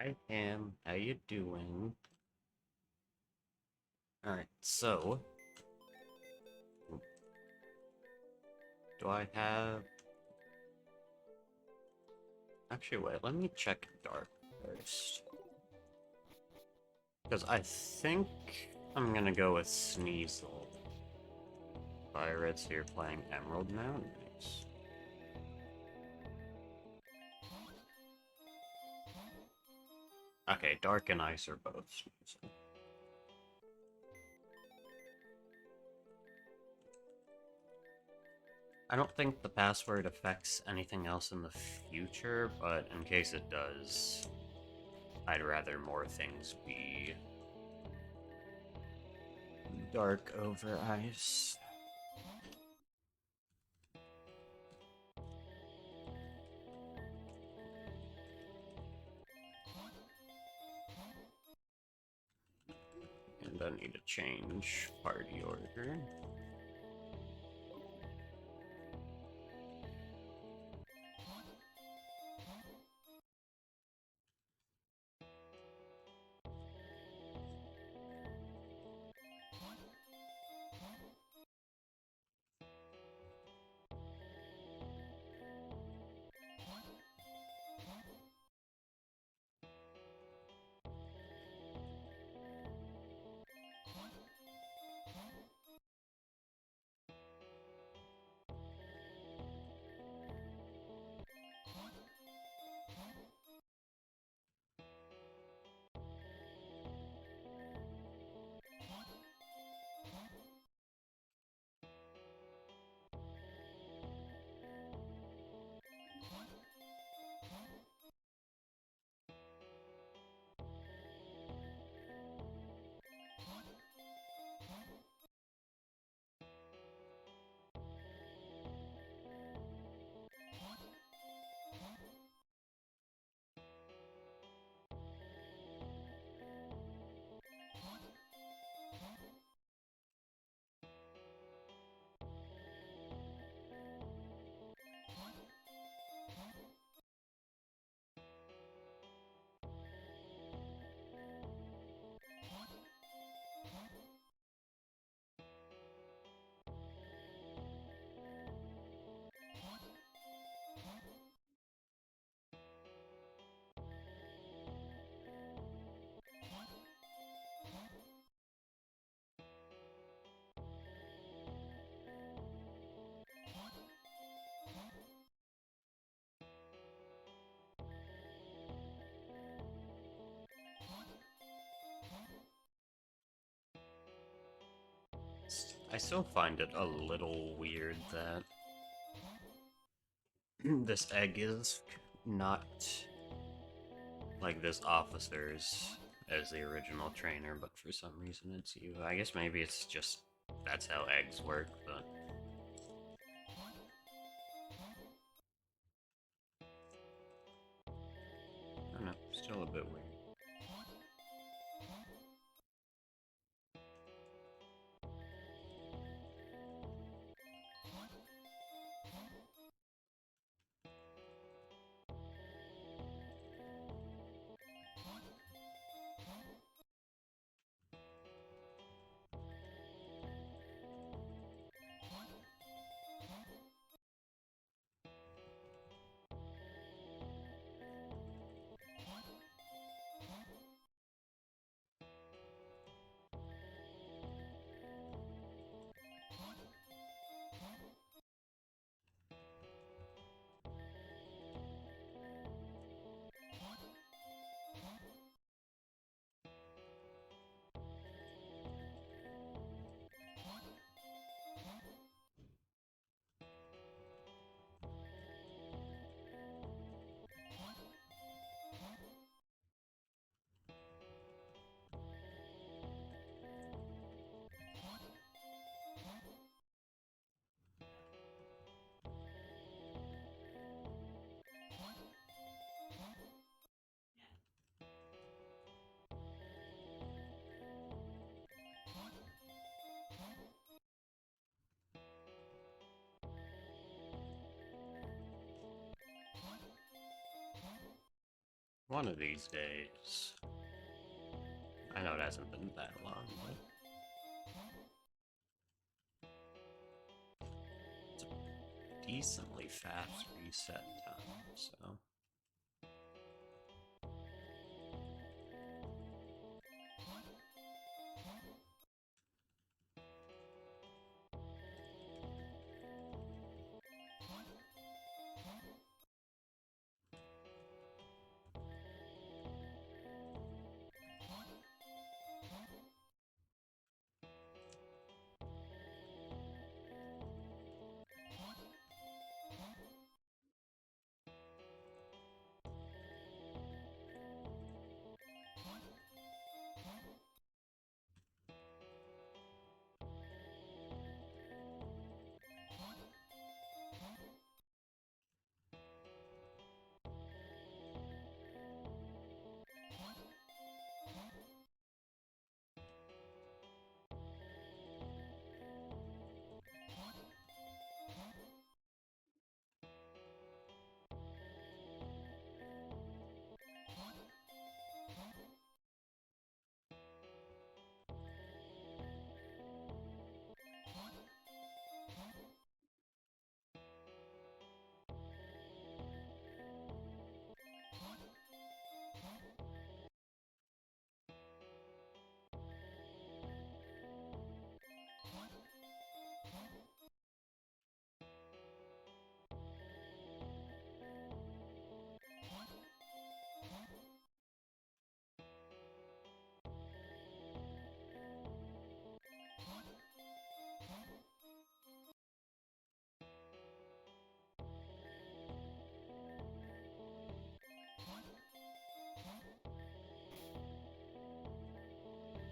Hi Pam, how you doing? Alright, so do I have actually wait, let me check dark first. Because I think I'm gonna go with Sneasel. Pirates here playing Emerald now. Nice. Okay, dark and ice are both Sneasel. I don't think the password affects anything else in the future, but in case it does, I'd rather more things be dark over ice. And I need to change party order. I still find it a little weird that this egg is not like this officer's as the original trainer, but for some reason it's you. I guess maybe it's just that's how eggs work, but I don't know, still a bit weird. One of these days. I know it hasn't been that long, but it's a decently fast reset time, so.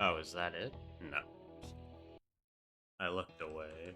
Oh, is that it? No. I looked away.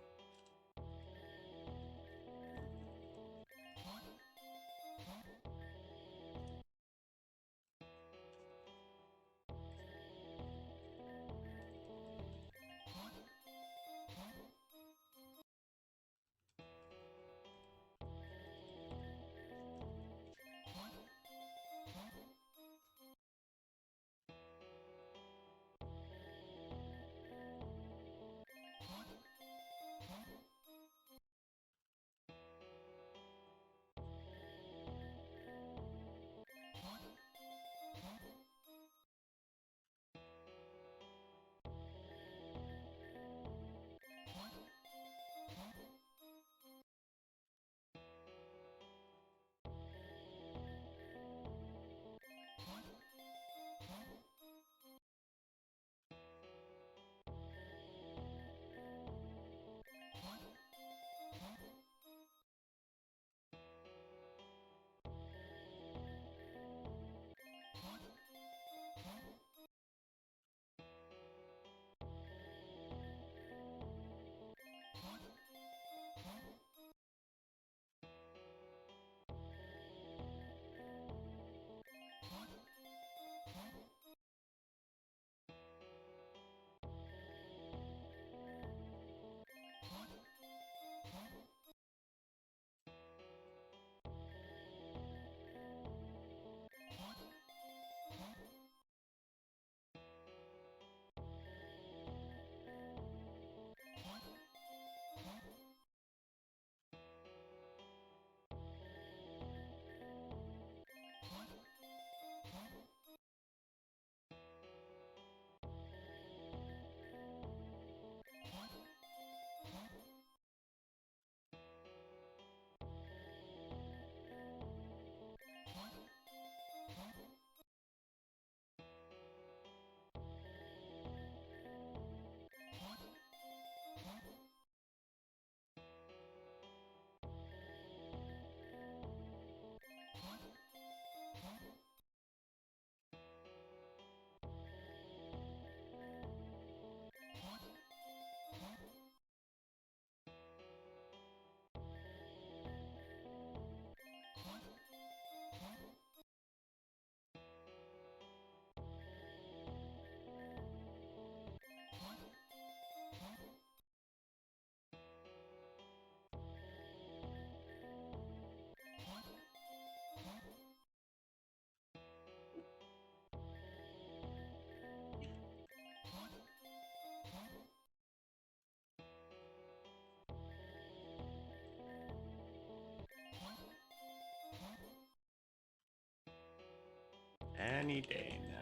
Any day now.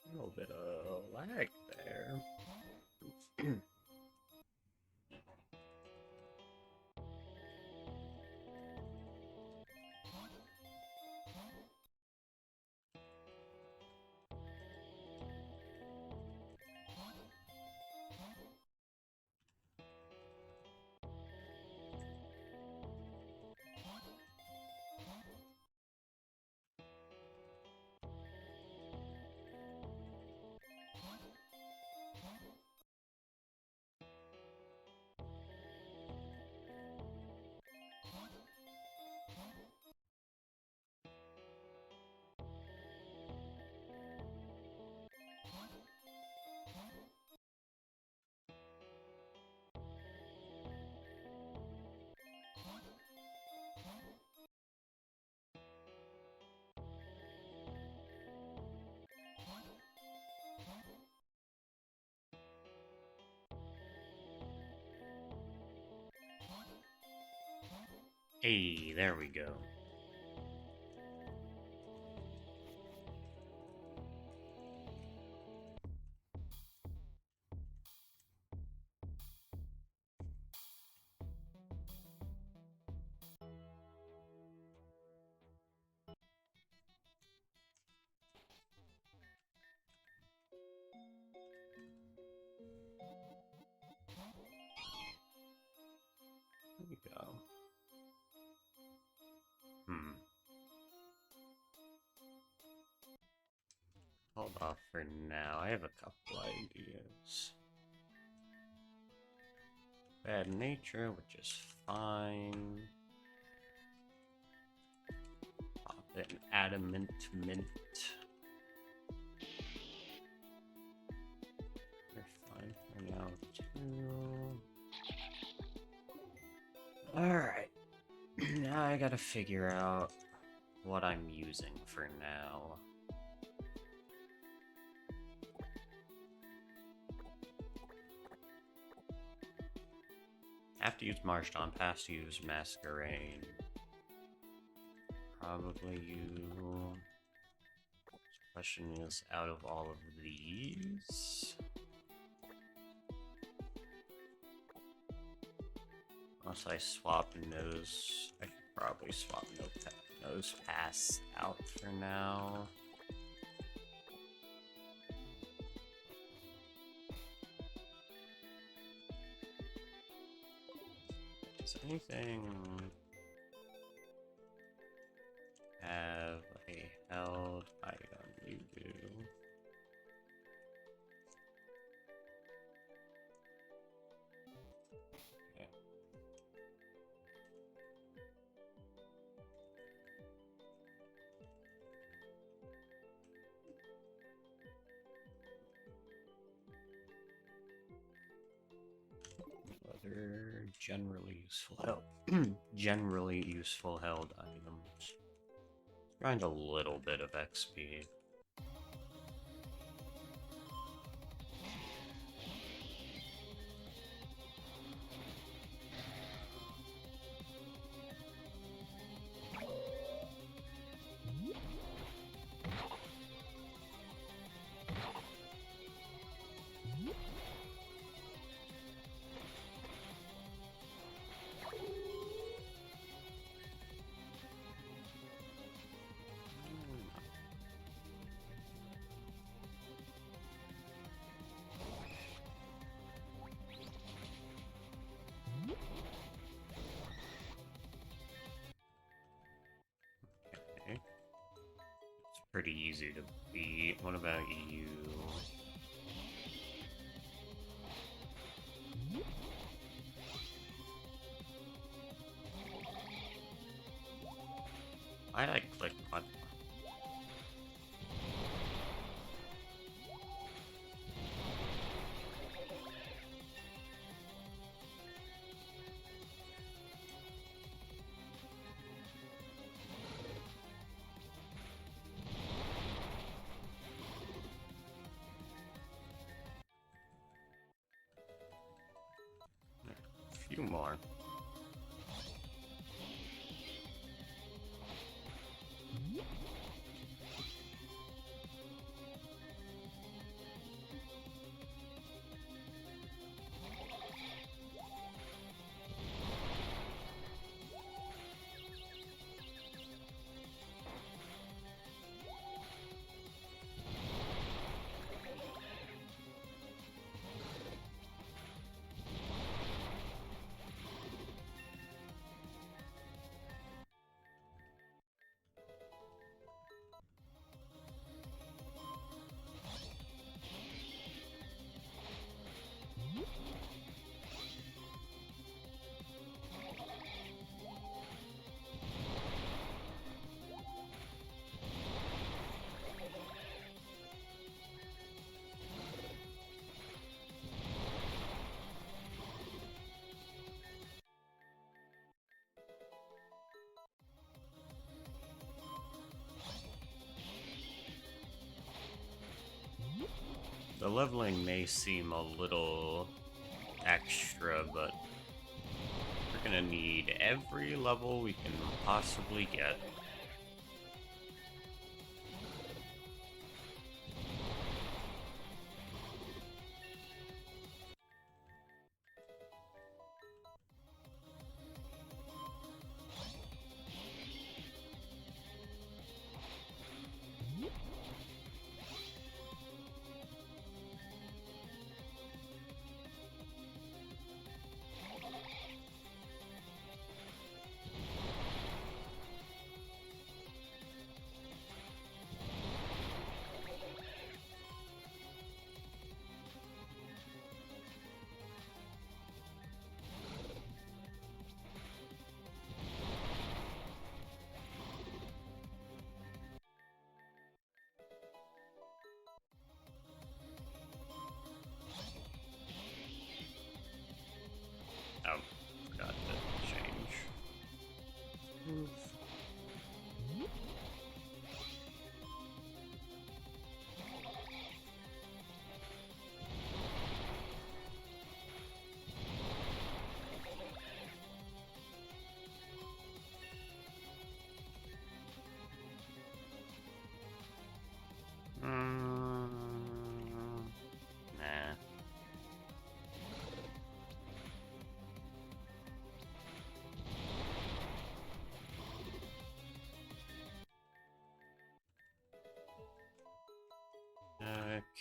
A little bit of lag there. Hey, there we go. There we go. Hold off for now. I have a couple ideas. Bad nature, which is fine. Pop it in adamant mint. You're fine for now too. Alright. Now I gotta figure out what I'm using for now. Have to use Marshton, pass to use Masquerade. Probably you. Question is, out of all of these, unless I swap Nose, I could probably swap Nose Pass out for now. Does anything have a held item? You do. Okay. Other generally useful generally useful held items. Grind a little bit of XP. Pretty easy to beat. What about you? Why'd I click on? A few more. The leveling may seem a little extra, but we're gonna need every level we can possibly get.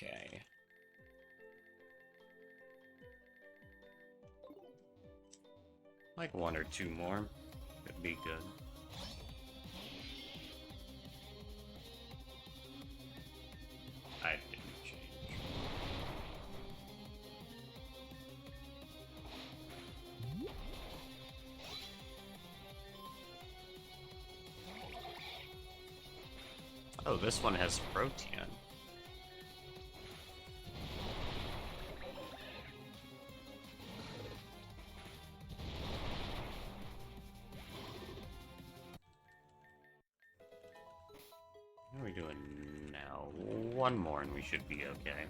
Okay. Like one or two more could be good. I didn't change. Oh, this one has Protean. What are we doing now? One more and we should be okay.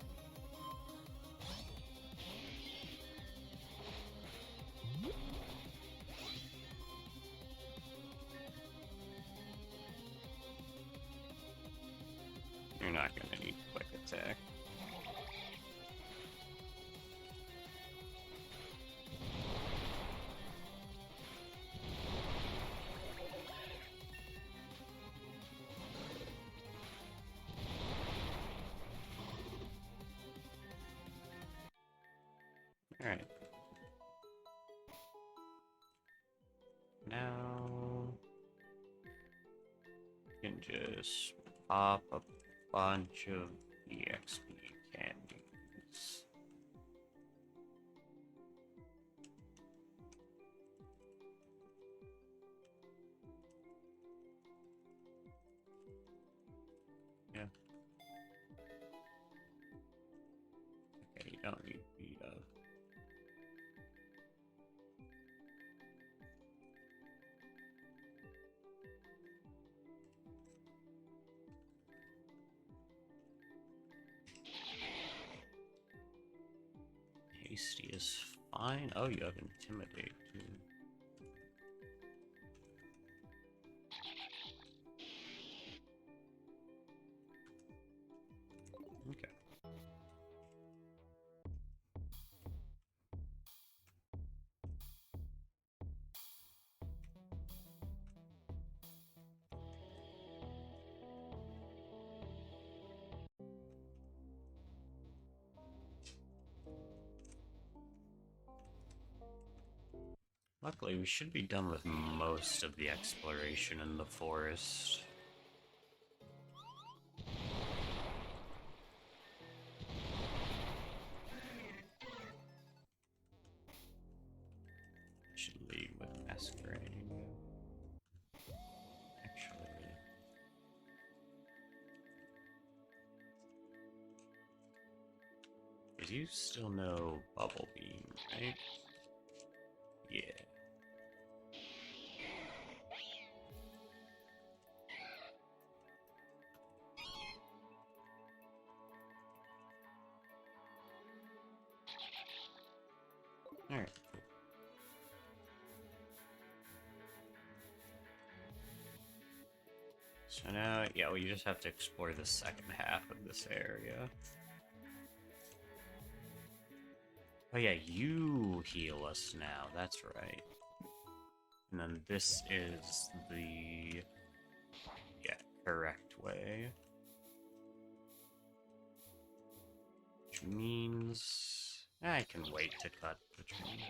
You're not gonna need quick attack. Alright. Now you can just pop a bunch of EXP candies. Yeah. Okay, you don't need beat up. Hasty is fine. Oh, you have Intimidate too. Okay. Luckily, we should be done with most of the exploration in the forest. Should lead with masquerading. Actually, because you still know Bubble Beam, right? Yeah. Alright, cool. So now, yeah, we just have to explore the second half of this area. Oh yeah, you heal us now, that's right. And then this is the, yeah, correct way. Which means I can wait to cut the tree.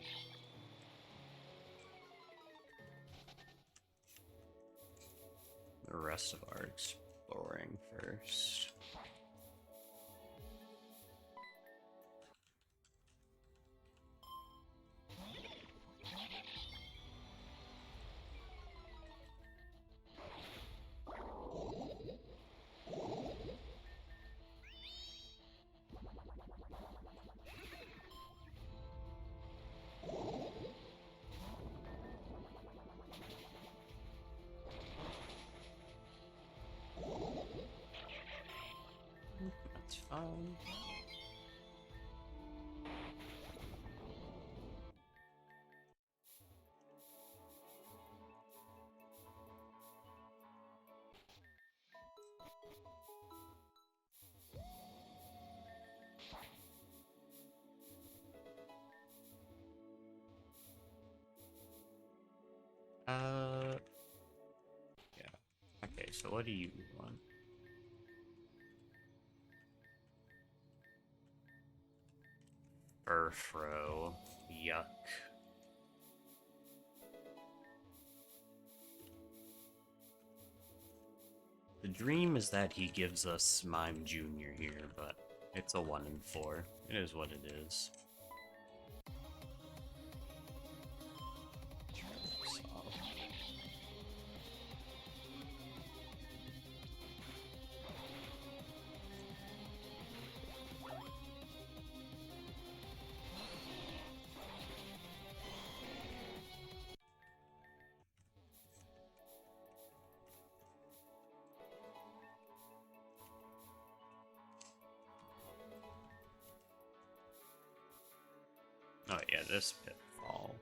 The rest of our exploring first. That's fine. Yeah. Okay, so what do you want? Orfro. Yuck. The dream is that he gives us Mime Jr. here, but it's a 1 in 4. It is what it is. Oh yeah, this pitfall.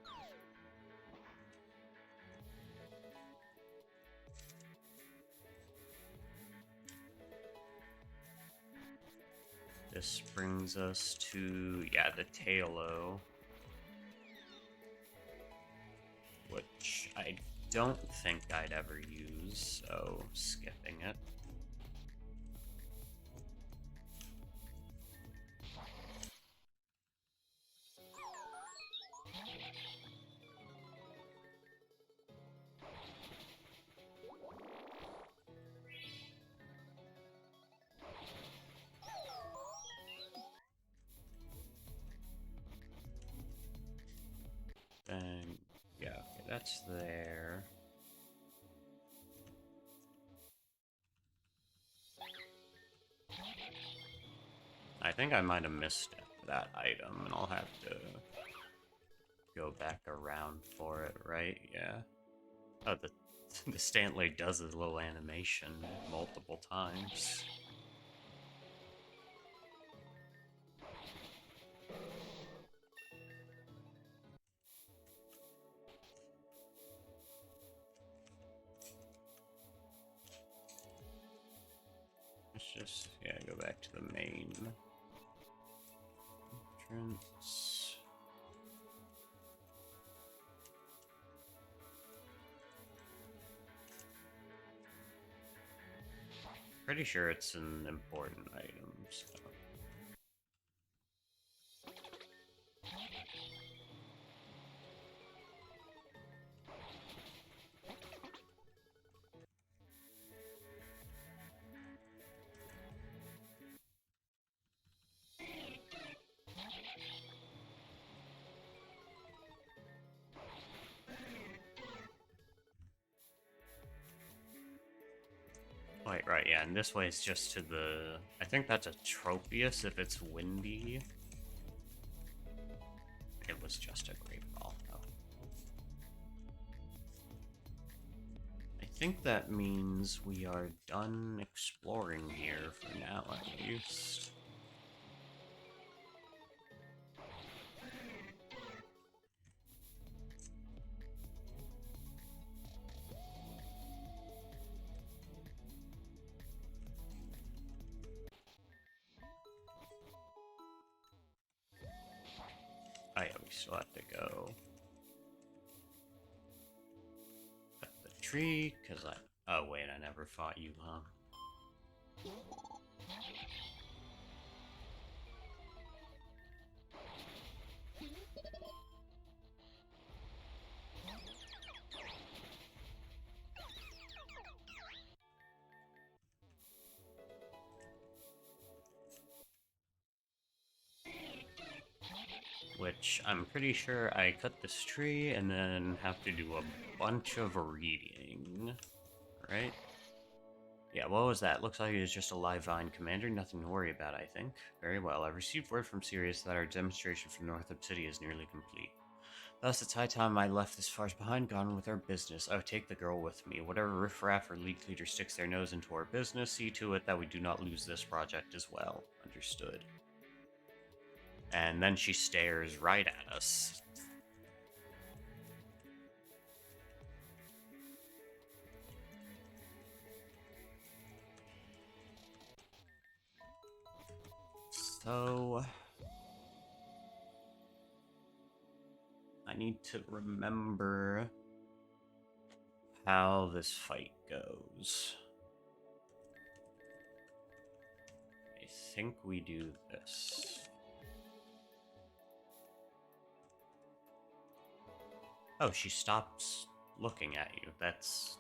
This brings us to, yeah, the Tailo. Which I don't think I'd ever use, so skipping it. Then, yeah, okay, that's there. I think I might have missed that item, and I'll have to go back around for it, right? Yeah. Oh, the Stanley does his little animation multiple times. Let's just, yeah, go back to the main entrance. Pretty sure it's an important item, so. Wait, right, yeah, and this way is just to the... I think that's a Tropius if it's windy. It was just a Great Ball, though. I think that means we are done exploring here for now, at least. Oh yeah, we still have to go cut the tree, because I... Oh wait, I never fought you, huh? Which I'm pretty sure I cut this tree and then have to do a bunch of reading, right? Yeah, what was that? Looks like it was just a live vine, Commander. Nothing to worry about, I think. Very well. I've received word from Sirius that our demonstration from Northup City is nearly complete. Thus, it's high time I left this farce behind, gone with our business. Oh, take the girl with me. Whatever riffraff or league leader sticks their nose into our business, see to it that we do not lose this project as well. Understood. And then she stares right at us. So... I need to remember how this fight goes. I think we do this. Oh, she stops looking at you. That's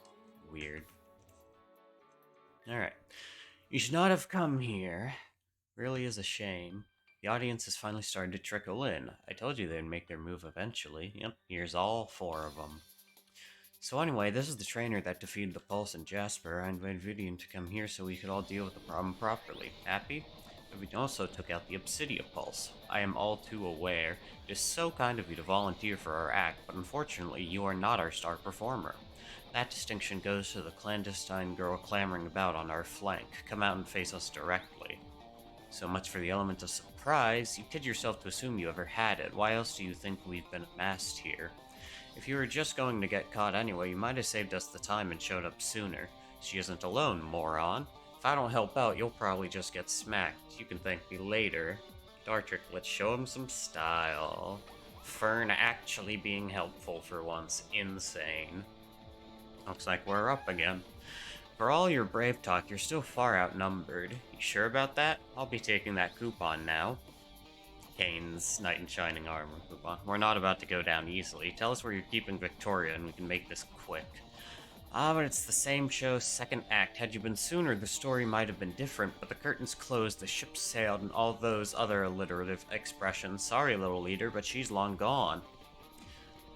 weird. Alright. You should not have come here. Really is a shame. The audience has finally started to trickle in. I told you they'd make their move eventually. Yep, here's all 4 of them. So anyway, this is the trainer that defeated the Pulse and Jasper. I invited Vidian to come here so we could all deal with the problem properly. Happy? But we also took out the Obsidia Pulse. I am all too aware. It is so kind of you to volunteer for our act, but unfortunately you are not our star performer. That distinction goes to the clandestine girl clamoring about on our flank. Come out and face us directly. So much for the element of surprise. You kid yourself to assume you ever had it. Why else do you think we've been amassed here? If you were just going to get caught anyway, you might have saved us the time and showed up sooner. She isn't alone, moron. If I don't help out, you'll probably just get smacked. You can thank me later. Dartrick, let's show him some style. Fern actually being helpful for once. Insane. Looks like we're up again. For all your brave talk, you're still far outnumbered. You sure about that? I'll be taking that coupon now. Kane's Knight in Shining Armor coupon. We're not about to go down easily. Tell us where you're keeping Victoria and we can make this quick. Ah, but it's the same show's second act. Had you been sooner, the story might have been different, but the curtains closed, the ship sailed, and all those other alliterative expressions. Sorry, little leader, but she's long gone.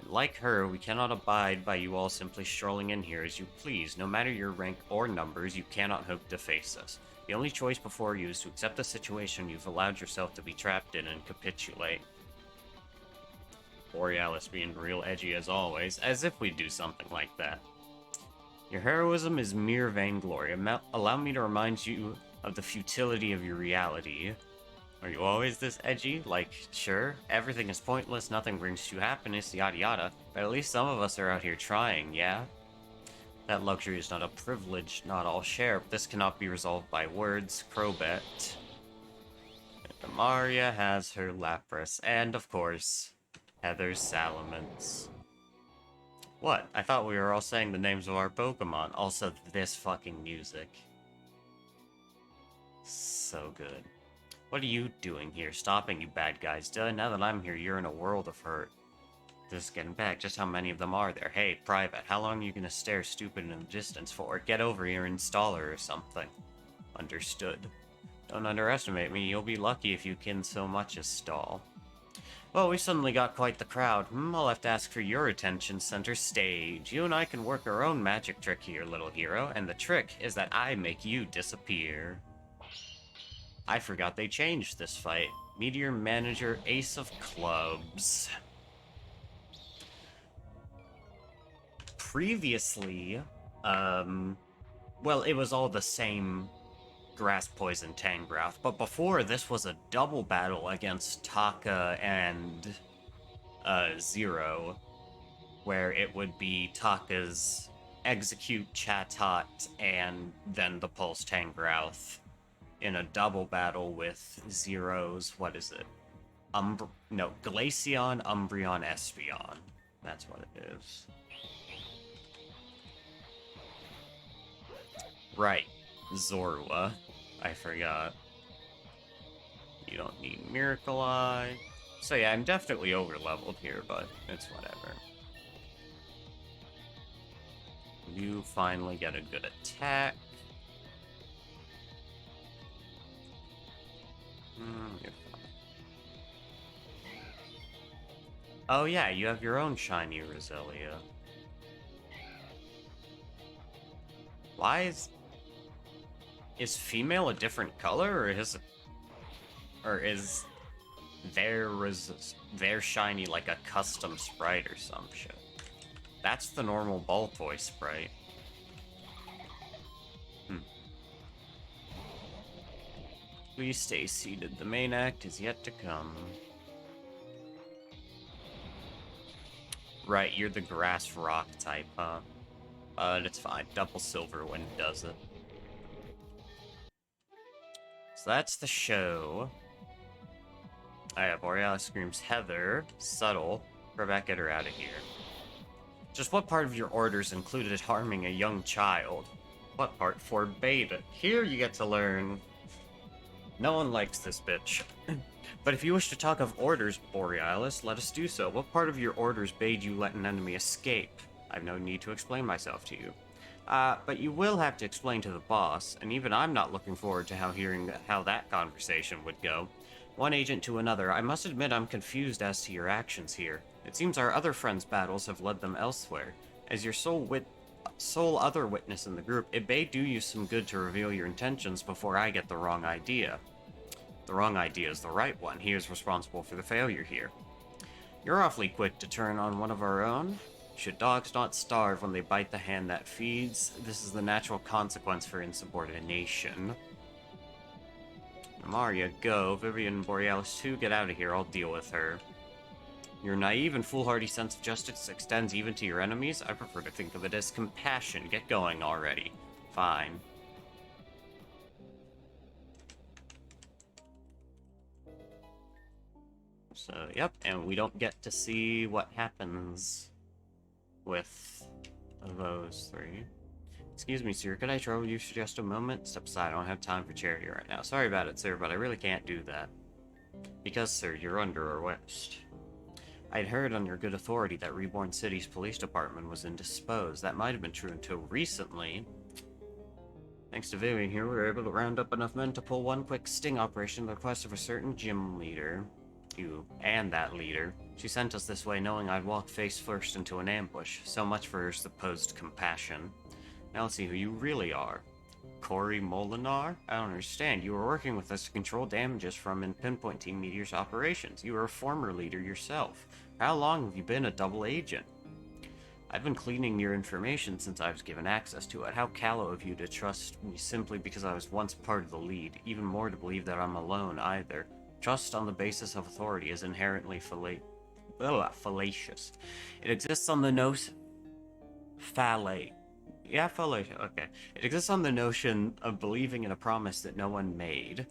And like her, we cannot abide by you all simply strolling in here as you please. No matter your rank or numbers, you cannot hope to face us. The only choice before you is to accept the situation you've allowed yourself to be trapped in and capitulate. Borealis being real edgy as always, as if we'd do something like that. Your heroism is mere vainglory. Allow me to remind you of the futility of your reality. Are you always this edgy? Like, sure, everything is pointless, nothing brings you happiness, yada yada, but at least some of us are out here trying, yeah? That luxury is not a privilege not all share, but this cannot be resolved by words. Crowbet. Maria has her Lapras, and of course, Heather's Salamence. What? I thought we were all saying the names of our Pokemon. Also, this fucking music. So good. What are you doing here? Stopping, you bad guys. Duh, now that I'm here, you're in a world of hurt. This is getting back. Just how many of them are there? Hey, Private, how long are you gonna stare stupid in the distance for? Get over here and stall her or something. Understood. Don't underestimate me. You'll be lucky if you can so much as stall. Well, we suddenly got quite the crowd. I'll have to ask for your attention, center stage. You and I can work our own magic trick here, little hero, and the trick is that I make you disappear. I forgot they changed this fight. Meteor Manager, Ace of Clubs. Previously, well, it was all the same Grass Poison Tangrowth, but before this was a double battle against Taka and Zero, where it would be Taka's Execute Chatot and then the Pulse Tangrowth in a double battle with Zero's, what is it? Glaceon, Umbreon, Espeon. That's what it is. Right. Zorua. I forgot. You don't need Miracle Eye. So yeah, I'm definitely over-leveled here, but it's whatever. You finally get a good attack. You're fine. Oh yeah, you have your own shiny Roselia. Why is female a different color, or is their shiny like a custom sprite or some shit? That's the normal Baltoy sprite. Please stay seated. The main act is yet to come. Right, you're the grass rock type, huh? It's fine. Double silver when it does it. So that's the show. Borealis screams Heather. Subtle. Corvette, get her out of here. Just what part of your orders included harming a young child? What part forbade it? Here you get to learn. No one likes this bitch. But if you wish to talk of orders, Borealis, let us do so. What part of your orders bade you let an enemy escape? I've no need to explain myself to you. But you will have to explain to the boss, and even I'm not looking forward to hearing how that conversation would go. One agent to another, I must admit I'm confused as to your actions here. It seems our other friends' battles have led them elsewhere. As your sole other witness in the group, it may do you some good to reveal your intentions before I get the wrong idea. The wrong idea is the right one. He is responsible for the failure here. You're awfully quick to turn on one of our own. Should dogs not starve when they bite the hand that feeds? This is the natural consequence for insubordination. Maria, go. Vivian and Borealis 2, get out of here. I'll deal with her. Your naive and foolhardy sense of justice extends even to your enemies? I prefer to think of it as compassion. Get going already. Fine. So, yep, and we don't get to see what happens with those three. Excuse me, sir, could I trouble you for just a moment? Step aside, I don't have time for charity right now. Sorry about it, sir, but I really can't do that. Because, sir, you're under arrest. I'd heard on your good authority that Reborn City's police department was indisposed. That might have been true until recently. Thanks to Vivian here, we were able to round up enough men to pull one quick sting operation at the request of a certain gym leader. You and that leader. She sent us this way knowing I'd walk face first into an ambush. So much for her supposed compassion. Now let's see who you really are. Corey Molinar? I don't understand. You were working with us to control damages from and pinpoint Team Meteor's operations. You were a former leader yourself. How long have you been a double agent? I've been cleaning your information since I was given access to it. How callow of you to trust me simply because I was once part of the lead. Even more to believe that I'm alone, either. Trust on the basis of authority is inherently fallacious. It exists on the notion... fallacious, okay. It exists on the notion of believing in a promise that no one made.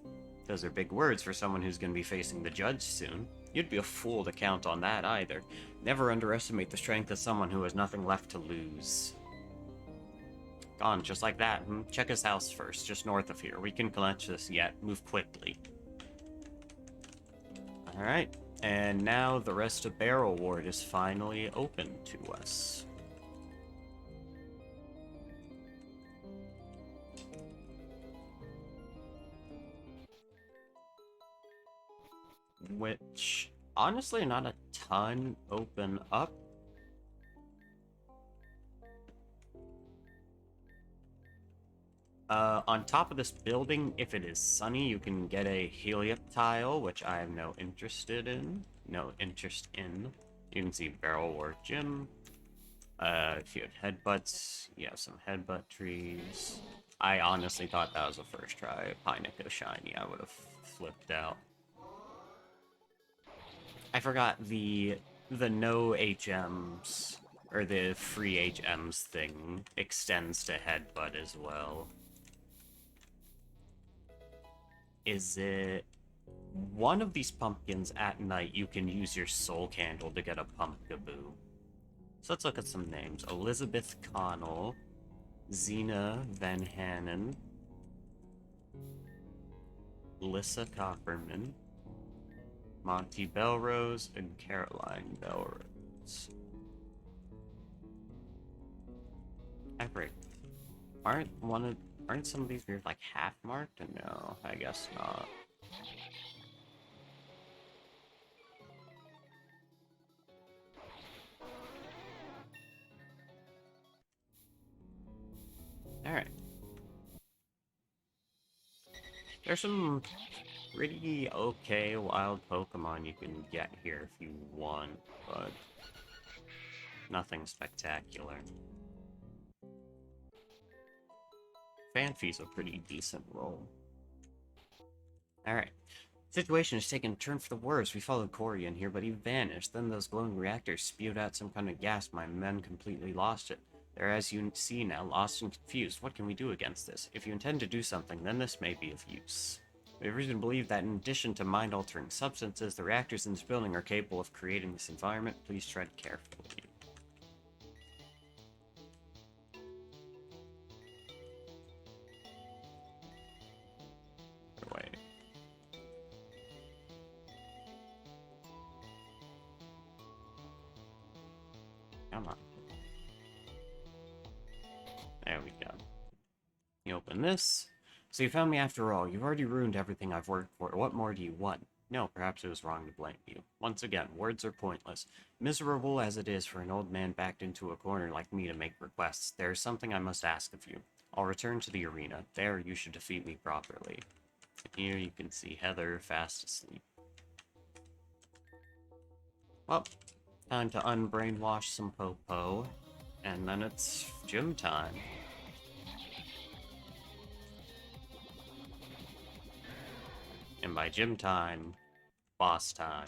Those are big words for someone who's going to be facing the judge soon. You'd be a fool to count on that, either. Never underestimate the strength of someone who has nothing left to lose. Gone, just like that. Check his house first, just north of here. We can clench this yet. Move quickly. Alright, and now the rest of Barrel Ward is finally open to us. Which, honestly, not a ton open up. On top of this building, if it is sunny, you can get a helium tile, which I have no interest in. You can see Barrel Ward Gym. If you have headbutts, you have some headbutt trees. I honestly thought that was a first try. Pineco Shiny, I would have flipped out. I forgot the no HMs, or the free HMs thing extends to headbutt as well. Is it... One of these pumpkins at night, you can use your soul candle to get a pumpkaboo. So let's look at some names. Elizabeth Connell, Zena Van Hanen, Lissa Copperman, Monty Belrose, and Caroline Belrose. Aren't some of these weird like half marked? No, I guess not. Alright. There's some pretty okay wild Pokemon you can get here if you want, but nothing spectacular. Fanfi's a pretty decent role. Alright. Situation has taken a turn for the worse. We followed Corey in here, but he vanished. Then those glowing reactors spewed out some kind of gas. My men completely lost it. They're, as you see now, lost and confused. What can we do against this? If you intend to do something, then this may be of use. We have reason to believe that in addition to mind-altering substances, the reactors in this building are capable of creating this environment. Please tread carefully. Wait. Come on. There we go. You open this. So you found me after all. You've already ruined everything I've worked for. What more do you want? No, perhaps it was wrong to blame you. Once again, words are pointless. Miserable as it is for an old man backed into a corner like me to make requests, there is something I must ask of you. I'll return to the arena. There, you should defeat me properly. And here you can see Heather fast asleep. Well, time to unbrainwash some Popo. And then it's gym time. And by gym time, boss time.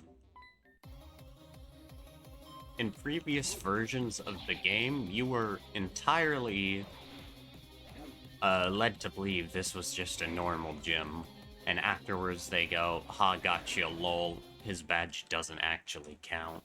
In previous versions of the game, you were entirely led to believe this was just a normal gym. And afterwards they go, ha, gotcha, lol, his badge doesn't actually count.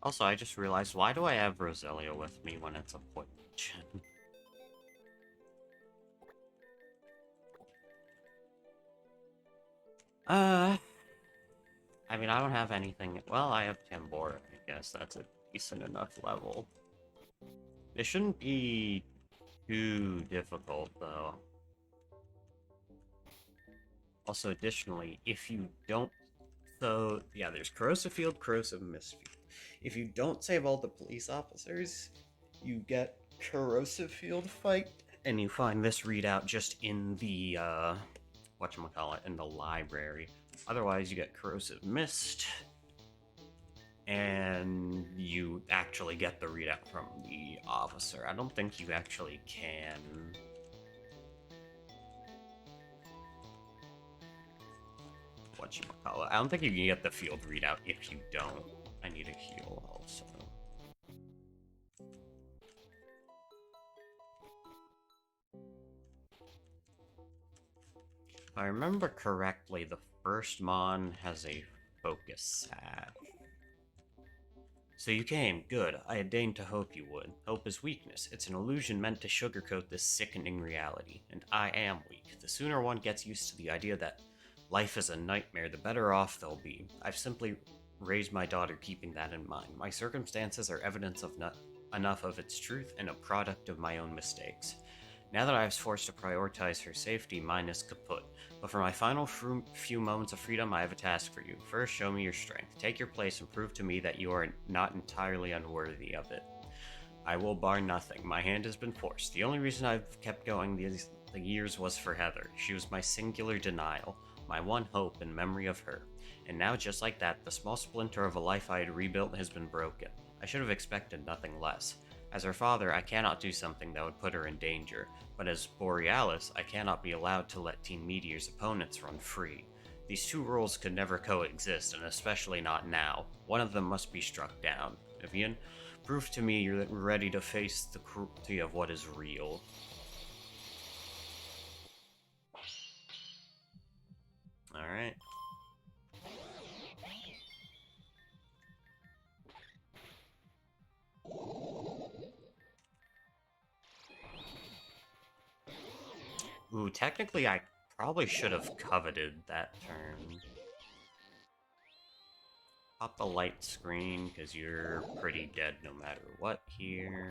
Also, I just realized, why do I have Roselia with me when it's a point gym? I mean, I don't have anything. Well, I have Tambora, I guess. That's a decent enough level. It shouldn't be too difficult, though. Also, additionally, if you don't... So, yeah, there's Corrosive Field, Corrosive Mist Field. If you don't save all the police officers, you get Corrosive Field fight, and you find this readout just in the, whatchamacallit, in the library. Otherwise, you get Corrosive Mist, and you actually get the readout from the officer. I don't think you actually can... Whatchamacallit. I don't think you can get the field readout if you don't. I need a heal also. If I remember correctly, the first Mon has a focus sash. So you came. Good. I had deigned to hope you would. Hope is weakness. It's an illusion meant to sugarcoat this sickening reality. And I am weak. The sooner one gets used to the idea that life is a nightmare, the better off they'll be. I've simply raised my daughter keeping that in mind. My circumstances are evidence of enough of its truth and a product of my own mistakes. Now that I was forced to prioritize her safety, mine is kaput. But for my final few moments of freedom, I have a task for you. First, show me your strength. Take your place and prove to me that you are not entirely unworthy of it. I will bar nothing. My hand has been forced. The only reason I've kept going these years was for Heather. She was my singular denial, my one hope and memory of her. And now, just like that, the small splinter of a life I had rebuilt has been broken. I should have expected nothing less. As her father, I cannot do something that would put her in danger, but as Borealis, I cannot be allowed to let Team Meteor's opponents run free. These two roles could never coexist, and especially not now. One of them must be struck down. Vivian, prove to me you're ready to face the cruelty of what is real. Alright. Ooh, technically I probably should have coveted that turn. Pop the light screen, because you're pretty dead no matter what here.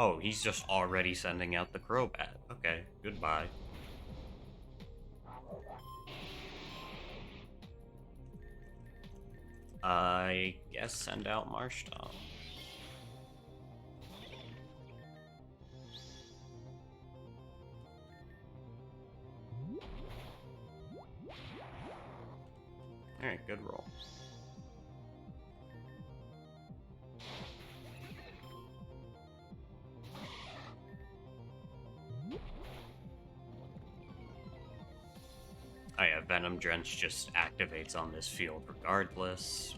Oh, he's just already sending out the Crobat. Okay, goodbye. I guess send out Marshtomp. Alright, good roll. Oh yeah, Venom Drench just activates on this field regardless.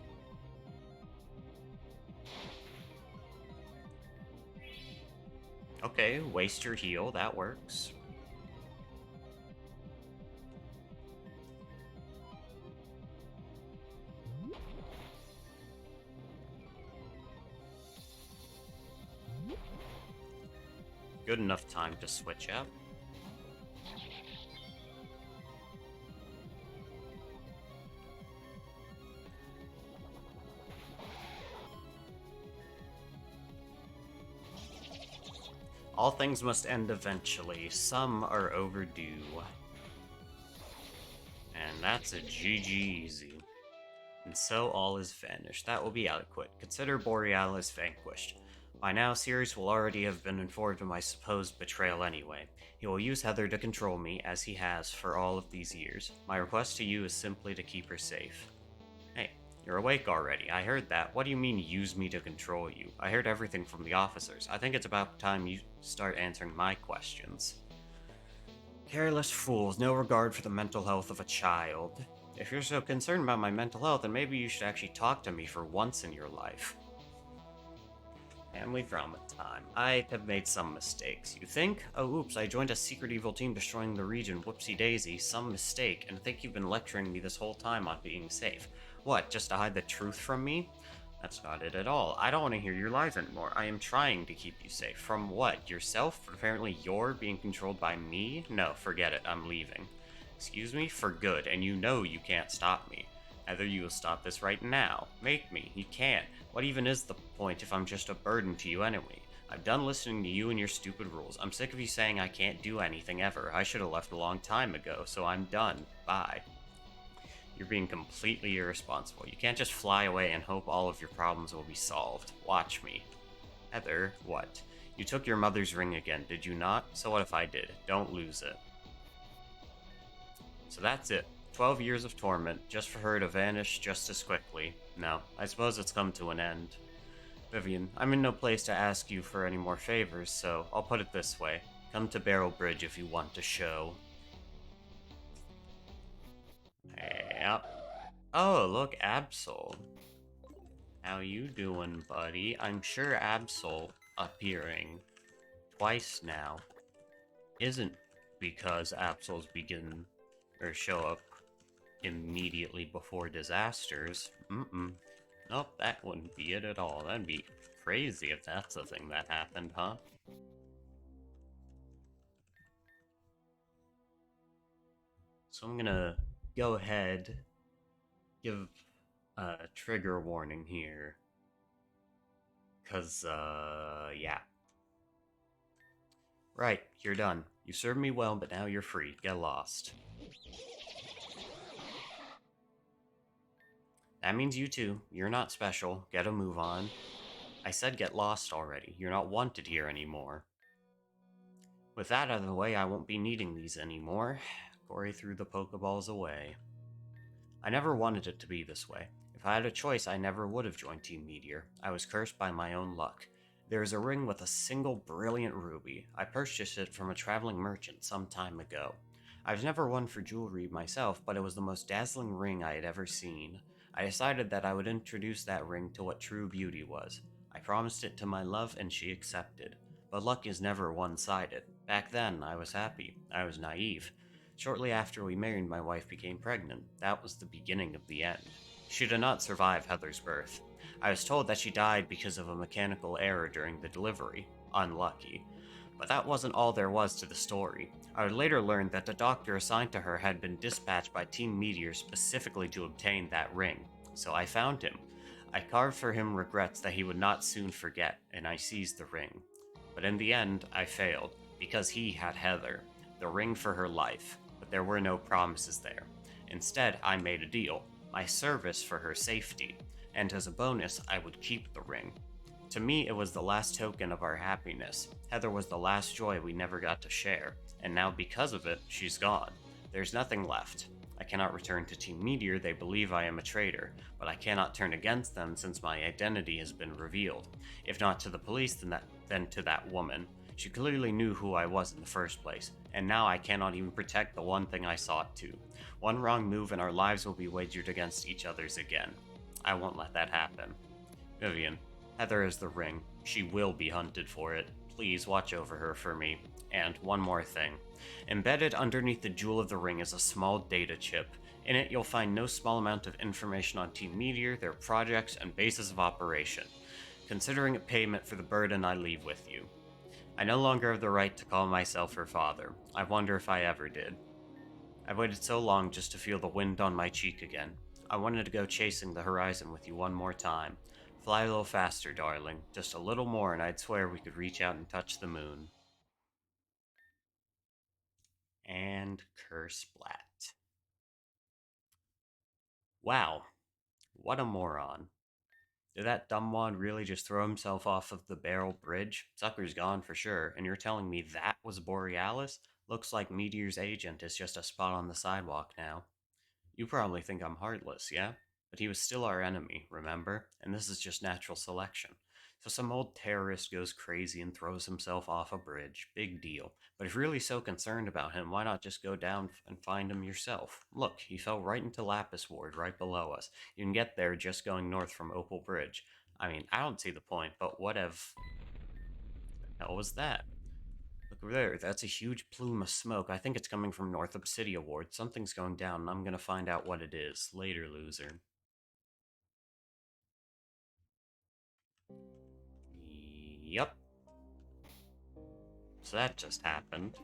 Okay, waste your heal, that works. Good enough time to switch up. All things must end eventually. Some are overdue. And that's a GG easy. And so all is vanished. That will be adequate. Consider Borealis vanquished. By now, Sirius will already have been informed of my supposed betrayal anyway. He will use Heather to control me, as he has for all of these years. My request to you is simply to keep her safe. Hey, you're awake already. I heard that. What do you mean, use me to control you? I heard everything from the officers. I think it's about time you start answering my questions. Careless fools, no regard for the mental health of a child. If you're so concerned about my mental health, then maybe you should actually talk to me for once in your life. Family drama time. I have made some mistakes. You think? Oh, oops, I joined a secret evil team destroying the region. Whoopsie daisy. Some mistake. And I think you've been lecturing me this whole time on being safe. What, just to hide the truth from me? That's not it at all. I don't want to hear your lies anymore. I am trying to keep you safe. From what? Yourself? Apparently you're being controlled by me? No, forget it. I'm leaving. Excuse me? For good, and you know you can't stop me. Either you will stop this right now. Make me. You can't. What even is the point if I'm just a burden to you anyway? I'm done listening to you and your stupid rules. I'm sick of you saying I can't do anything ever. I should have left a long time ago, so I'm done. Bye. You're being completely irresponsible. You can't just fly away and hope all of your problems will be solved. Watch me. Heather, what? You took your mother's ring again, did you not? So what if I did? Don't lose it. So that's it. 12 years of torment, just for her to vanish just as quickly. No, I suppose it's come to an end. Vivian, I'm in no place to ask you for any more favors, so I'll put it this way. Come to Barrel Bridge if you want to show. Yep. Oh, look, Absol. How you doing, buddy? I'm sure Absol appearing twice now isn't because Absol's begin or show up immediately before disasters. Nope, that wouldn't be it at all. That'd be crazy if that's the thing that happened, huh? So I'm gonna go ahead, give a trigger warning here. Cause, yeah. Right, you're done. You served me well, but now you're free. Get lost. That means you too. You're not special. Get a move on. I said get lost already. You're not wanted here anymore. With that out of the way, I won't be needing these anymore. Corey threw the Pokeballs away. I never wanted it to be this way. If I had a choice, I never would have joined Team Meteor. I was cursed by my own luck. There is a ring with a single brilliant ruby. I purchased it from a traveling merchant some time ago. I was never one for jewelry myself, but it was the most dazzling ring I had ever seen. I decided that I would introduce that ring to what true beauty was. I promised it to my love, and she accepted. But luck is never one-sided. Back then, I was happy. I was naive. Shortly after we married, my wife became pregnant. That was the beginning of the end. She did not survive Heather's birth. I was told that she died because of a mechanical error during the delivery. Unlucky. But that wasn't all there was to the story. I would later learn that the doctor assigned to her had been dispatched by Team Meteor specifically to obtain that ring. So I found him. I carved for him regrets that he would not soon forget, and I seized the ring. But in the end, I failed, because he had Heather, the ring for her life, but there were no promises there. Instead, I made a deal, my service for her safety, and as a bonus, I would keep the ring. To me, it was the last token of our happiness. Heather was the last joy we never got to share, and now because of it, she's gone. There's nothing left. I cannot return to Team Meteor, they believe I am a traitor, but I cannot turn against them since my identity has been revealed. If not to the police, then to that woman. She clearly knew who I was in the first place, and now I cannot even protect the one thing I sought to. One wrong move and our lives will be wagered against each other's again. I won't let that happen. Vivian, Heather is the ring. She will be hunted for it. Please watch over her for me. And one more thing. Embedded underneath the Jewel of the Ring is a small data chip. In it, you'll find no small amount of information on Team Meteor, their projects, and bases of operation. Considering it payment for the burden I leave with you. I no longer have the right to call myself her father. I wonder if I ever did. I've waited so long just to feel the wind on my cheek again. I wanted to go chasing the horizon with you one more time. Fly a little faster, darling. Just a little more, and I'd swear we could reach out and touch the moon. And curse Blat. Wow, what a moron. Did that dumbwad really just throw himself off of the barrel bridge? Sucker's gone for sure, and you're telling me that was Borealis? Looks like Meteor's agent is just a spot on the sidewalk now. You probably think I'm heartless, yeah? But he was still our enemy, remember? And this is just natural selection. So some old terrorist goes crazy and throws himself off a bridge. Big deal. But if you're really so concerned about him, why not just go down and find him yourself? Look, he fell right into Lapis Ward right below us. You can get there just going north from Opal Bridge. I mean, I don't see the point, but what if... the hell was that? Look over there, that's a huge plume of smoke. I think it's coming from north of City Award. Something's going down, and I'm gonna find out what it is. Later, loser. Yup. So that just happened.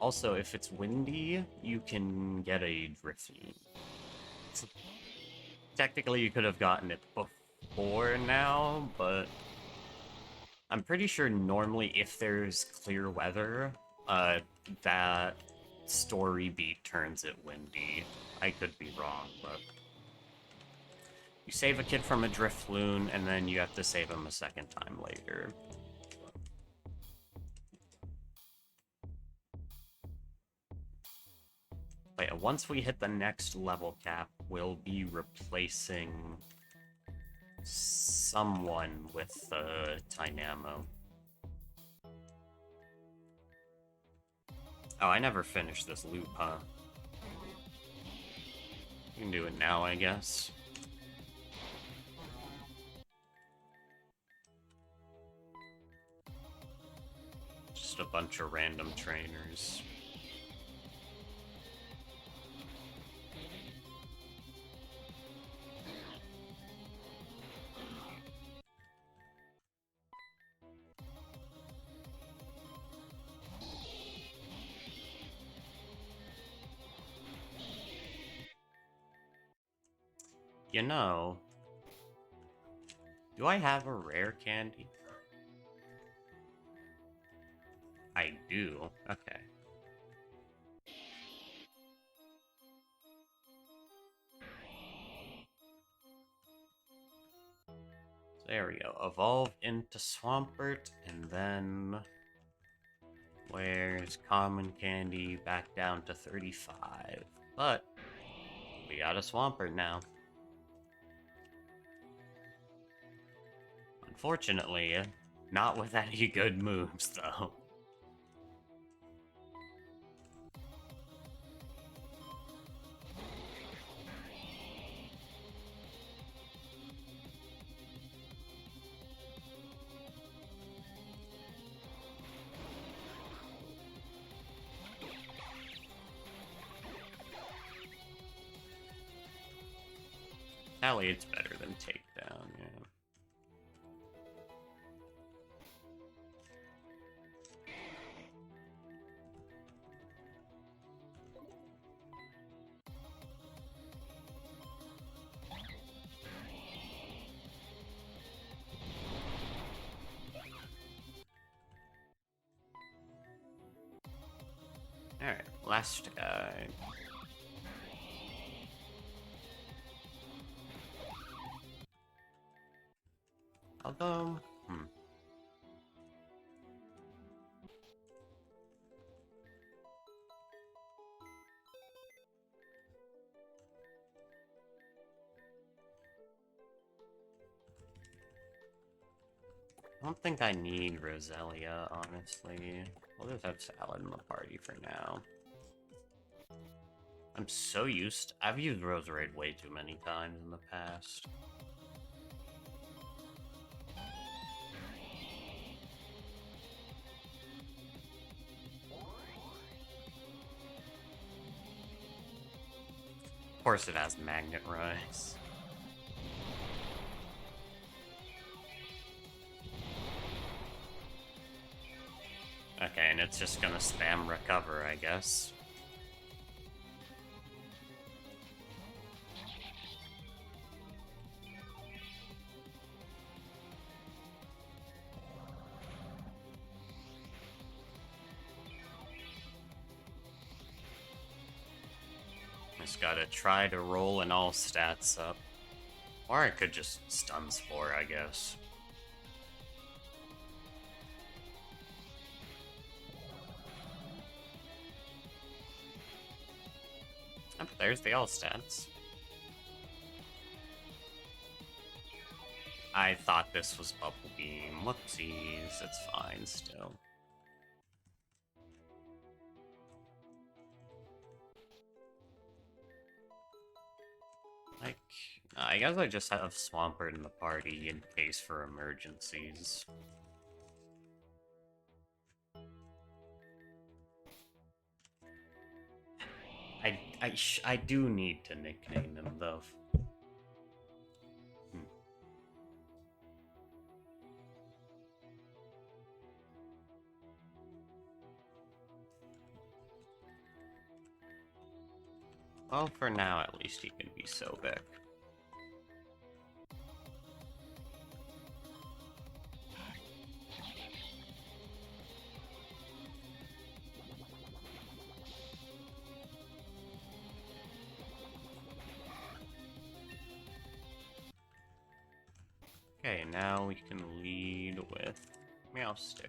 Also, if it's windy, you can get a drifting. So technically, you could have gotten it before now, but I'm pretty sure normally if there's clear weather, that story beat turns it windy. I could be wrong, but... you save a kid from a drift loon, and then you have to save him a second time later. But yeah, once we hit the next level cap, we'll be replacing someone with Dynamo. Oh, I never finished this loop, huh? You can do it now, I guess. Just a bunch of random trainers. You know, do I have a rare candy? I do. Okay. So there we go. Evolve into Swampert, and then... where's common candy back down to 35? But we got a Swampert now. Unfortunately, not with any good moves, though. Tally, it's better than Takedown, yeah. Alright, last guy. Although, I don't think I need Roselia, honestly. We'll just have Salad in the party for now. I'm so used... I've used Roserade way too many times in the past. Of course it has Magnet Rise. Okay, and it's just gonna spam recover, I guess. Just gotta try to roll in all stats up. Or I could just stun Spore, I guess. Oh, there's the all stats. I thought this was Bubble Beam. Whoopsies, it's fine still. Like, I guess I just have Swampert in the party in case for emergencies. I do need to nickname him, though. Well, for now, at least he can be Sobek. Okay, now we can lead with Meowstick.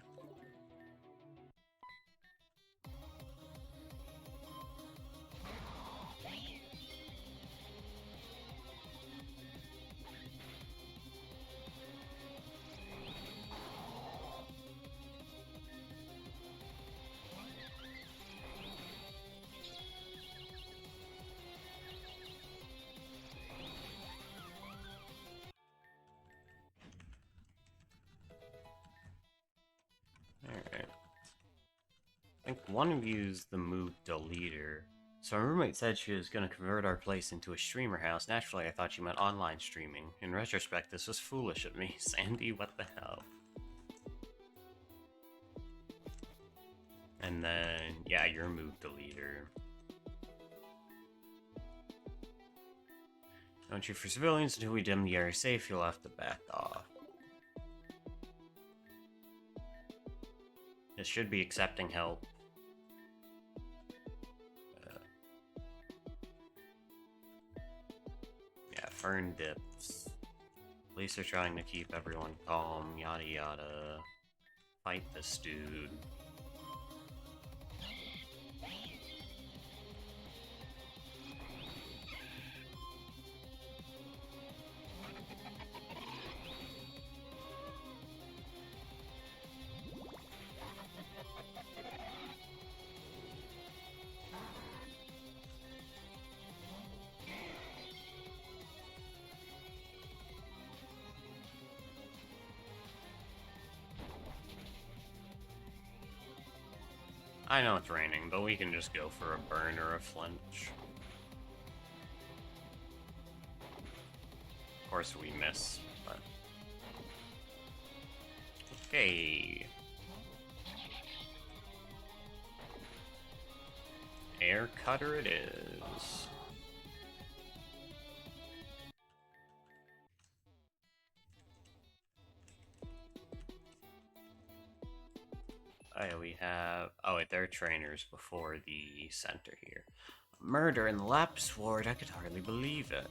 Alright. I think one of you's the move Deleter. So my roommate said she was going to convert our place into a streamer house. Naturally, I thought she meant online streaming. In retrospect, this was foolish of me. Sandy, what the hell? And then, yeah, your move Deleter. Don't shoot for civilians until we dim the area safe. You'll have to back off. This should be accepting help. Yeah, Fern dips. Police are trying to keep everyone calm, yada yada. Fight this dude. I know it's raining, but we can just go for a burn or a flinch. Of course we miss, but... Okay. Air Cutter it is. Oh, we have... Oh, wait, there are trainers before the center here. Murder in the Lapse Ward, I could hardly believe it.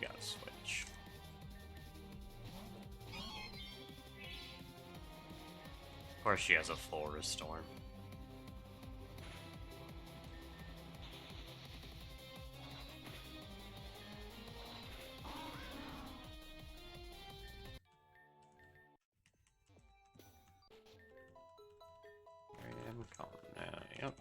gotta switch. Of course she has a full restore. I'm calling now, yep.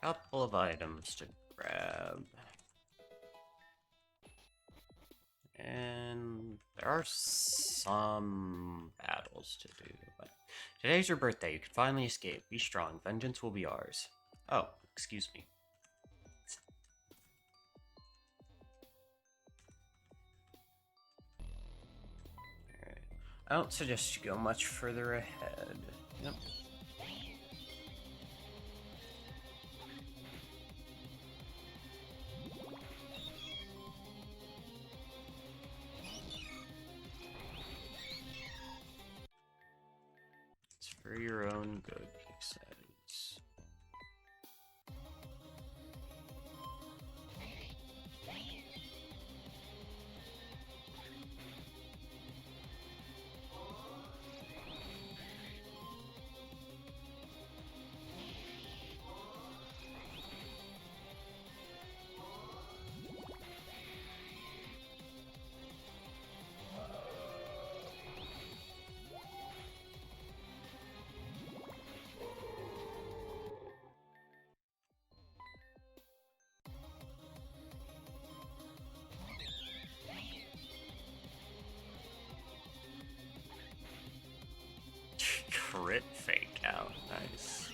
Couple of items to grab. And there are some battles to do, but today's your birthday. You can finally escape. Be strong. Vengeance will be ours. Oh, excuse me. Alright. I don't suggest you go much further ahead. Yep. It's for your own good, he says. Crit fake out, nice.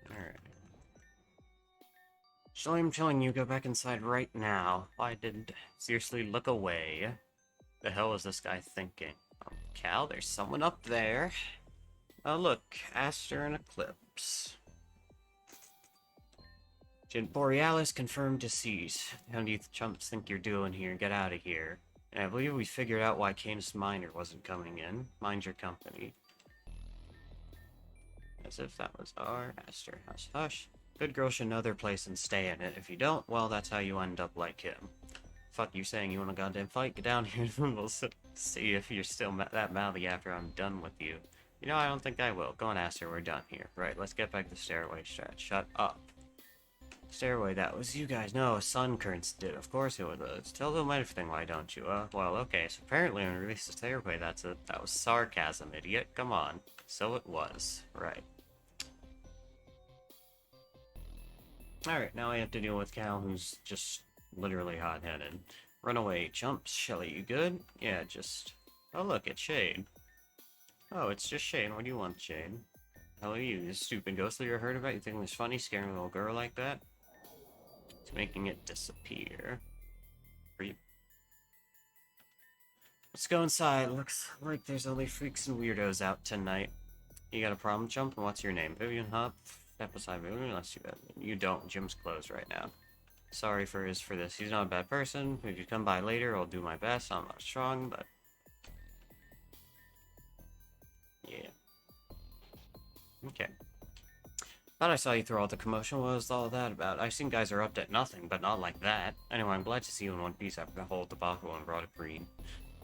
Alright. So I'm telling you, go back inside right now. I did seriously look away. The hell is this guy thinking? Oh, Cal, there's someone up there. Oh, look, Aster and Eclipse. Agent Borealis confirmed deceased. How do you chumps think you're doing here? Get out of here. And I believe we figured out why Canis Minor wasn't coming in. Mind your company. As if that was our Aster. Hush, hush. Good girls should know their place and stay in it. If you don't, well, that's how you end up like him. Fuck you saying you want a goddamn fight? Get down here and we'll see if you're still that mouthy after I'm done with you. You know, I don't think I will. Go on, Aster, we're done here. Right, let's get back to the stairway strat. Shut up. Stairway, that was you guys. No, Sun Currents did. Of course it was. Tell them everything, why don't you? Well, okay, so apparently when we released the stairway, that was sarcasm, idiot. Come on. So it was. Right. Alright, now I have to deal with Cal, who's just literally hot-headed. Run away, chumps. Shelly, you good? Yeah, just... Oh, look, it's Shade. Oh, it's just Shade. What do you want, Shade? Hell are you, this stupid ghost that you heard about? You think it's funny scaring a little girl like that? It's making it disappear. Creep. Let's go inside. Looks like there's only freaks and weirdos out tonight. You got a problem, Chump? And what's your name? Vivian Hop? Step aside, Vivian. Unless you got... You don't. Jim's closed right now. Sorry for this. He's not a bad person. If you come by later, I'll do my best. I'm not strong, but... Yeah. Okay. Thought I saw you through all the commotion. What was all that about? I've seen guys are up to nothing, but not like that. Anyway, I'm glad to see you in one piece after the whole debacle and brought it green.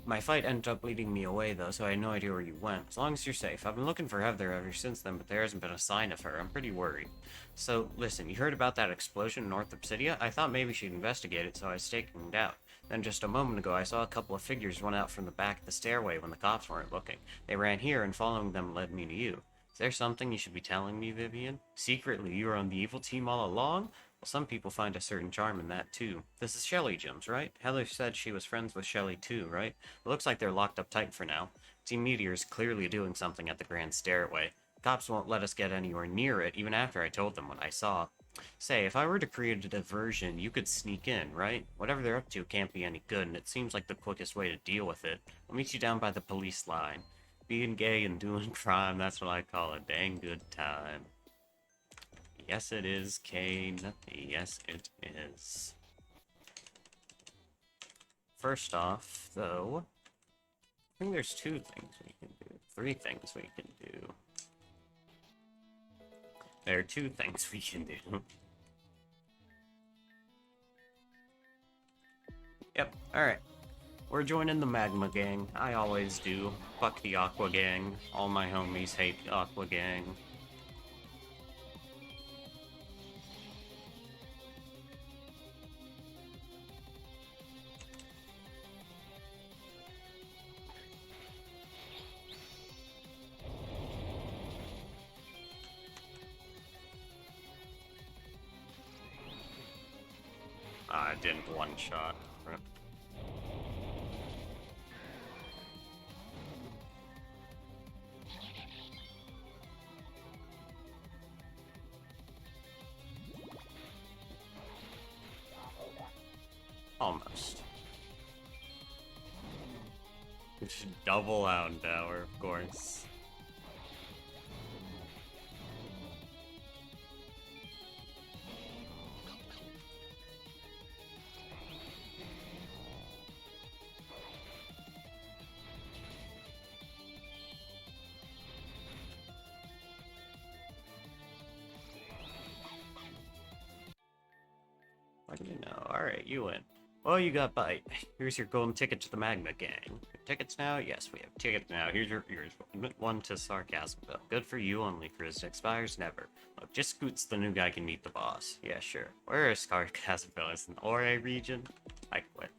My fight ended up leading me away, though, so I had no idea where you went. As long as you're safe. I've been looking for Heather ever since then, but there hasn't been a sign of her. I'm pretty worried. So, listen, you heard about that explosion north of Obsidia? I thought maybe she'd investigate it, so I was staking out. Then just a moment ago, I saw a couple of figures run out from the back of the stairway when the cops weren't looking. They ran here, and following them led me to you. Is there something you should be telling me, Vivian? Secretly, you were on the evil team all along? Some people find a certain charm in that, too. This is Shelly Gems, right? Heather said she was friends with Shelly, too, right? It looks like they're locked up tight for now. Team Meteor's clearly doing something at the Grand Stairway. Cops won't let us get anywhere near it, even after I told them what I saw. Say, if I were to create a diversion, you could sneak in, right? Whatever they're up to can't be any good, and it seems like the quickest way to deal with it. I'll meet you down by the police line. Being gay and doing crime, that's what I call a dang good time. Yes, it is, Kane. Yes, it is. First off, though, I think there's 2 things we can do. 3 things we can do. There are 2 things we can do. Yep, alright. We're joining the Magma Gang. I always do. Fuck the Aqua Gang. All my homies hate the Aqua Gang. I didn't one-shot. Almost. Double out tower, of course. What do you know? Alright, you win. Well, you got bite. Here's your golden ticket to the Magma Gang. Tickets now? Yes, we have tickets now. Here's one to Sarcasmville. Good for you, only Chris. Expires never. Look, just Scoots, the new guy, can meet the boss. Yeah, sure. Where is Sarcasmville? Is it in the Ore region? I quit.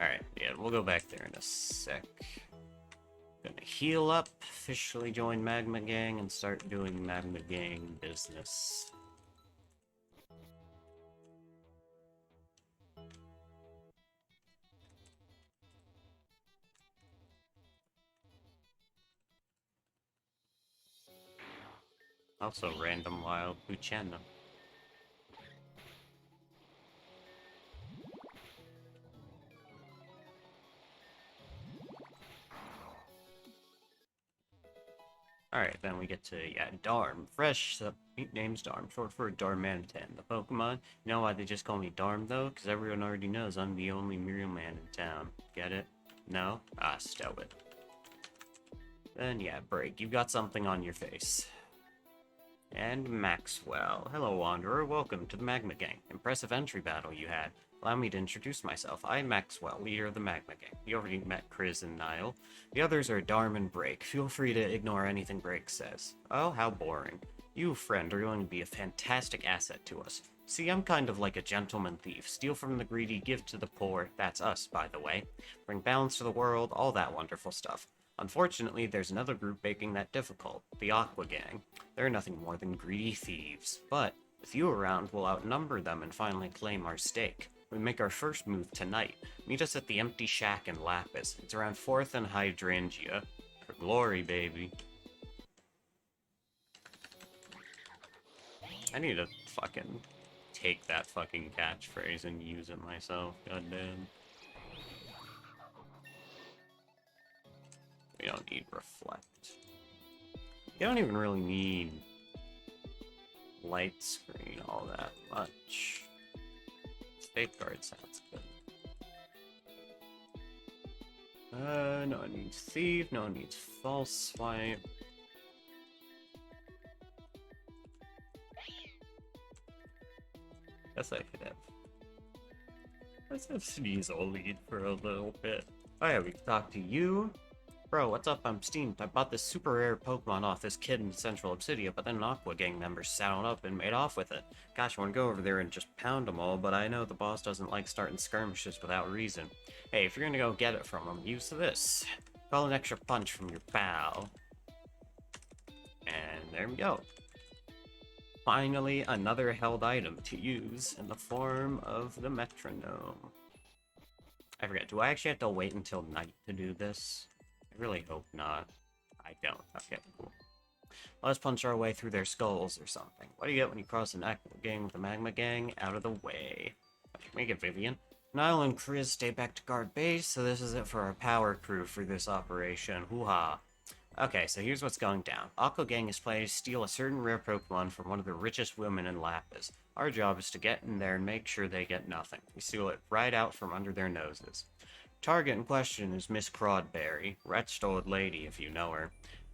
Alright, yeah, we'll go back there in a sec. Gonna heal up, officially join Magma Gang, and start doing Magma Gang business. Also, random wild Buchana. Alright, then we get to, yeah, Darm. Fresh, the name's Darm, short for Darmanitan. The Pokemon, you know why they just call me Darm, though? Because everyone already knows I'm the only Muriel man in town. Get it? No? Ah, stow it. Then, yeah, Break. You've got something on your face. And Maxwell. Hello, Wanderer. Welcome to the Magma Gang. Impressive entry battle you had. Allow me to introduce myself. I'm Maxwell, leader of the Magma Gang. You already met Chris and Niall. The others are Darm and Break. Feel free to ignore anything Break says. Oh, how boring. You, friend, are going to be a fantastic asset to us. See, I'm kind of like a gentleman thief. Steal from the greedy, give to the poor. That's us, by the way. Bring balance to the world, all that wonderful stuff. Unfortunately, there's another group making that difficult, the Aqua Gang. They're nothing more than greedy thieves. But, with you around, we'll outnumber them and finally claim our stake. We make our first move tonight. Meet us at the Empty Shack in Lapis. It's around 4th and Hydrangea. For glory, baby. I need to fucking take that fucking catchphrase and use it myself, goddamn. We don't need Reflect. You don't even really need Light Screen all that much. Safeguard sounds good. No one needs Thief, no one needs False Swipe. Guess I could have. Let's have Sneasel lead for a little bit. Oh yeah, we can talk to you. Bro, what's up? I'm steamed. I bought this super rare Pokemon off this kid in Central Obsidia, but then an Aqua Gang member saddled up and made off with it. Gosh, I want to go over there and just pound them all, but I know the boss doesn't like starting skirmishes without reason. Hey, if you're gonna go get it from him, use this. Call an extra punch from your pal. And there we go. Finally, another held item to use in the form of the metronome. I forget, do I actually have to wait until night to do this? I really hope not. I don't. Okay, cool. Let's punch our way through their skulls or something. What do you get when you cross an active gang with the Magma Gang? Out of the way. Make it, Vivian. Niall and Chris stay back to guard base, so this is it for our power crew for this operation. Hoo-ha. Okay, so here's what's going down. Aqua Gang is planning to steal a certain rare Pokemon from one of the richest women in Lapis. Our job is to get in there and make sure they get nothing. We steal it right out from under their noses. Target in question is Miss Crodberry, wretched old lady if you know her.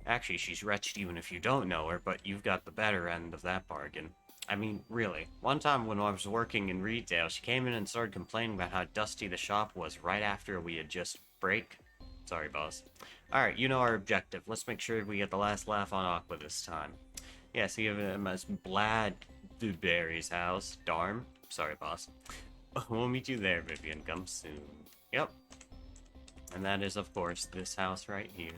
Actually, she's wretched even if you don't know her, but you've got the better end of that bargain. I mean, really. One time when I was working in retail, she came in and started complaining about how dusty the shop was right after we had just break. Sorry, boss. Alright, you know our objective. Let's make sure we get the last laugh on Aqua this time. Yeah, so you have him as Bladberry's house. Darn. Sorry, boss. We'll meet you there, Vivian. Come soon. Yep. And that is, of course, this house right here.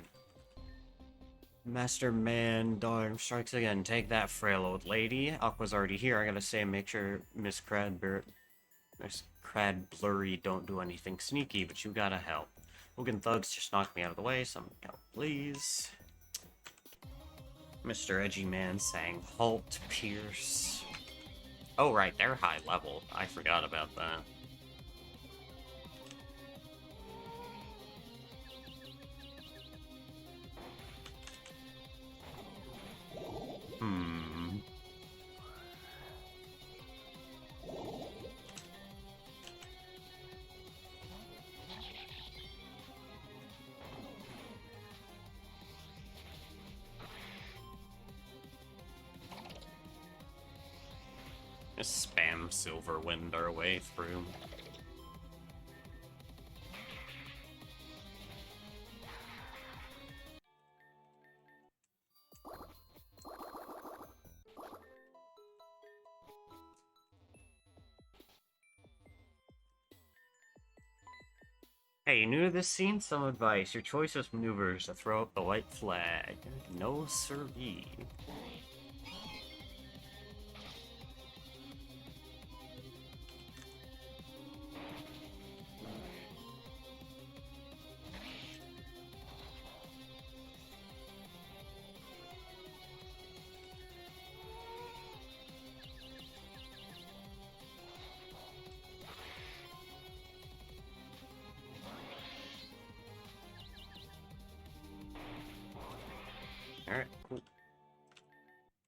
Master Man, darn, strikes again. Take that, frail old lady. Aqua's already here. I gotta say, make sure Miss Cradblurry don't do anything sneaky, but you gotta help. Hogan thugs just knocked me out of the way. Some help, please. Mr. Edgy Man saying, halt, Pierce. Oh, right, they're high level. I forgot about that. Just spam Silver Wind our way through. Hey, you new to this scene? Some advice. Your choicest maneuver is to throw up the white flag. No siree. Alright, cool.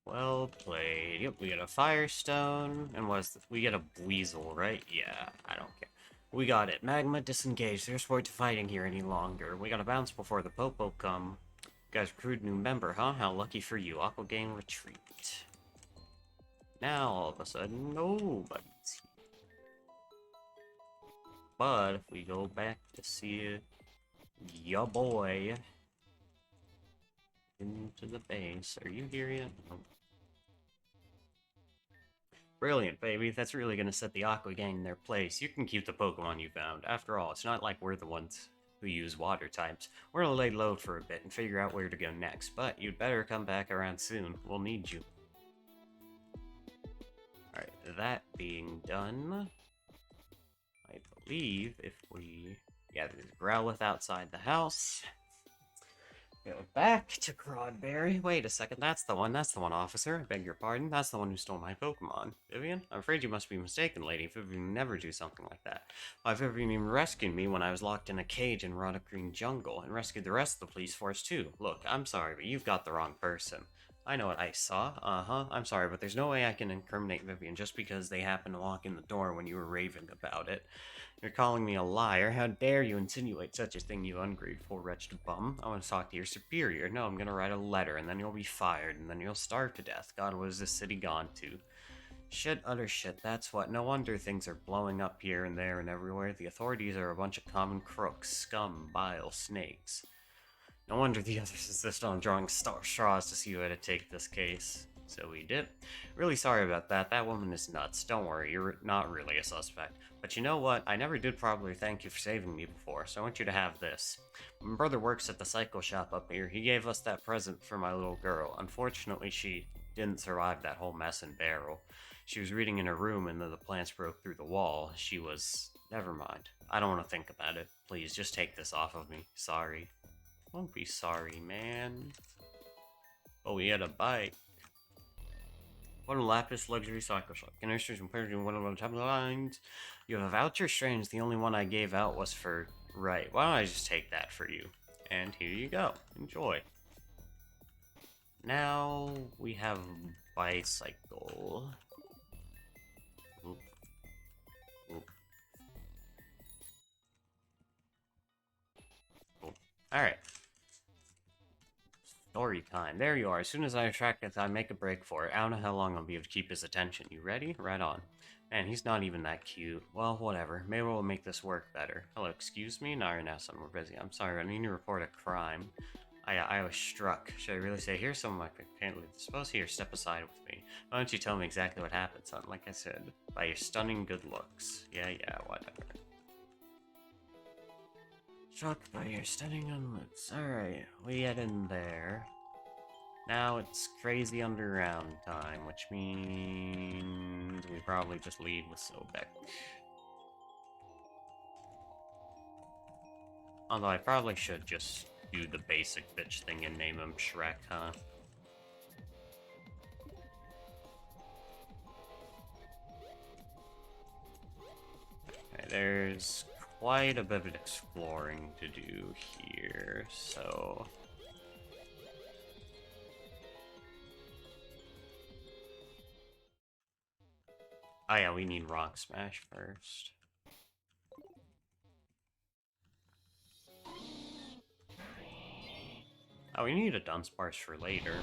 Well played. Yep, we got a Firestone. And what's this? We get a Weasel, right? Yeah, I don't care. We got it. Magma, disengage. There's no point to fighting here any longer. We gotta bounce before the Popo come. You guys recruit a new member, huh? How lucky for you. Aqua Gang retreat. Now, all of a sudden, nobody's here. But if we go back to see ya boy into the base, are you here yet? Nope. Brilliant, baby. That's really gonna set the Aqua Gang in their place. You can keep the Pokemon you found. After all, it's not like we're the ones who use water types. We're gonna lay low for a bit and figure out where to go next, but you'd better come back around soon. We'll need you. Alright, that being done, I believe if we... Yeah, there's Growlithe outside the house. Go back to Crodberry. Wait a second, that's the one, officer. I beg your pardon, that's the one who stole my Pokemon. Vivian? I'm afraid you must be mistaken, lady. Vivian never do something like that. Why, Vivian even rescued me when I was locked in a cage in Roddick Green Jungle, and rescued the rest of the police force too. Look, I'm sorry, but you've got the wrong person. I know what I saw. I'm sorry, but there's no way I can incriminate Vivian just because they happened to walk in the door when you were raving about it. You're calling me a liar? How dare you insinuate such a thing, you ungrateful wretched bum? I want to talk to your superior. No, I'm gonna write a letter, and then you'll be fired, and then you'll starve to death. God, what is this city gone to? Shit, utter shit, that's what. No wonder things are blowing up here and there and everywhere. The authorities are a bunch of common crooks, scum, bile, snakes. No wonder the others insist on drawing straws to see who had to take this case. So we did. Really sorry about that. That woman is nuts. Don't worry, you're not really a suspect. But you know what? I never did properly thank you for saving me before, so I want you to have this. My brother works at the cycle shop up here. He gave us that present for my little girl. Unfortunately, she didn't survive that whole mess in Barrel. She was reading in her room and then the plants broke through the wall. She was... Never mind. I don't want to think about it. Please, just take this off of me. Sorry. Don't be sorry, man. Oh, we had a bike. What a Lapis luxury cycle shop. Canisters and pairs in one of the top of the lines. You have a voucher? Strange. The only one I gave out was for... Right. Why don't I just take that for you? And here you go. Enjoy. Now we have bicycle. Oop. Oop. Oop. Alright. Story time. There you are. As soon as I attract it, I make a break for it. I don't know how long I'll be able to keep his attention. You ready? Right on. Man, he's not even that cute. Well, whatever. Maybe we'll make this work better. Hello, excuse me? No, now son, we're busy. I'm sorry, I need to report a crime. I was struck. Should I really say, here's some of my family. Suppose here, step aside with me. Why don't you tell me exactly what happened, son? Like I said, by your stunning good looks. Yeah, whatever. Struck by your stunning good looks. Alright, we get in there. Now it's crazy underground time, which means we probably just lead with Sobek. Although I probably should just do the basic bitch thing and name him Shrek, huh? Okay, there's quite a bit of exploring to do here, so... Oh yeah, we need Rock Smash first. Oh, we need a Dunsparce for later.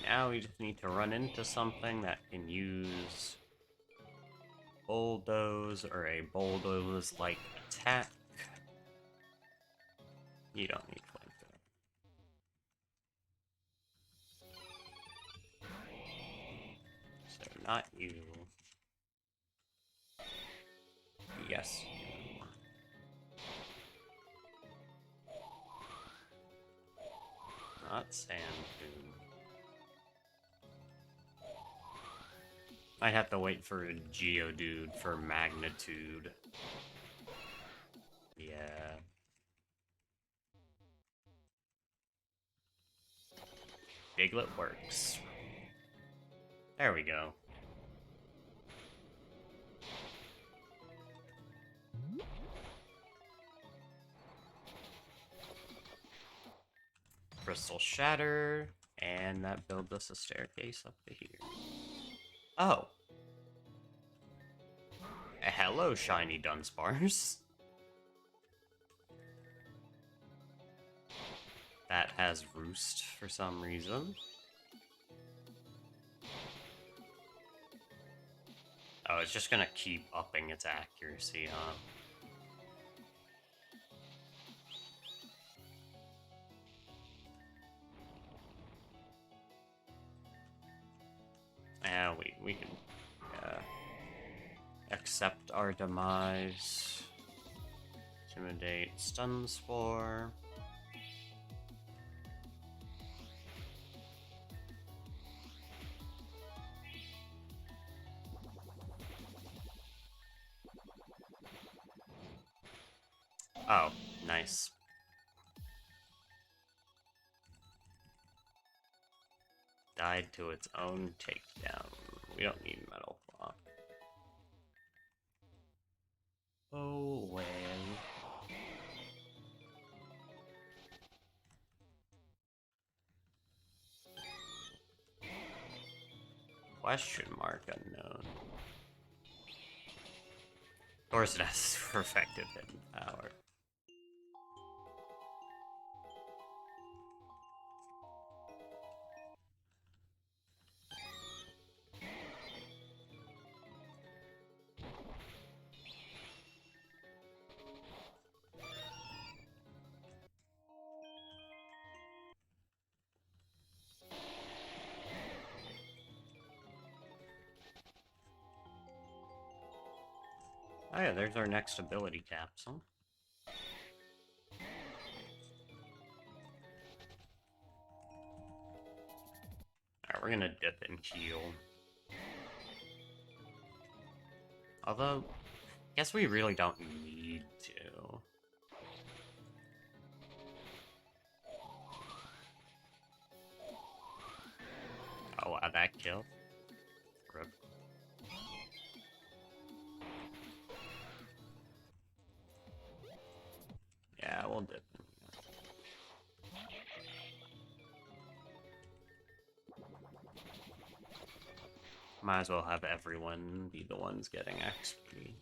Now we just need to run into something that can use Bulldoze or a Bulldoze-like attack. You don't need Flamethrower. So not you. Yes. Not Sandpoon. I'd have to wait for a Geodude for Magnitude. Yeah. Diglett works. There we go. Crystal Shatter, and that builds us a staircase up to here. Oh. Hello, shiny Dunsparce. That has Roost for some reason. Oh, it's just gonna keep upping its accuracy, huh? Yeah, we can accept our demise. Intimidate, Stun Spore. Oh, nice. Died to its own takedown. We don't need Metal Claw. Oh, well. Question mark unknown. Of course it has perfective hidden power. Oh yeah, there's our next ability capsule. Alright, we're gonna dip and heal. Although, I guess we really don't need to. Oh wow, that kill. Rip. Yeah, we'll dip in. Might as well have everyone be the ones getting XP.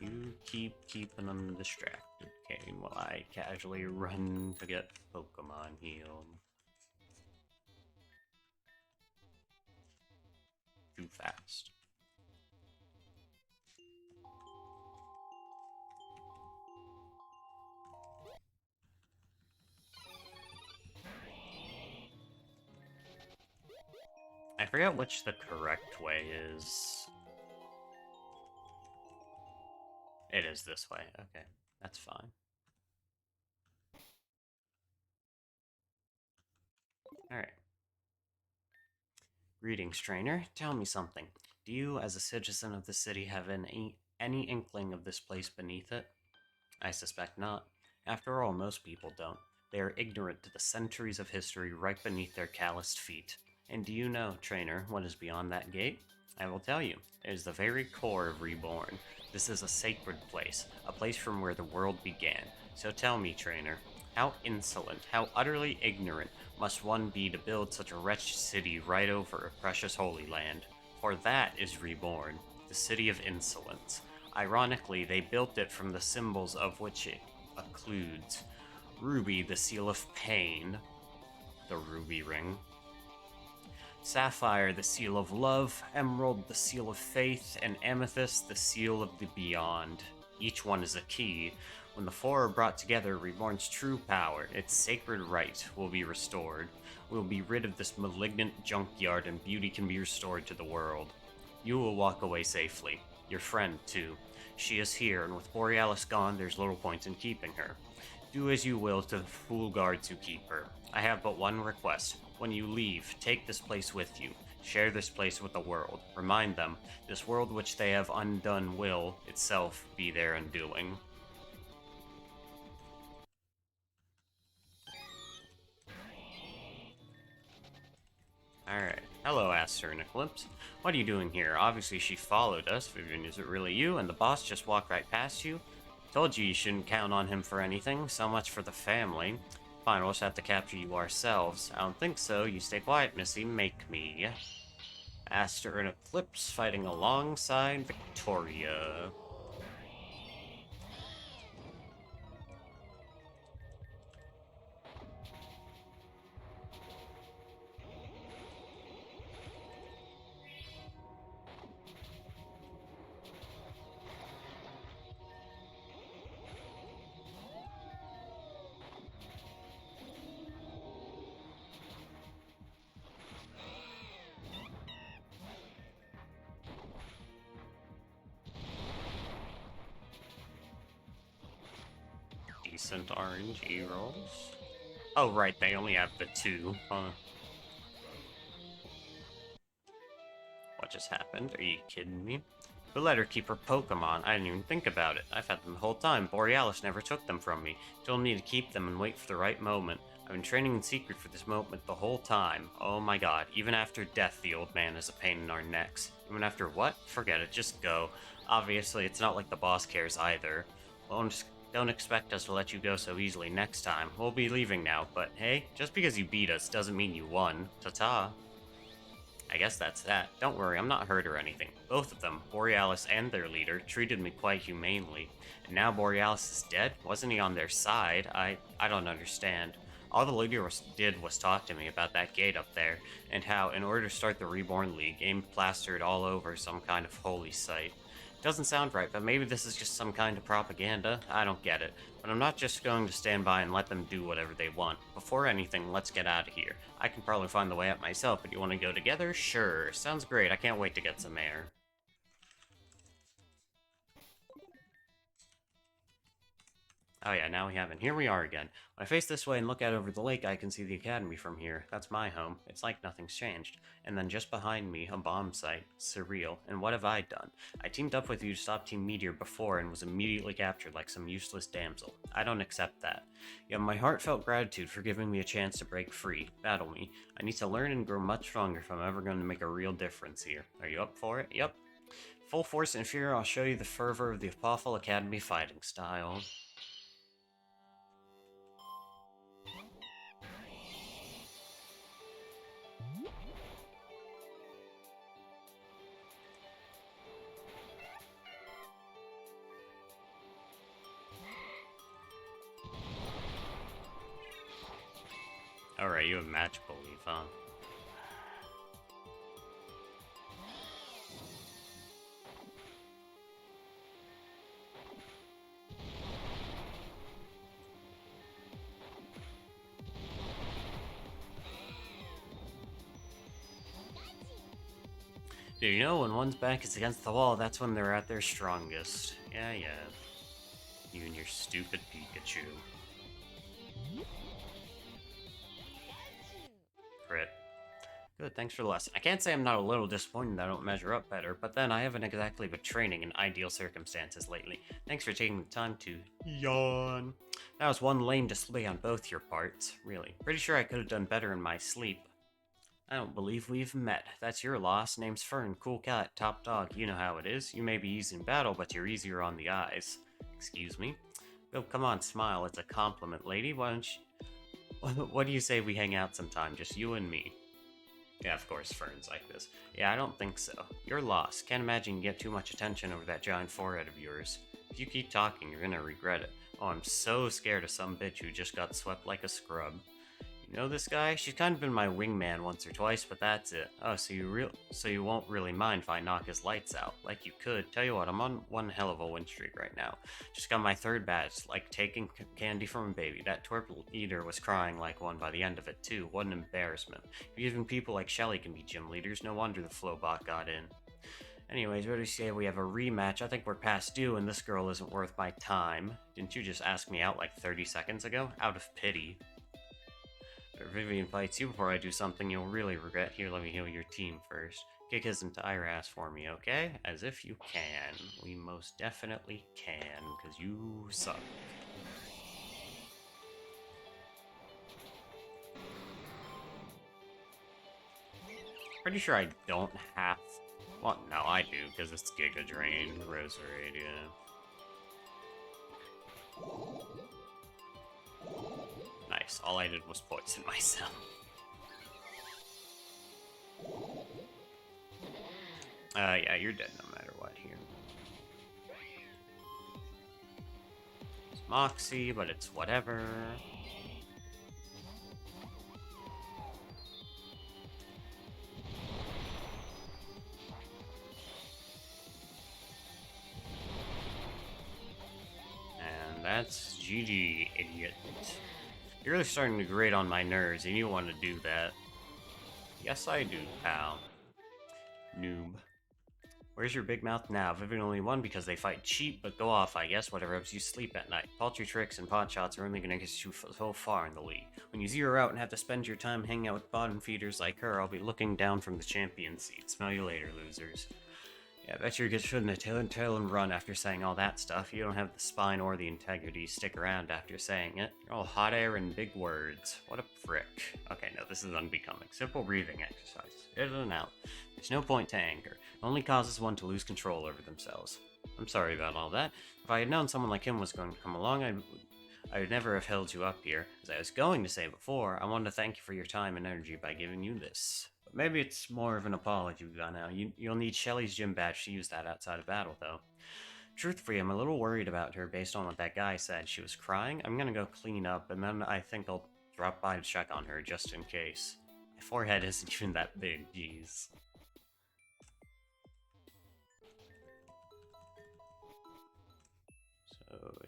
You keep keeping them distracted, Kane, while I casually run to get Pokemon healed. Too fast. I forget which the correct way is. It is this way. Okay, that's fine. Alright. Greetings, trainer. Tell me something. Do you, as a citizen of the city, have any inkling of this place beneath it? I suspect not. After all, most people don't. They are ignorant to the centuries of history right beneath their calloused feet. And do you know, trainer, what is beyond that gate? I will tell you. It is the very core of Reborn. This is a sacred place, a place from where the world began. So tell me, trainer, how insolent, how utterly ignorant must one be to build such a wretched city right over a precious holy land? For that is Reborn, the city of insolence. Ironically, they built it from the symbols of which it occludes. Ruby, the seal of pain, the ruby ring. Sapphire, the seal of love, Emerald, the seal of faith, and Amethyst, the seal of the beyond. Each one is a key. When the four are brought together, Reborn's true power, its sacred right, will be restored. We will be rid of this malignant junkyard and beauty can be restored to the world. You will walk away safely. Your friend, too. She is here, and with Borealis gone, there's little point in keeping her. Do as you will to the fool guards who keep her. I have but one request. When you leave, take this place with you. Share this place with the world. Remind them, this world which they have undone will, itself, be their undoing. Alright. Hello, Aster and Eclipse. What are you doing here? Obviously she followed us. Vivian, is it really you? And the boss just walked right past you? Told you shouldn't count on him for anything. So much for the family. Fine, we'll just have to capture you ourselves. I don't think so. You stay quiet, Missy. Make me. Aster and Eclipse fighting alongside Victoria. Decent RNG rolls. Oh, right, they only have the two, huh? What just happened? Are you kidding me? Who let her keep her Pokemon? I didn't even think about it. I've had them the whole time. Borealis never took them from me. Told me to keep them and wait for the right moment. I've been training in secret for this moment the whole time. Oh my god, even after death, the old man is a pain in our necks. Even after what? Forget it, just go. Obviously, it's not like the boss cares either. Don't expect us to let you go so easily next time. We'll be leaving now, but hey, just because you beat us doesn't mean you won. Ta-ta. I guess that's that. Don't worry, I'm not hurt or anything. Both of them, Borealis and their leader, treated me quite humanely. And now Borealis is dead? Wasn't he on their side? I don't understand. All the leader did was talk to me about that gate up there, and how, in order to start the Reborn League, aim plastered all over some kind of holy site. Doesn't sound right, but maybe this is just some kind of propaganda. I don't get it. But I'm not just going to stand by and let them do whatever they want. Before anything, let's get out of here. I can probably find the way out myself, but you want to go together? Sure. Sounds great. I can't wait to get some air. Oh yeah, now we haven't. Here we are again. When I face this way and look out over the lake, I can see the academy from here. That's my home. It's like nothing's changed. And then just behind me, a bomb site. Surreal. And what have I done? I teamed up with you to stop Team Meteor before and was immediately captured like some useless damsel. I don't accept that. You have my heartfelt gratitude for giving me a chance to break free. Battle me. I need to learn and grow much stronger if I'm ever going to make a real difference here. Are you up for it? Yep. Full force and fear, I'll show you the fervor of the Apophel Academy fighting style. Alright, you have match belief, huh? Do you know when one's back is against the wall, that's when they're at their strongest. Yeah, yeah. You and your stupid Pikachu. Crit. Good, thanks for the lesson. I can't say I'm not a little disappointed that I don't measure up better, but then I haven't exactly been training in ideal circumstances lately. Thanks for taking the time to yawn. That was one lame display on both your parts, really. Pretty sure I could have done better in my sleep. I don't believe we've met. That's your loss. Name's Fern. Cool cat. Top dog. You know how it is. You may be easy in battle, but you're easier on the eyes. Excuse me? Oh, come on, smile. It's a compliment, lady. Why don't you... What do you say we hang out sometime? Just you and me. Yeah, of course, Fern's like this. Yeah, I don't think so. You're lost. Can't imagine you get too much attention over that giant forehead of yours. If you keep talking, you're gonna regret it. Oh, I'm so scared of some bitch who just got swept like a scrub. You know this guy? She's kind of been my wingman once or twice, but that's it. Oh, so you won't really mind if I knock his lights out, like you could. Tell you what, I'm on one hell of a win streak right now. Just got my third badge, like taking candy from a baby. That twerp eater was crying like one by the end of it too. What an embarrassment. Even people like Shelly can be gym leaders. No wonder the Flowbot got in. Anyways, what do you say we have a rematch? I think we're past due, and this girl isn't worth my time. Didn't you just ask me out like 30 seconds ago? Out of pity. If Vivian fights you before I do something you'll really regret. Here, let me heal your team first. Kick his entire ass for me, okay? As if you can. We most definitely can, because you suck. Pretty sure I don't have... Well, no, I do, because it's Giga Drain, Roserade, yeah. Nice, all I did was poison myself. Yeah, you're dead no matter what here. It's Moxie, but it's whatever. And that's GG, idiot. You're really starting to grate on my nerves, and you want to do that. Yes, I do, pal. Noob. Where's your big mouth now? Vivian only won because they fight cheap, but go off, I guess. Whatever helps you sleep at night. Paltry tricks and pot shots are only gonna get you so far in the league. When you zero out and have to spend your time hanging out with bottom feeders like her, I'll be looking down from the champion seat. Smell you later, losers. Yeah, I bet you shouldn't have tail and run after saying all that stuff. You don't have the spine or the integrity to stick around after saying it. You're all hot air and big words. What a prick. Okay, no, this is unbecoming. Simple breathing exercise. In and out. There's no point to anger. It only causes one to lose control over themselves. I'm sorry about all that. If I had known someone like him was going to come along, I would never have held you up here. As I was going to say before, I wanted to thank you for your time and energy by giving you this. But maybe it's more of an apology by now. You'll need Shelly's gym badge to use that outside of battle, though. Truthfully, I'm a little worried about her based on what that guy said. She was crying. I'm gonna go clean up, and then I think I'll drop by to check on her, just in case. My forehead isn't even that big, jeez.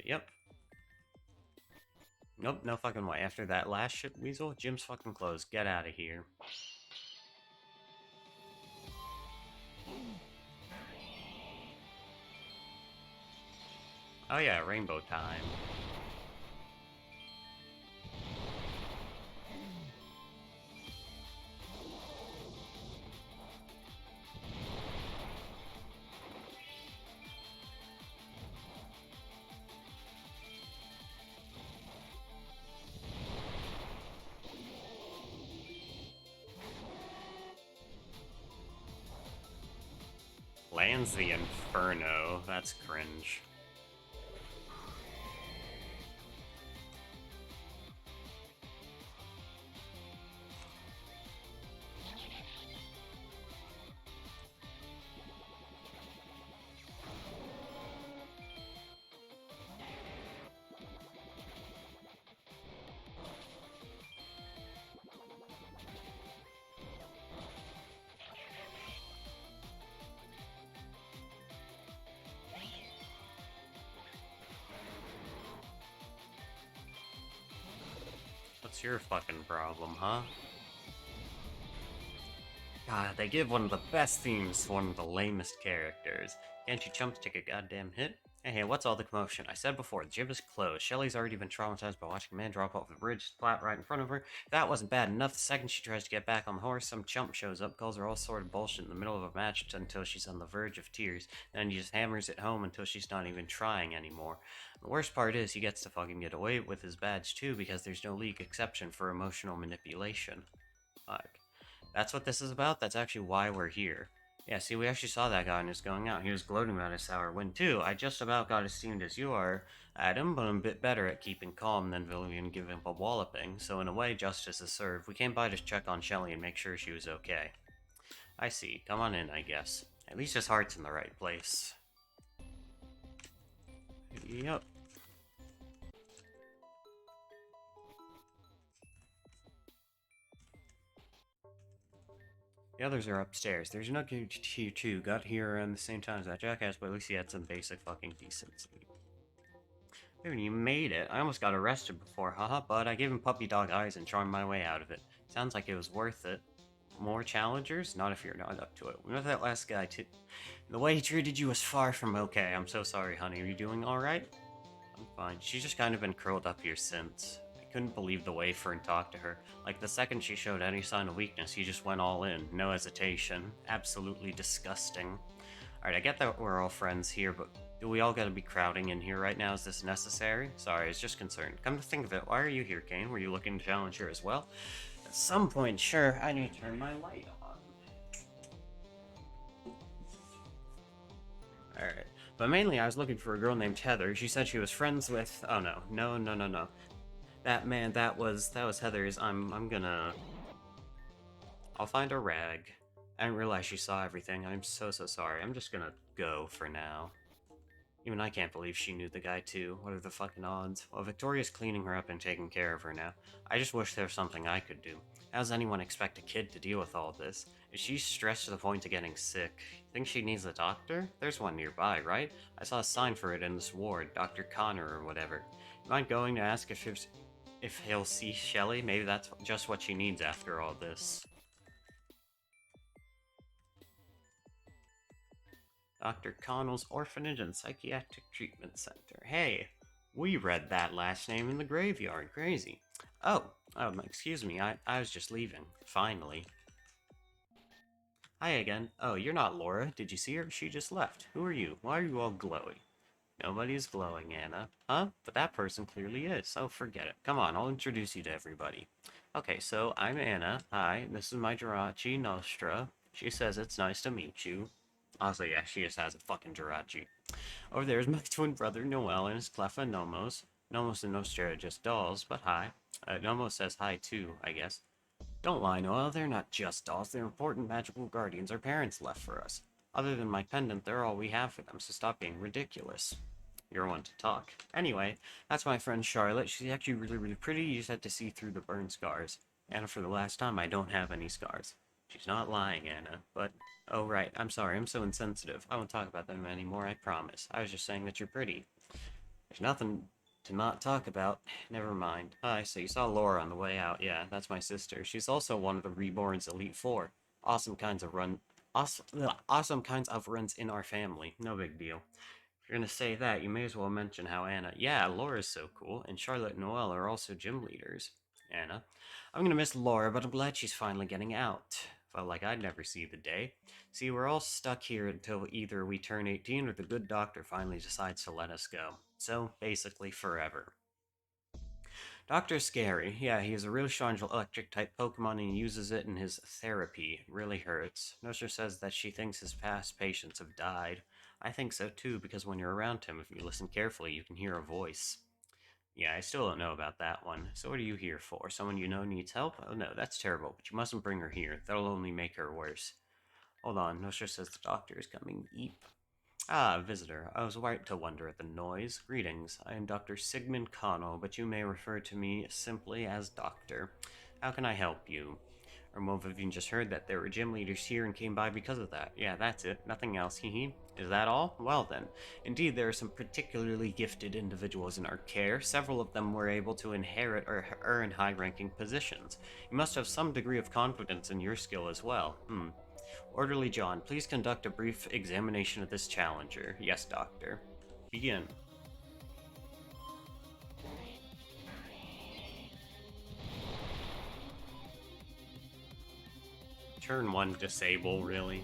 Yep. Nope, no fucking way. After that last shit weasel, gym's fucking closed. Get out of here. Oh yeah, rainbow time. Lands the Inferno. That's cringe. What's your fucking problem, huh? God, they give one of the best themes to one of the lamest characters. Can't you chumps take a goddamn hit? Hey, what's all the commotion? I said before, the gym is closed. Shelly's already been traumatized by watching a man drop off the bridge, splat right in front of her. If that wasn't bad enough, the second she tries to get back on the horse, some chump shows up, calls her all sort of bullshit in the middle of a match until she's on the verge of tears. Then he just hammers it home until she's not even trying anymore. The worst part is, he gets to fucking get away with his badge too, because there's no league exception for emotional manipulation. Fuck. That's what this is about? That's actually why we're here. Yeah, see, we actually saw that guy just going out. He was gloating about his sour win, too. I just about got as steamed as you are, Adam, but I'm a bit better at keeping calm than Villian giving up a walloping, so in a way, justice is served. We came by to check on Shelly and make sure she was okay. I see. Come on in, I guess. At least his heart's in the right place. Yep. The others are upstairs. There's another here too. Got here around the same time as that jackass, but at least he had some basic fucking decency. Dude, you made it. I almost got arrested before, haha, but I gave him puppy dog eyes and charmed my way out of it. Sounds like it was worth it. More challengers? Not if you're not up to it. We met that last guy too. The way he treated you was far from okay. I'm so sorry, honey. Are you doing alright? I'm fine. She's just kind of been curled up here since. I couldn't believe the way Fern talked to her. Like, the second she showed any sign of weakness, he just went all in. No hesitation. Absolutely disgusting. Alright, I get that we're all friends here, but do we all gotta be crowding in here right now? Is this necessary? Sorry, I was just concerned. Come to think of it, why are you here, Kane? Were you looking to challenge her as well? At some point, sure, I need to turn my light on. Alright. But mainly, I was looking for a girl named Heather. She said she was friends with... Oh, no. No. That, man, that was Heather's. I'm gonna... I'll find a rag. I didn't realize she saw everything. I'm so sorry. I'm just gonna go for now. Even I can't believe she knew the guy too. What are the fucking odds? Well, Victoria's cleaning her up and taking care of her now. I just wish there was something I could do. How does anyone expect a kid to deal with all this? Is she stressed to the point of getting sick? Think she needs a doctor? There's one nearby, right? I saw a sign for it in this ward, Dr. Connor or whatever. You mind going to ask if he'll see Shelly? Maybe that's just what she needs after all this. Dr. Connell's Orphanage and Psychiatric Treatment Center. Hey, we read that last name in the graveyard. Crazy. Excuse me. I was just leaving. Finally. Hi again. Oh, you're not Laura. Did you see her? She just left. Who are you? Why are you all glowy? Nobody's glowing, Anna. Huh? But that person clearly is. Oh, forget it. Come on, I'll introduce you to everybody. Okay, so I'm Anna. Hi, this is my Jirachi Nostra. She says it's nice to meet you. Also, yeah, she just has a fucking Jirachi. Over there is my twin brother Noel and his Cleffa Nomos. Nomos and Nostra are just dolls, but hi. Nomos says hi too, I guess. Don't lie, Noel, they're not just dolls, they're important magical guardians our parents left for us. Other than my pendant, they're all we have for them, so stop being ridiculous. You're one to talk. Anyway, that's my friend Charlotte. She's actually really pretty, you just have to see through the burn scars. And for the last time, I don't have any scars. She's not lying, Anna, but... Oh, right, I'm sorry, I'm so insensitive. I won't talk about them anymore, I promise. I was just saying that you're pretty. There's nothing to not talk about. Never mind. Hi, so you saw Laura on the way out. Yeah, that's my sister. She's also one of the Reborn's Elite Four. Awesome kinds of run. Awesome kinds of runs in our family. No big deal. If you're gonna say that, you may as well mention how Anna. Yeah, Laura's so cool, and Charlotte and Noelle are also gym leaders. Anna. I'm gonna miss Laura, but I'm glad she's finally getting out. Felt like I'd never see the day. See, we're all stuck here until either we turn 18 or the good doctor finally decides to let us go. So, basically, forever. Doctor's scary. Yeah, he is a real strange electric type Pokemon and he uses it in his therapy. It really hurts. Nosher says that she thinks his past patients have died. I think so too, because when you're around him, if you listen carefully, you can hear a voice. Yeah, I still don't know about that one. So what are you here for? Someone you know needs help? Oh no, that's terrible, but you mustn't bring her here. That'll only make her worse. Hold on, Nosher says the doctor is coming. Eep. Ah, visitor. I was right to wonder at the noise. Greetings. I am Dr. Sigmund Connell, but you may refer to me simply as Doctor. How can I help you? Or most of you just heard that there were gym leaders here and came by because of that. Yeah, that's it. Nothing else. Hee. Is that all? Well then. Indeed, there are some particularly gifted individuals in our care. Several of them were able to inherit or earn high-ranking positions. You must have some degree of confidence in your skill as well. Orderly John, please conduct a brief examination of this challenger. Yes, Doctor. Begin. Turn 1 disable, really?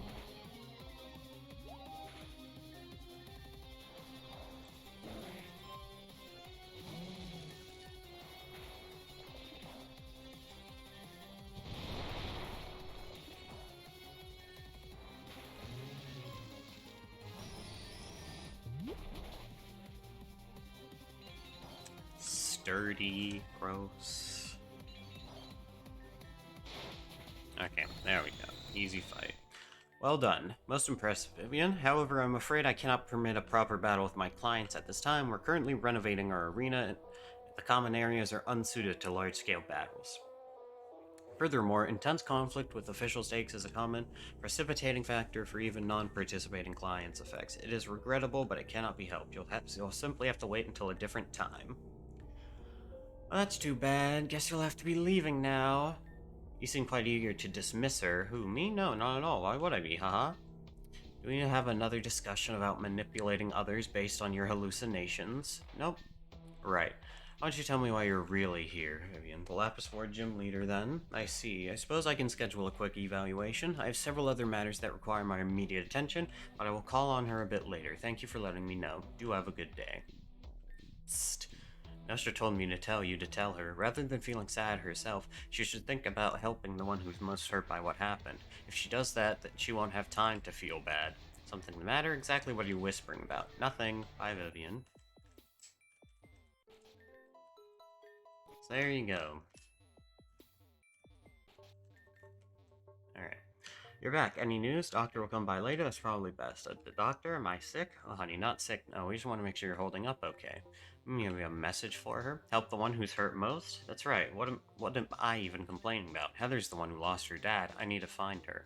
Sturdy, gross. Okay, there we go. Easy fight. Well done. Most impressive, Vivian. However, I'm afraid I cannot permit a proper battle with my clients at this time. We're currently renovating our arena, and the common areas are unsuited to large-scale battles. Furthermore, intense conflict with official stakes is a common precipitating factor for even non-participating clients' effects. It is regrettable, but it cannot be helped. You'll simply have to wait until a different time. Well, that's too bad. Guess you'll have to be leaving now. You seem quite eager to dismiss her. Who, me? No, not at all. Why would I be, haha? Do we have another discussion about manipulating others based on your hallucinations? Nope. Right. Why don't you tell me why you're really here, Vivian? The Lapis Ward gym leader, then? I see. I suppose I can schedule a quick evaluation. I have several other matters that require my immediate attention, but I will call on her a bit later. Thank you for letting me know. Do have a good day. Psst. Nestor told me to tell you to tell her. Rather than feeling sad herself, she should think about helping the one who's most hurt by what happened. If she does that, then she won't have time to feel bad. Something the matter? Exactly what are you whispering about? Nothing. Bye, Vivian. So there you go. Alright. You're back. Any news? Doctor will come by later. That's probably best. The doctor? Am I sick? Oh, honey, not sick. No, we just want to make sure you're holding up okay. You have a message for her? Help the one who's hurt most? That's right. What am I even complaining about? Heather's the one who lost her dad. I need to find her.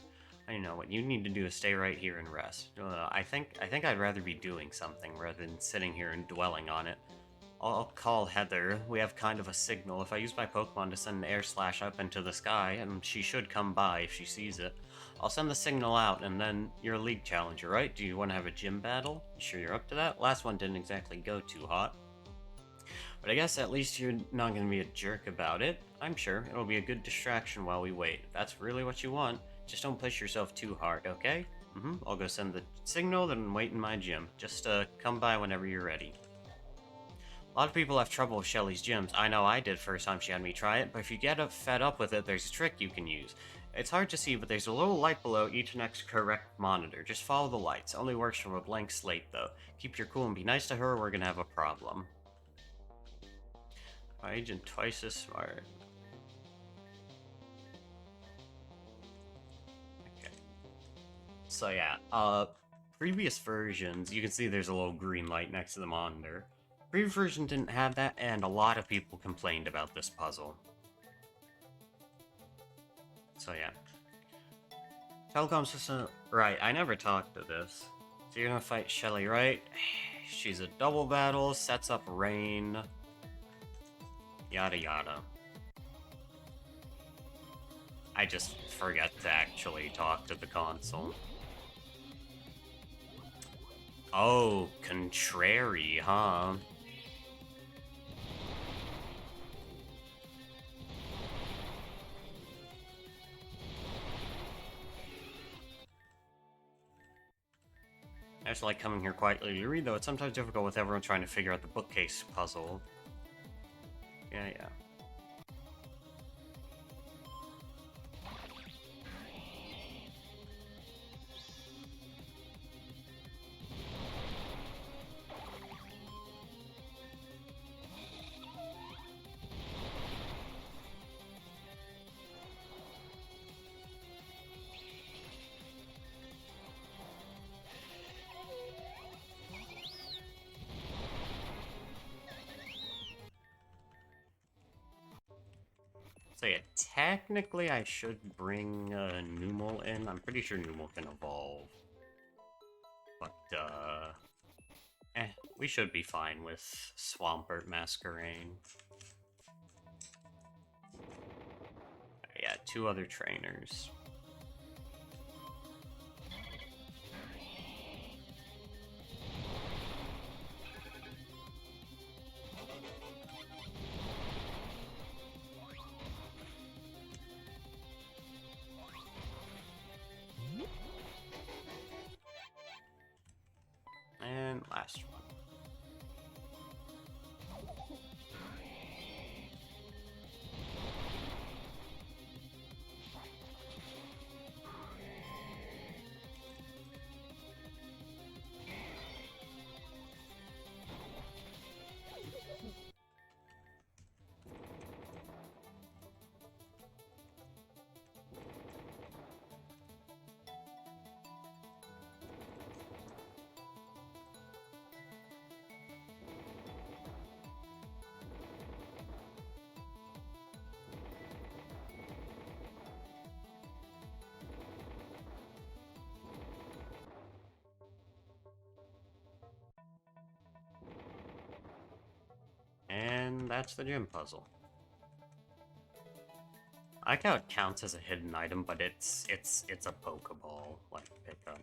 I know what you need to do is stay right here and rest. I think I'd rather be doing something rather than sitting here and dwelling on it. I'll call Heather. We have kind of a signal. If I use my Pokemon to send an air slash up into the sky, and she should come by if she sees it, I'll send the signal out, and then you're a league challenger, right? Do you want to have a gym battle? You sure you're up to that? Last one didn't exactly go too hot. But I guess at least you're not going to be a jerk about it. I'm sure it'll be a good distraction while we wait. If that's really what you want, just don't push yourself too hard, okay? I'll go send the signal, then wait in my gym. Just come by whenever you're ready. A lot of people have trouble with Shelly's gyms. I know I did first time she had me try it, but if you get fed up with it, there's a trick you can use. It's hard to see, but there's a little light below each next correct monitor. Just follow the lights. Only works from a blank slate, though. Keep your cool and be nice to her, or we're gonna have a problem. My agent twice as smart. Okay. So yeah, previous versions, you can see there's a little green light next to the monitor. Previous version didn't have that, and a lot of people complained about this puzzle. So yeah. Telecom system... Right, I never talked to this. So you're gonna fight Shelly, right? she's a double battle, sets up rain, yada yada. I just forget to actually talk to the console. Oh, contrary, huh? I just like coming here quietly to read, though it's sometimes difficult with everyone trying to figure out the bookcase puzzle. Yeah. So yeah, technically I should bring Numel in. I'm pretty sure Numel can evolve. But, we should be fine with Swampert Masquerain. Yeah, 2 other trainers. And last one. And that's the gym puzzle. I like how it counts as a hidden item, but it's a Pokeball, like, pickup.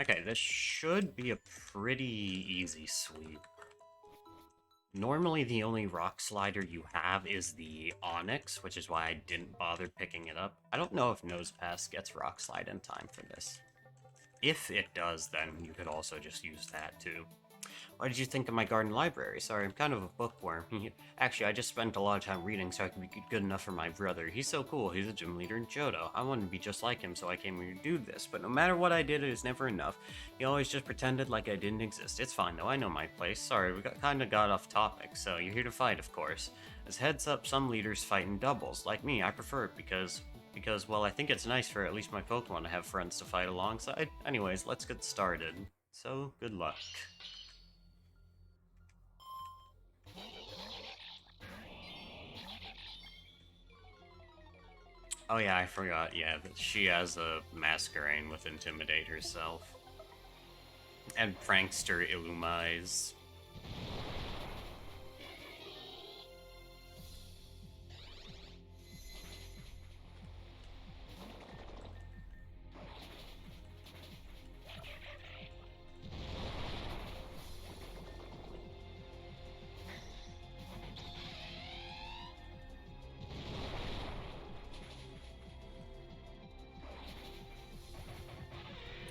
Okay, this should be a pretty easy sweep. Normally the only rock slider you have is the Onyx, which is why I didn't bother picking it up. I don't know if Nosepass gets rock slide in time for this. If it does, then you could also just use that too. What did you think of my garden library? Sorry, I'm kind of a bookworm. Actually, I just spent a lot of time reading so I could be good enough for my brother. He's so cool. He's a gym leader in Johto. I wanted to be just like him, so I came here to do this. But no matter what I did, it was never enough. He always just pretended like I didn't exist. It's fine, though. I know my place. Sorry, we kind of got off topic. So you're here to fight, of course. As heads up, some leaders fight in doubles. Like me, I prefer it because, well, I think it's nice for at least my Pokemon to have friends to fight alongside. Anyways, let's get started. So, good luck. Oh yeah, I forgot. Yeah, she has a Masquerain with Intimidate herself. And Prankster Illumise.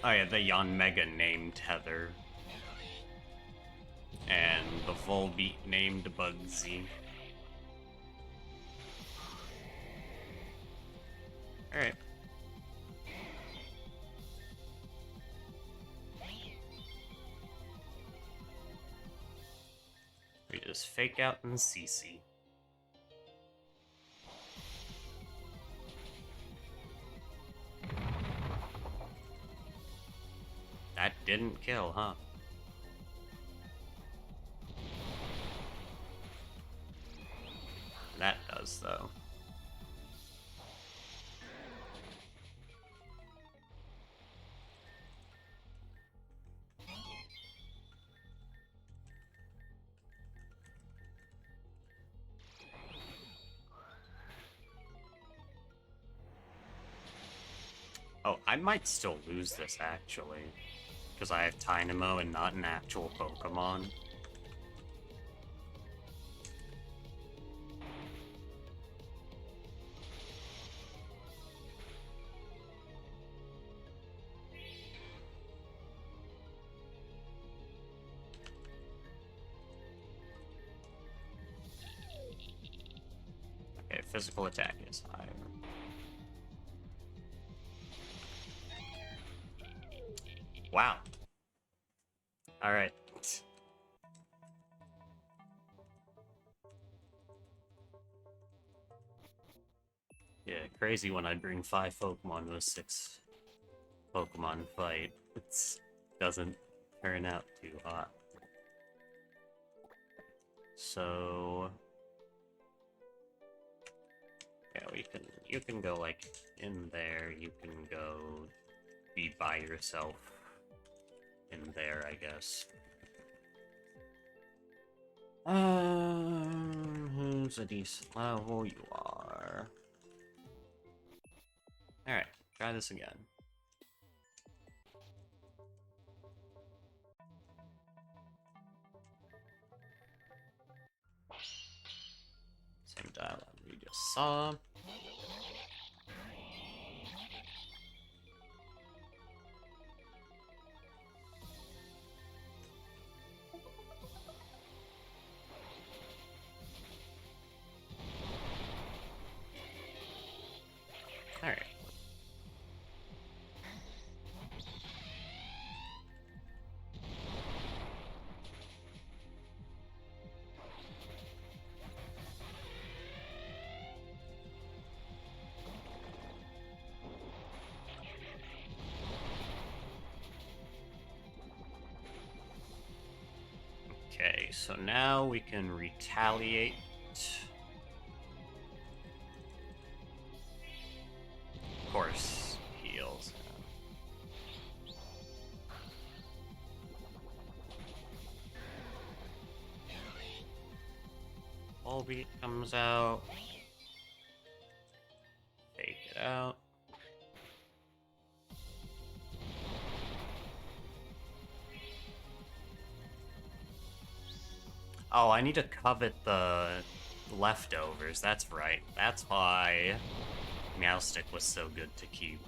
Oh yeah, the Yanmega named Heather. And the Volbeat named Bugsy. Alright. We just fake out and CC. That didn't kill, huh? That does, though. Oh, I might still lose this, actually. Because I have Tynamo and not an actual Pokemon. Okay, physical attack is higher. Wow. Alright. Yeah, crazy when I bring 5 Pokemon to a 6 Pokemon fight. It doesn't turn out too hot. So... yeah, you can go, like, in there, you can go be by yourself in there, I guess. Who's a decent level? You are. Alright, try this again. Same dialogue we just saw. Alright. Okay, so now we can retaliate. Of course, heals. Volbeat comes out. Fake it out. Oh, I need to covet the leftovers. That's right. That's why Meowstick was so good to keep.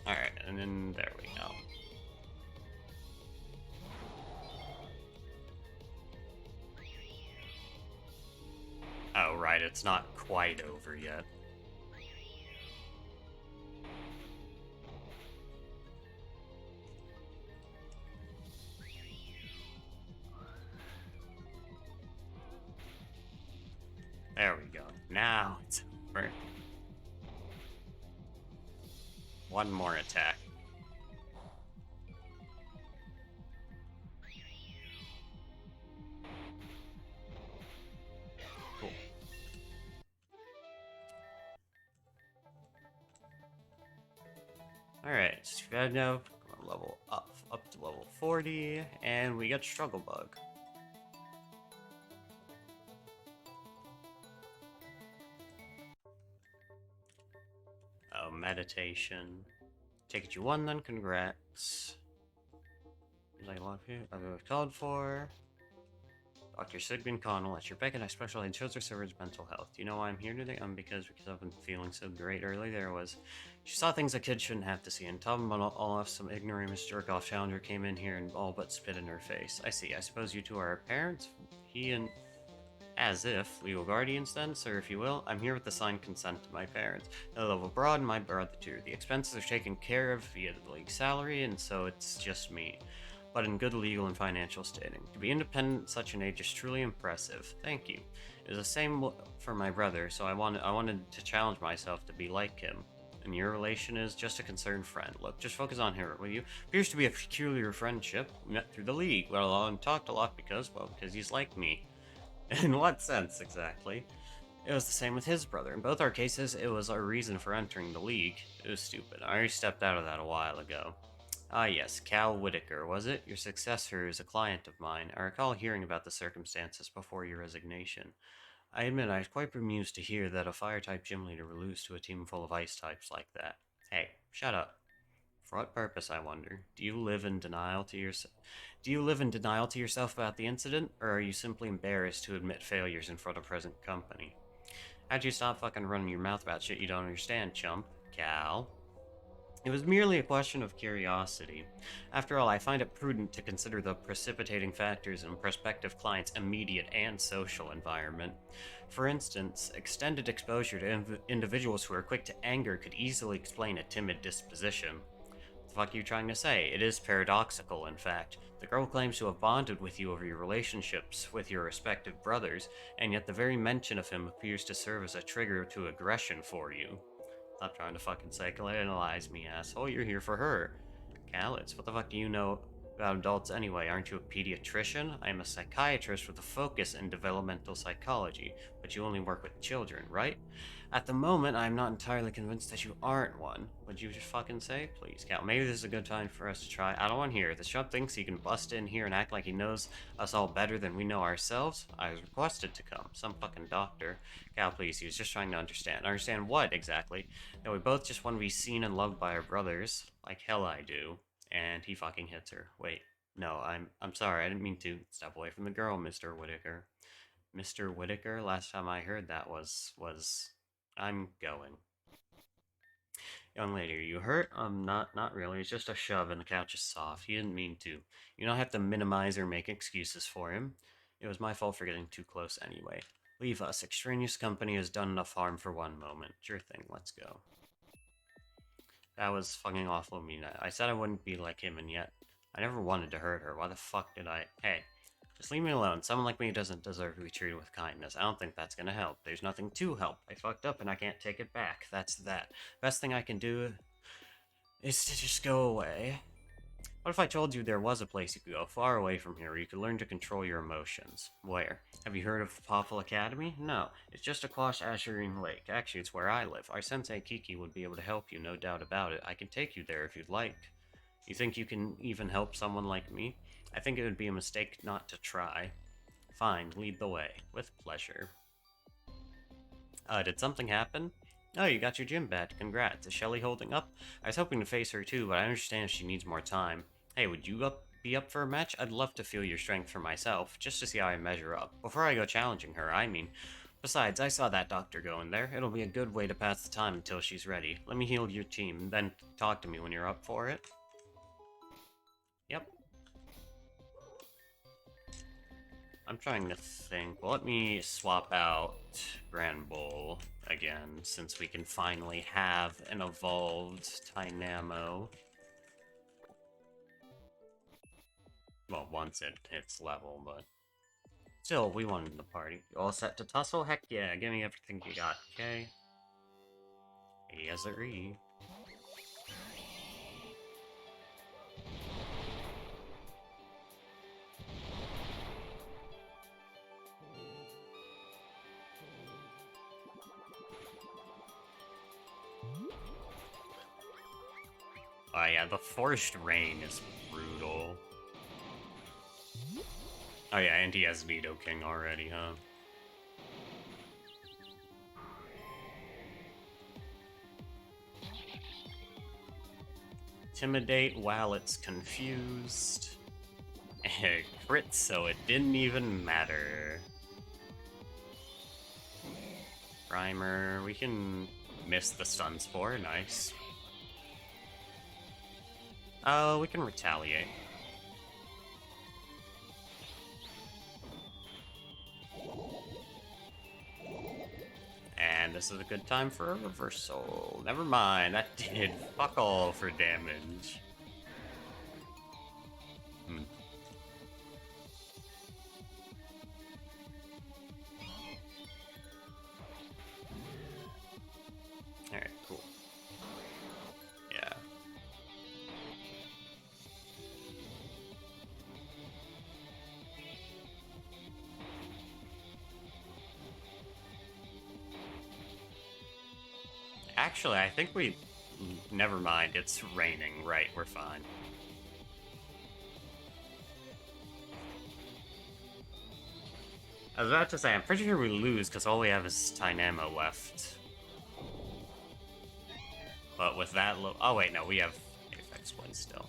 Alright, and then there we go. Oh, right, it's not quite over yet. There we go. Now it's over. One more attack. Cool. Alright, so we have now level up to level 40, and we get Struggle Bug. Oh, meditation. Take it you won then, congrats. I love you. I've called for. Dr. Sigmund Connell at your beck and I specialize in children's servants' mental health. Do you know why I'm here today? Because I've been feeling so great early. She saw things a kid shouldn't have to see. And talking about all off, some ignoramus jerk-off challenger came in here and all but spit in her face. I see. I suppose you two are parents? He and... As if. Legal guardians then, sir, if you will. I'm here with the signed consent to my parents. They live abroad and my brother too. The expenses are taken care of via the league salary, and so it's just me. But in good legal and financial standing. To be independent at such an age is truly impressive. Thank you. It was the same for my brother, so I wanted to challenge myself to be like him. And your relation is just a concerned friend. Look, just focus on her, will you? Appears to be a peculiar friendship. We met through the league, got along, talked a lot because, well, because he's like me. In what sense, exactly? It was the same with his brother. In both our cases, it was our reason for entering the league. It was stupid. I already stepped out of that a while ago. Ah, yes, Cal Whitaker, was it? Your successor is a client of mine. I recall hearing about the circumstances before your resignation. I admit I was quite bemused to hear that a fire-type gym leader would lose to a team full of ice types like that. Hey, shut up. For what purpose, I wonder? Do you live in denial to yourself about the incident, or are you simply embarrassed to admit failures in front of present company? How'd you stop fucking running your mouth about shit you don't understand, chump? Cal? It was merely a question of curiosity. After all, I find it prudent to consider the precipitating factors in a prospective client's immediate and social environment. For instance, extended exposure to individuals who are quick to anger could easily explain a timid disposition. What the fuck are you trying to say? It is paradoxical, in fact. The girl claims to have bonded with you over your relationships with your respective brothers, and yet the very mention of him appears to serve as a trigger to aggression for you. Stop trying to fucking psychoanalyze me, asshole. You're here for her. Callets, what the fuck do you know about adults anyway? Aren't you a pediatrician? I am a psychiatrist with a focus in developmental psychology, but you only work with children, right? At the moment, I'm not entirely convinced that you aren't one. Would you just fucking say? Please, Cal, maybe this is a good time for us to try. I don't want to hear it. The chump thinks he can bust in here and act like he knows us all better than we know ourselves. I was requested to come. Some fucking doctor. Cal, please, he was just trying to understand. Understand what, exactly? That we both just want to be seen and loved by our brothers. Like hell I do. And he fucking hits her. Wait. No, I'm sorry. I didn't mean to. Step away from the girl, Mr. Whitaker. Mr. Whitaker? Last time I heard that was I'm going. Young lady, are you hurt? Not really. It's just a shove and the couch is soft. He didn't mean to. You don't have to minimize or make excuses for him. It was my fault for getting too close anyway. Leave us. Extraneous company has done enough harm for one moment. Sure thing, let's go. That was fucking awful of me. I said I wouldn't be like him, and yet I never wanted to hurt her. Why the fuck did I? Hey, just leave me alone. Someone like me doesn't deserve to be treated with kindness. I don't think that's gonna help. There's nothing to help. I fucked up and I can't take it back. That's that. Best thing I can do is to just go away. What if I told you there was a place you could go far away from here where you could learn to control your emotions? Where? Have you heard of Popple Academy? No, it's just across Azurine Lake. Actually, it's where I live. Our sensei Kiki would be able to help you, no doubt about it. I can take you there if you'd like. You think you can even help someone like me? I think it would be a mistake not to try. Fine, lead the way. With pleasure. Did something happen? Oh, you got your gym badge. Congrats. Is Shelly holding up? I was hoping to face her too, but I understand she needs more time. Hey, would you be up for a match? I'd love to feel your strength for myself, just to see how I measure up. Before I go challenging her, I mean. Besides, I saw that doctor go in there. It'll be a good way to pass the time until she's ready. Let me heal your team, then talk to me when you're up for it. Yep. I'm trying to think. Well, let me swap out Grand Bull again, since we can finally have an evolved Tynamo. Well, once it hits level, but still, we won the party. You all set to tussle? Heck yeah, give me everything you got, okay? Yes, sirree. Oh yeah, the forced rain is brutal. Oh yeah, and he has Veto King already, huh? Intimidate while it's confused. Crit, so it didn't even matter. Primer, we can miss the Stun Spore, nice. Oh, we can retaliate. And this is a good time for a reversal. Never mind, that did fuck all for damage. Alright, cool. Actually, I think we... Never mind, it's raining. Right, we're fine. I was about to say, I'm pretty sure we lose because all we have is Dynamo left. But with that oh wait, no, we have Apex Wind still.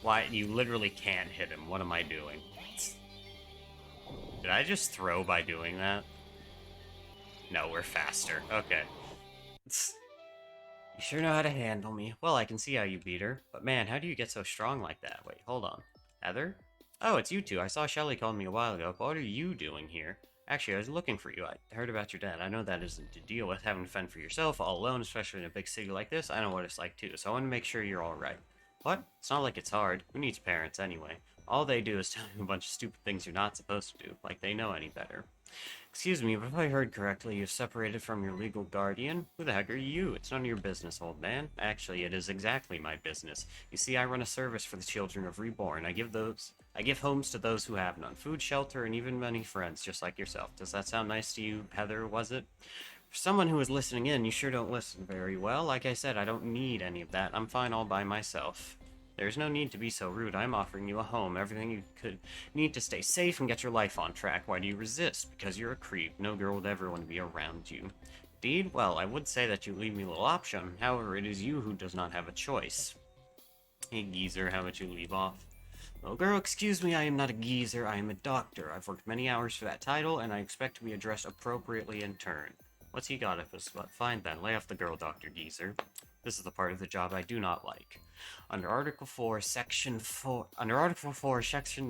Why? You literally can't hit him. What am I doing? Did I just throw by doing that? No, we're faster. Okay. You sure know how to handle me. Well, I can see how you beat her. But man, how do you get so strong like that? Wait, hold on. Heather? Oh, it's you two. I saw Shelly call me a while ago. But what are you doing here? Actually, I was looking for you. I heard about your dad. I know that isn't to deal with having to fend for yourself all alone, especially in a big city like this. I know what it's like too, so I want to make sure you're alright. What? It's not like it's hard. Who needs parents anyway? All they do is tell you a bunch of stupid things you're not supposed to do, like they know any better. Excuse me, but if I heard correctly, you've separated from your legal guardian? Who the heck are you? It's none of your business, old man. Actually, it is exactly my business. You see, I run a service for the children of Reborn. I give homes to those who have none, food, shelter, and even many friends, just like yourself. Does that sound nice to you, Heather, was it? For someone who is listening in, you sure don't listen very well. Like I said, I don't need any of that. I'm fine all by myself. There's no need to be so rude. I'm offering you a home, everything you could need to stay safe and get your life on track. Why do you resist? Because you're a creep. No girl would ever want to be around you. Indeed? Well, I would say that you leave me little option. However, it is you who does not have a choice. Hey, geezer, how about you leave off? Oh, girl, excuse me, I am not a geezer. I am a doctor. I've worked many hours for that title, and I expect to be addressed appropriately in turn. What's he got up his butt? Fine then, lay off the girl, Dr. Geezer. This is the part of the job I do not like. Under Article 4, Section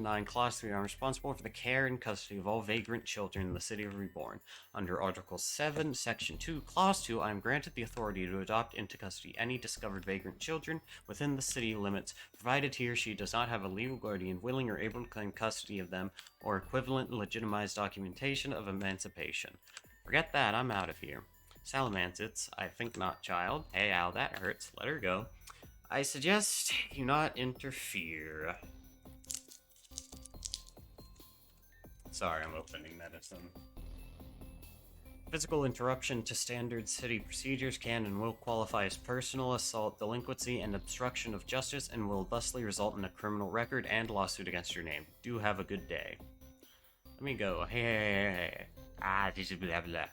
9, Clause 3, I'm responsible for the care and custody of all vagrant children in the City of Reborn. Under Article 7, Section 2, Clause 2, I am granted the authority to adopt into custody any discovered vagrant children within the city limits, provided he or she does not have a legal guardian willing or able to claim custody of them, or equivalent legitimized documentation of emancipation. Forget that, I'm out of here. Salamantits, I think not, child. Hey, ow, that hurts. Let her go. I suggest you not interfere. Sorry, I'm opening medicine. Physical interruption to standard city procedures can and will qualify as personal assault, delinquency, and obstruction of justice, and will thusly result in a criminal record and lawsuit against your name. Do have a good day. Let me go. Hey. This is blah blah.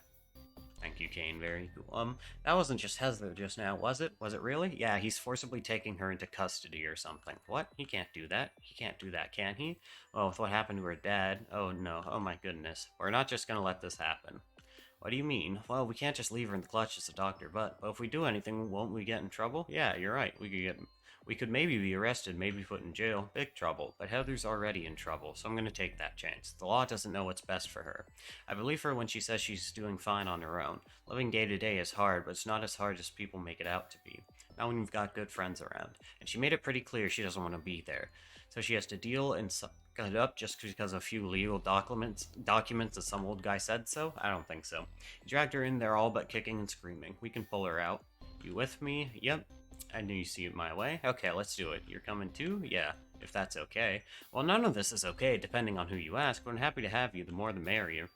Thank you, Kane. Very cool. That wasn't just Heather just now, was it? Was it really? Yeah, he's forcibly taking her into custody or something. What? He can't do that. He can't do that, can he? Well, with what happened to her dad... Oh, no. Oh, my goodness. We're not just gonna let this happen. What do you mean? Well, we can't just leave her in the clutches of Dr. Butt, but if we do anything, won't we get in trouble? Yeah, you're right. We could maybe be arrested, maybe put in jail. Big trouble. But Heather's already in trouble, so I'm going to take that chance. The law doesn't know what's best for her. I believe her when she says she's doing fine on her own. Living day to day is hard, but it's not as hard as people make it out to be. Not when you've got good friends around. And she made it pretty clear she doesn't want to be there. So she has to deal and suck it up just because of a few legal documents that some old guy said so? I don't think so. He dragged her in there all but kicking and screaming. We can pull her out. You with me? Yep. I knew you see it my way. Okay, let's do it. You're coming too? Yeah, if that's okay. Well, none of this is okay, depending on who you ask, but I'm happy to have you. The more the merrier.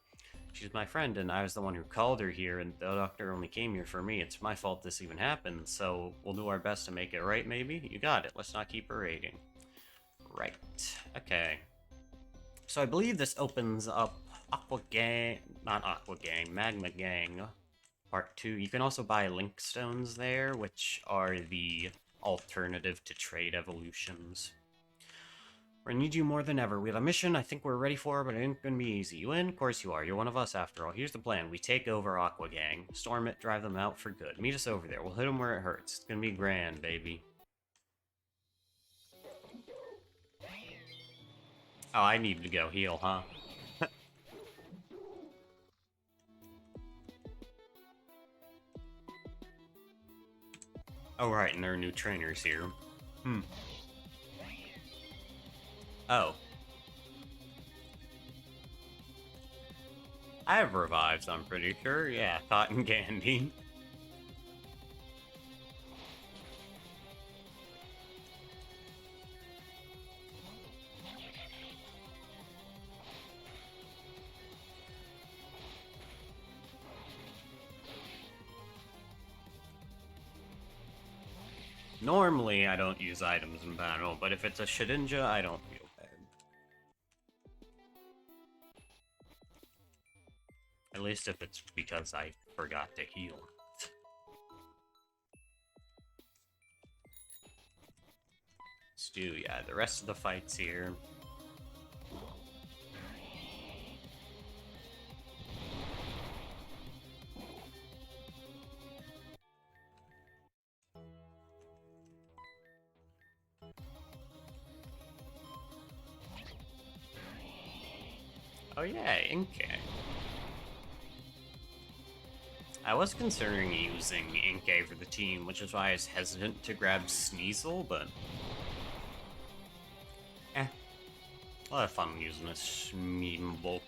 She's my friend, and I was the one who called her here, and the doctor only came here for me. It's my fault this even happened, so we'll do our best to make it right, maybe? You got it. Let's not keep berating. Right. Okay. So I believe this opens up Magma Gang Part 2. You can also buy link stones there, which are the alternative to trade evolutions. I need you more than ever. We have a mission I think we're ready for, but it ain't gonna be easy. You in? Of course you are. You're one of us after all. Here's the plan. We take over Aqua Gang, storm it, drive them out for good. Meet us over there. We'll hit them where it hurts. It's gonna be grand, baby. Oh, I need to go heal, huh? Oh, right, and there are new trainers here. Oh. I have revives, I'm pretty sure. Yeah, cotton candy. Normally, I don't use items in battle, but if it's a Shedinja, I don't feel bad. At least if it's because I forgot to heal. Let's do, yeah, the rest of the fights here. Oh yeah, Inkay. I was considering using Inkay for the team, which is why I was hesitant to grab Sneasel, but... I'll have fun using this Schmeemble.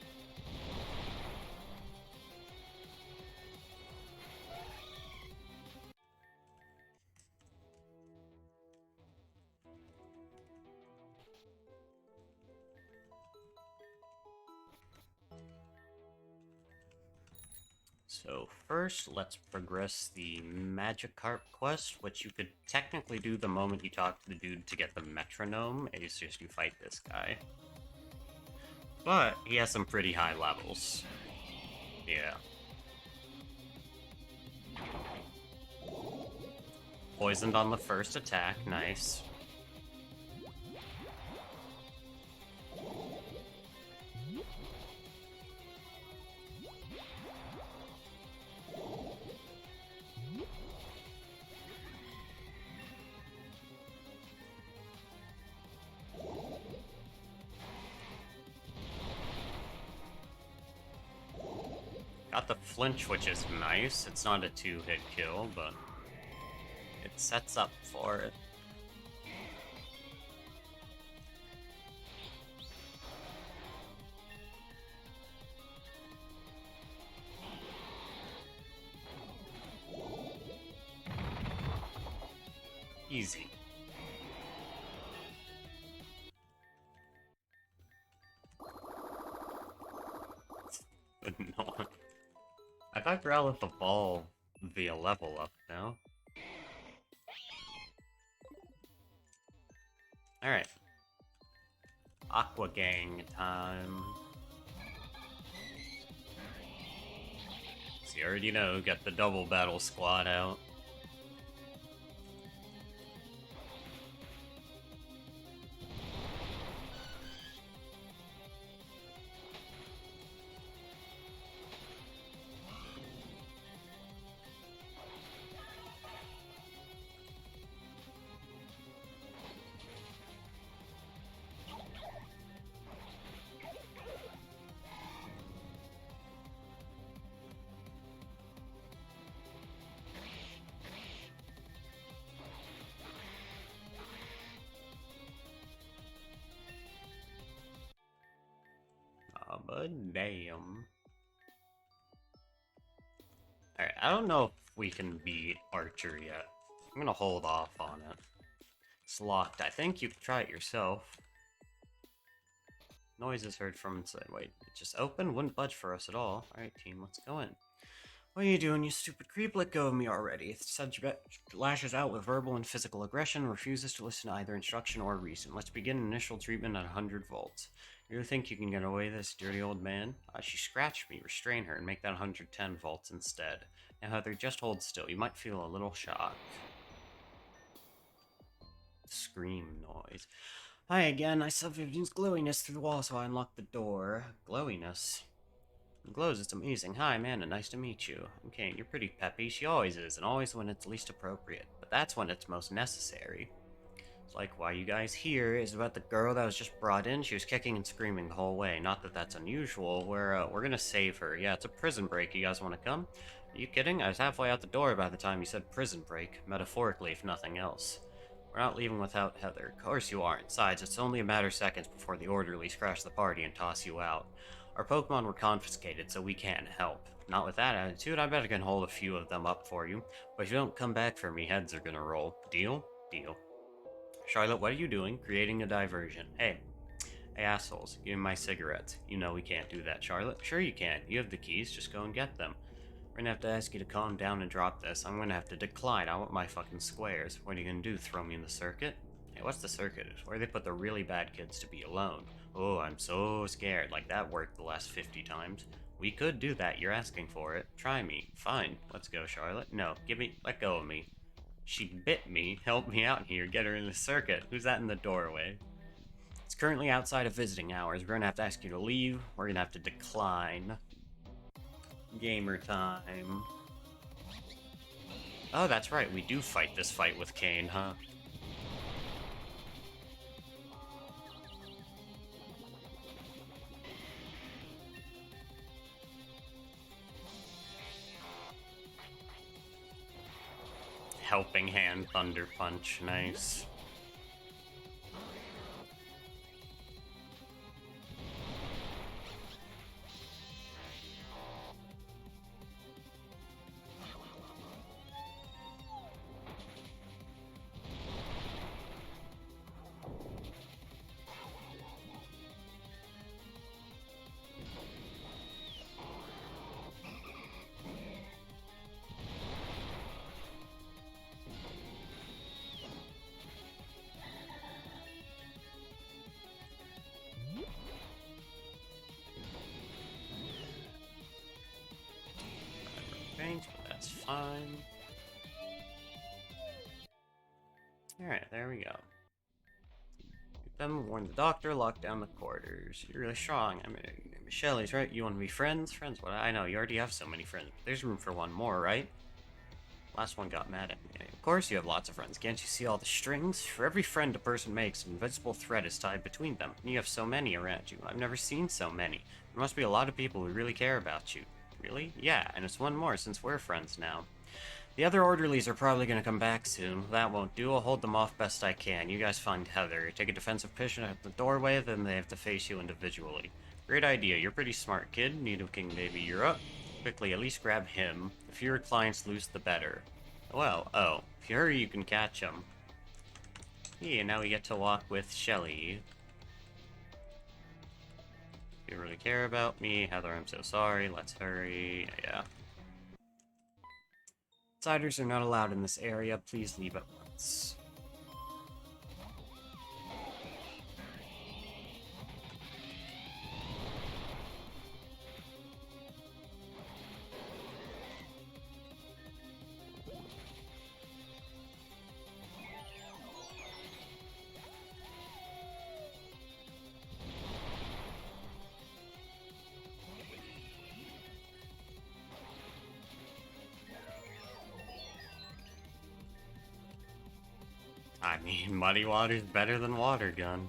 So first, let's progress the Magikarp quest, which you could technically do the moment you talk to the dude to get the metronome. It's just you fight this guy. But he has some pretty high levels. Yeah. Poisoned on the first attack, nice. Got the flinch, which is nice. It's not a two-hit kill, but it sets up for it. Easy. No. I thought Growlithe evolved via level up now. Alright. Aqua Gang time. So you already know, get the double battle squad out. But damn. Alright, I don't know if we can beat Archer yet. I'm gonna hold off on it. It's locked. I think you can try it yourself. Noise is heard from inside. Wait, it just opened? Wouldn't budge for us at all. Alright, team, let's go in. What are you doing, you stupid creep? Let go of me already. The subject lashes out with verbal and physical aggression, refuses to listen to either instruction or reason. Let's begin initial treatment at 100 volts. You really think you can get away with this, dirty old man? She scratched me. Restrain her and make that 110 volts instead. Now, Heather, just hold still. You might feel a little shocked. Scream noise. Hi again. I saw Vivian's glowiness through the wall, so I unlocked the door. Glowiness? It glows, it's amazing. Hi, Amanda, nice to meet you. Okay, you're pretty peppy. She always is, and always when it's least appropriate. But that's when it's most necessary. It's like, why you guys here is about the girl that was just brought in. She was kicking and screaming the whole way. Not that that's unusual. We're gonna save her. Yeah, it's a prison break. You guys want to come? Are you kidding? I was halfway out the door by the time you said prison break. Metaphorically, if nothing else. We're not leaving without Heather. Of course you aren't. Besides, it's only a matter of seconds before the orderlies crash the party and toss you out. Our Pokemon were confiscated, so we can't help. Not with that attitude, I bet I can hold a few of them up for you. But if you don't come back for me, heads are gonna roll. Deal? Deal. Charlotte, what are you doing? Creating a diversion. Hey, assholes, give me my cigarettes. You know we can't do that, Charlotte. Sure you can. You have the keys, just go and get them. We're gonna have to ask you to calm down and drop this. I'm gonna have to decline. I want my fucking squares. What are you gonna do? Throw me in the circuit? Hey, what's the circuit? It's where they put the really bad kids to be alone. Oh, I'm so scared. Like, that worked the last 50 times. We could do that. You're asking for it. Try me. Fine. Let's go, Charlotte. No, let go of me. She bit me. Help me out here. Get her in the circuit. Who's that in the doorway? It's currently outside of visiting hours. We're gonna have to ask you to leave. We're gonna have to decline. Gamer time. Oh, that's right. We do fight this fight with Kane, huh? Helping hand Thunder Punch. Nice. But that's fine. Alright, there we go. Then warn the doctor, lock down the quarters. You're really strong. I mean, Michelle's right. You want to be friends? Friends? What? I know, you already have so many friends. There's room for one more, right? Last one got mad at me. Of course you have lots of friends. Can't you see all the strings? For every friend a person makes, an invisible thread is tied between them. You have so many around you. I've never seen so many. There must be a lot of people who really care about you. Really? Yeah, and it's one more since we're friends now. The other orderlies are probably going to come back soon. That won't do. I'll hold them off best I can. You guys find Heather. Take a defensive position at the doorway, then they have to face you individually. Great idea. You're pretty smart, kid. Needle King baby, you're up. Quickly, at least grab him. The fewer clients lose, the better. Well, oh. If you hurry, you can catch him. Yeah, now we get to walk with Shelly. You really care about me. Heather, I'm so sorry. Let's hurry. Yeah. Outsiders are not allowed in this area. Please leave at once. I mean, Muddy Water's better than Water Gun.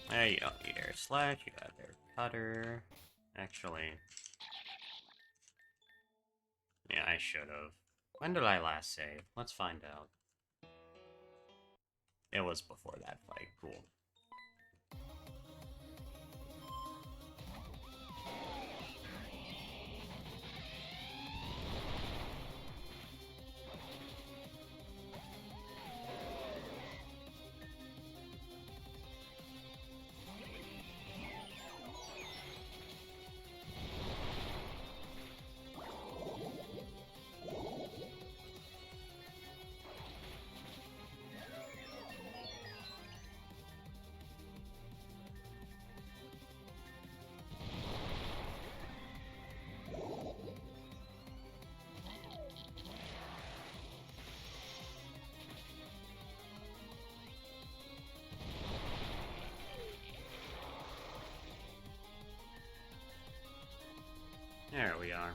Hey, you don't need air slash, you got air cutter. Actually, yeah, I should have. When did I last save? Let's find out. It was before that fight. Cool. There we are.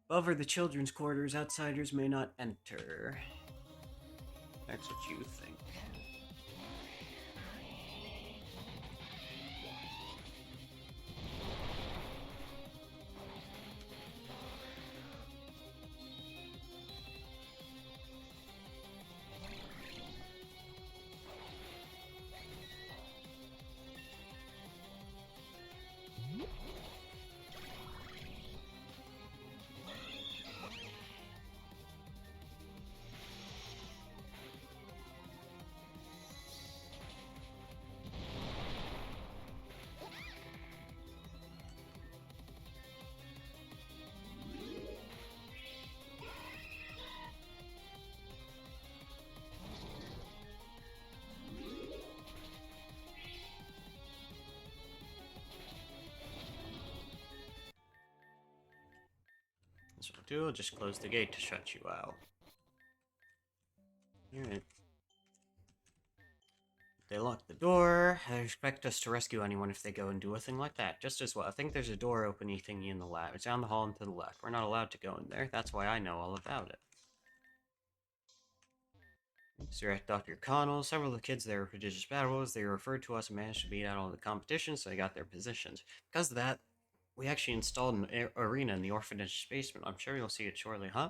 Above are the children's quarters. Outsiders may not enter. That's what you think. So I'll do, I'll just close the gate to shut you out. Alright. They lock the door. I expect us to rescue anyone if they go and do a thing like that. Just as well. I think there's a door opening thingy in the lab. It's down the hall and to the left. We're not allowed to go in there. That's why I know all about it. Sir, Dr. Connell, several of the kids there were prodigious battlers. They referred to us and managed to beat out all the competition, so they got their positions. Because of that, we actually installed an arena in the orphanage basement. I'm sure you'll see it shortly, huh?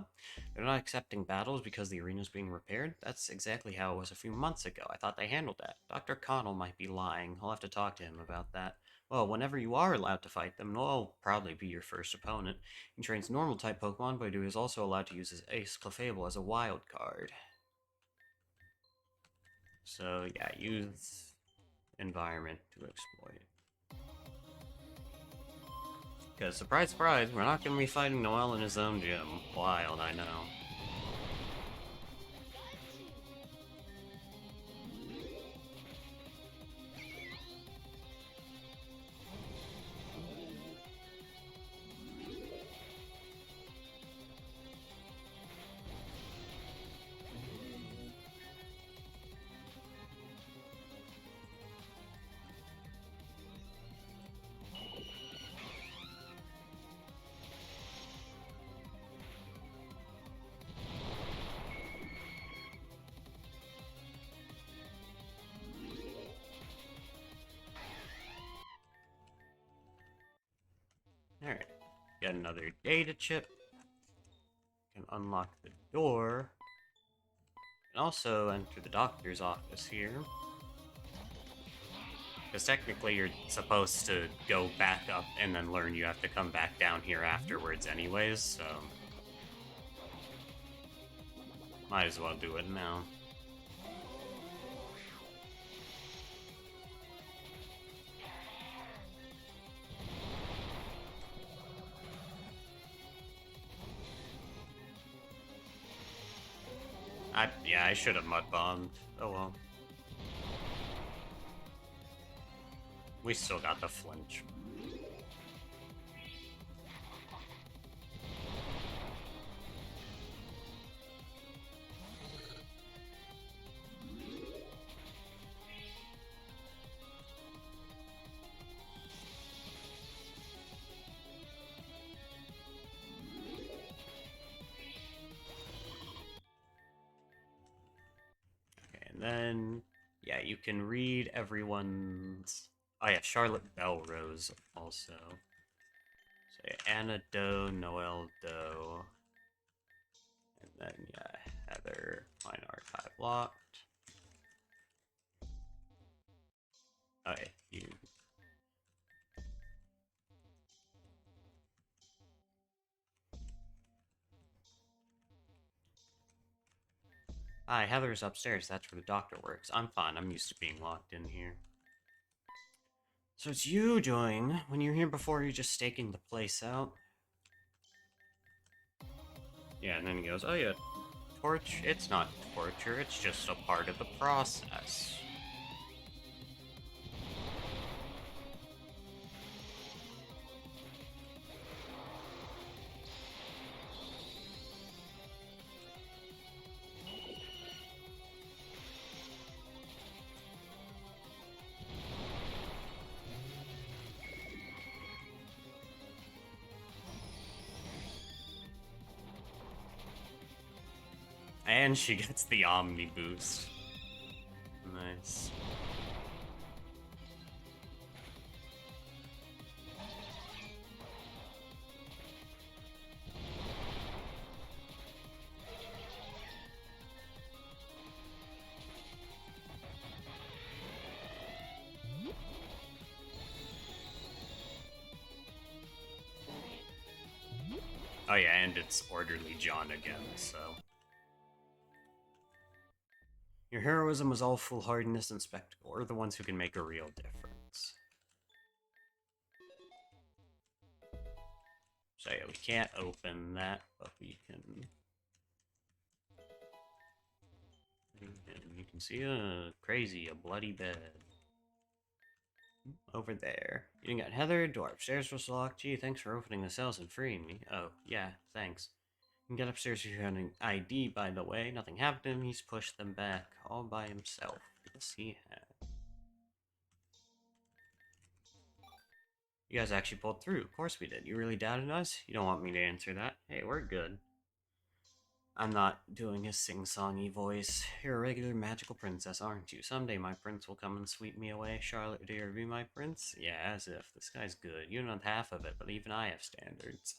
They're not accepting battles because the arena's being repaired? That's exactly how it was a few months ago. I thought they handled that. Dr. Connell might be lying. I'll have to talk to him about that. Well, whenever you are allowed to fight them, Noel will probably be your first opponent. He trains normal-type Pokemon, but he is also allowed to use his Ace Clefable as a wild card. So, yeah, use environment to exploit. Because, surprise, surprise, we're not going to be fighting Noel in his own gym. Wild, I know. Alright, got another data chip. Can unlock the door. And also enter the doctor's office here. Because technically you're supposed to go back up and then learn you have to come back down here afterwards anyways, so... might as well do it now. Yeah, I should have mud bombed. Oh well. We still got the flinch. And then, yeah, you can read everyone's... oh yeah, Charlotte Belrose also. So yeah, Anna Doe, Noelle Doe. And then, yeah, Heather, Fine Archive locked. Okay, you... hi, Heather's upstairs. That's where the doctor works. I'm fine. I'm used to being locked in here. So it's you doing. When you were here before, you're just staking the place out. Yeah, and then he goes, oh yeah, it's not torture, it's just a part of the process. And she gets the Omni boost. Nice. Oh yeah, and it's Orderly John again, so... your heroism was all foolhardiness and spectacle. We're the ones who can make a real difference. So yeah, we can't open that, but we can... you can see a bloody bed. Over there. You got Heather, door upstairs was locked. Gee, thanks for opening the cells and freeing me. Oh, yeah, thanks. You can get upstairs if you have an ID, by the way. Nothing happened to him, he's pushed them back, all by himself. Yes, he has. You guys actually pulled through. Of course we did. You really doubted us? You don't want me to answer that. Hey, we're good. I'm not doing his sing-songy voice. You're a regular magical princess, aren't you? Someday my prince will come and sweep me away. Charlotte, do you be my prince? Yeah, as if. This guy's good. You don't have half of it, but even I have standards.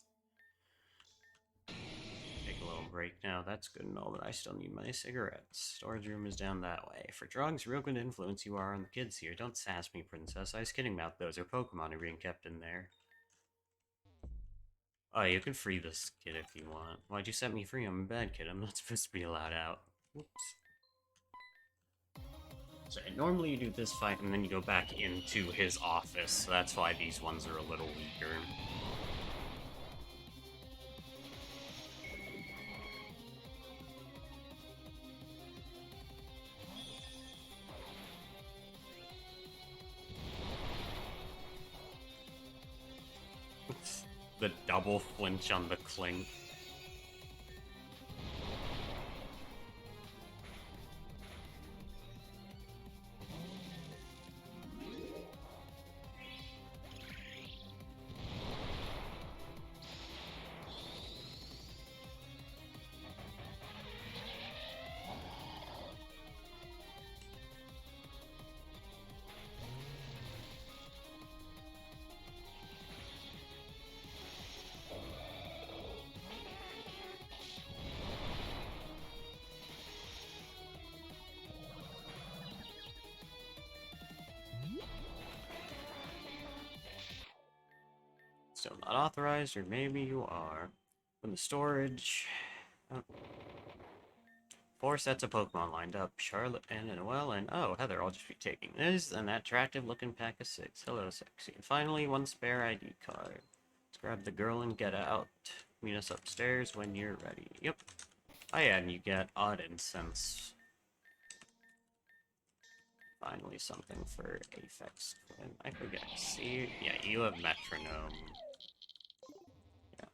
Take a little break now. That's good and all, but I still need my cigarettes. Storage room is down that way. For drugs, real good influence you are on the kids here. Don't sass me, princess. I was kidding about those. Our Pokemon are being kept in there. Oh, you can free this kid if you want. Why'd you set me free? I'm a bad kid. I'm not supposed to be allowed out. Whoops. So normally you do this fight and then you go back into his office, so that's why these ones are a little weaker. The double flinch on the clink. Still not authorized, or maybe you are. From the storage. Oh. 4 sets of Pokemon lined up. Charlotte and Noelle and oh, Heather, I'll just be taking this and that attractive looking pack of 6. Hello, sexy. And finally, 1 spare ID card. Let's grab the girl and get out. Meet us upstairs when you're ready. Yep. Oh yeah, and you get Odd Incense. Finally something for Aphex Twin. I forget. See? Yeah, you have Metronome. Yeah.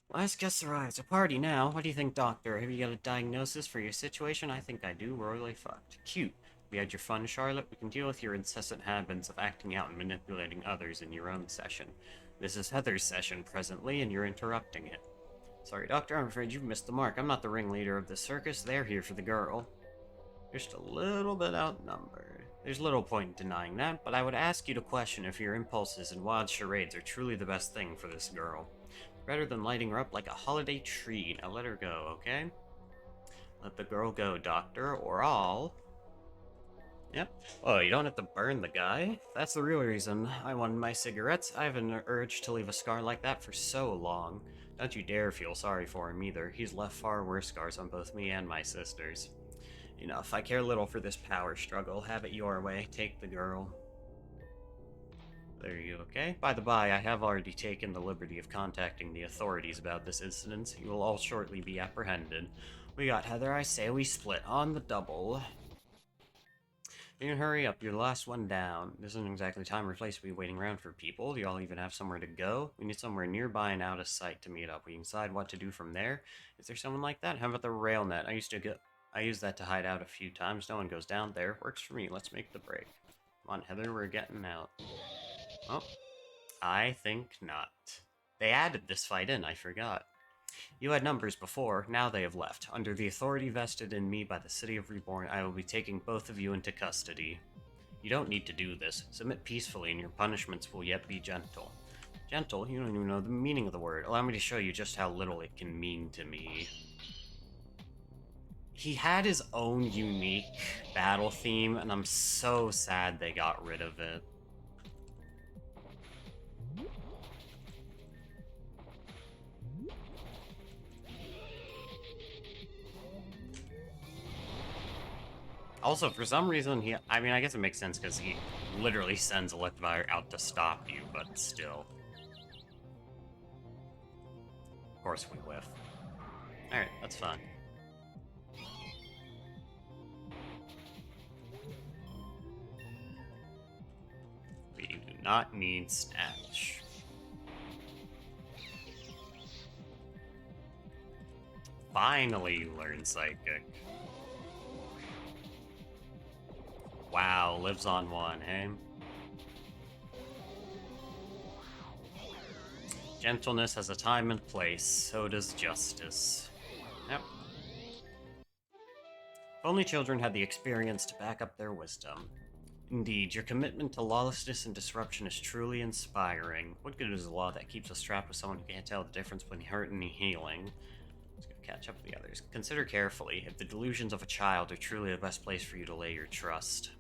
Last guest arrives. A party now. What do you think, doctor? Have you got a diagnosis for your situation? I think I do. Royally fucked. Cute. We had your fun, Charlotte. We can deal with your incessant habits of acting out and manipulating others in your own session. This is Heather's session presently, and you're interrupting it. Sorry, Doctor, I'm afraid you've missed the mark. I'm not the ringleader of the circus. They're here for the girl. Just a little bit outnumbered. There's little point in denying that, but I would ask you to question if your impulses and wild charades are truly the best thing for this girl. Rather than lighting her up like a holiday tree. Now let her go, okay? Let the girl go, Doctor, or I'll... Yep. Oh, you don't have to burn the guy. That's the real reason I wanted my cigarettes. I have an urge to leave a scar like that for so long. Don't you dare feel sorry for him either. He's left far worse scars on both me and my sisters. Enough. I care little for this power struggle. Have it your way. Take the girl. There you go, okay? By the by, I have already taken the liberty of contacting the authorities about this incident. You will all shortly be apprehended. We got Heather, I say we split on the double. You can hurry up, you're the last one down. This isn't exactly time or place to be waiting around for people. Do y'all even have somewhere to go? We need somewhere nearby and out of sight to meet up. We can decide what to do from there. Is there someone like that? How about the rail net? I used that to hide out a few times. No one goes down there. Works for me. Let's make the break. Come on, Heather, we're getting out. Oh, I think not. They added this fight in, I forgot. You had numbers before, now they have left. Under the authority vested in me by the city of Reborn, I will be taking both of you into custody. You don't need to do this. Submit peacefully and your punishments will yet be gentle. Gentle? You don't even know the meaning of the word. Allow me to show you just how little it can mean to me. He had his own unique battle theme, and I'm so sad they got rid of it. Also, for some reason, I mean, I guess it makes sense because he literally sends Electivire out to stop you, but still. Of course we whiff. Alright, that's fine. We do not need Snatch. Finally you learn Psychic. Wow, lives on one, eh? Gentleness has a time and place, so does justice. Yep. If only children had the experience to back up their wisdom. Indeed, your commitment to lawlessness and disruption is truly inspiring. What good is a law that keeps us trapped with someone who can't tell the difference between hurt and healing? Let's go catch up with the others. Consider carefully if the delusions of a child are truly the best place for you to lay your trust.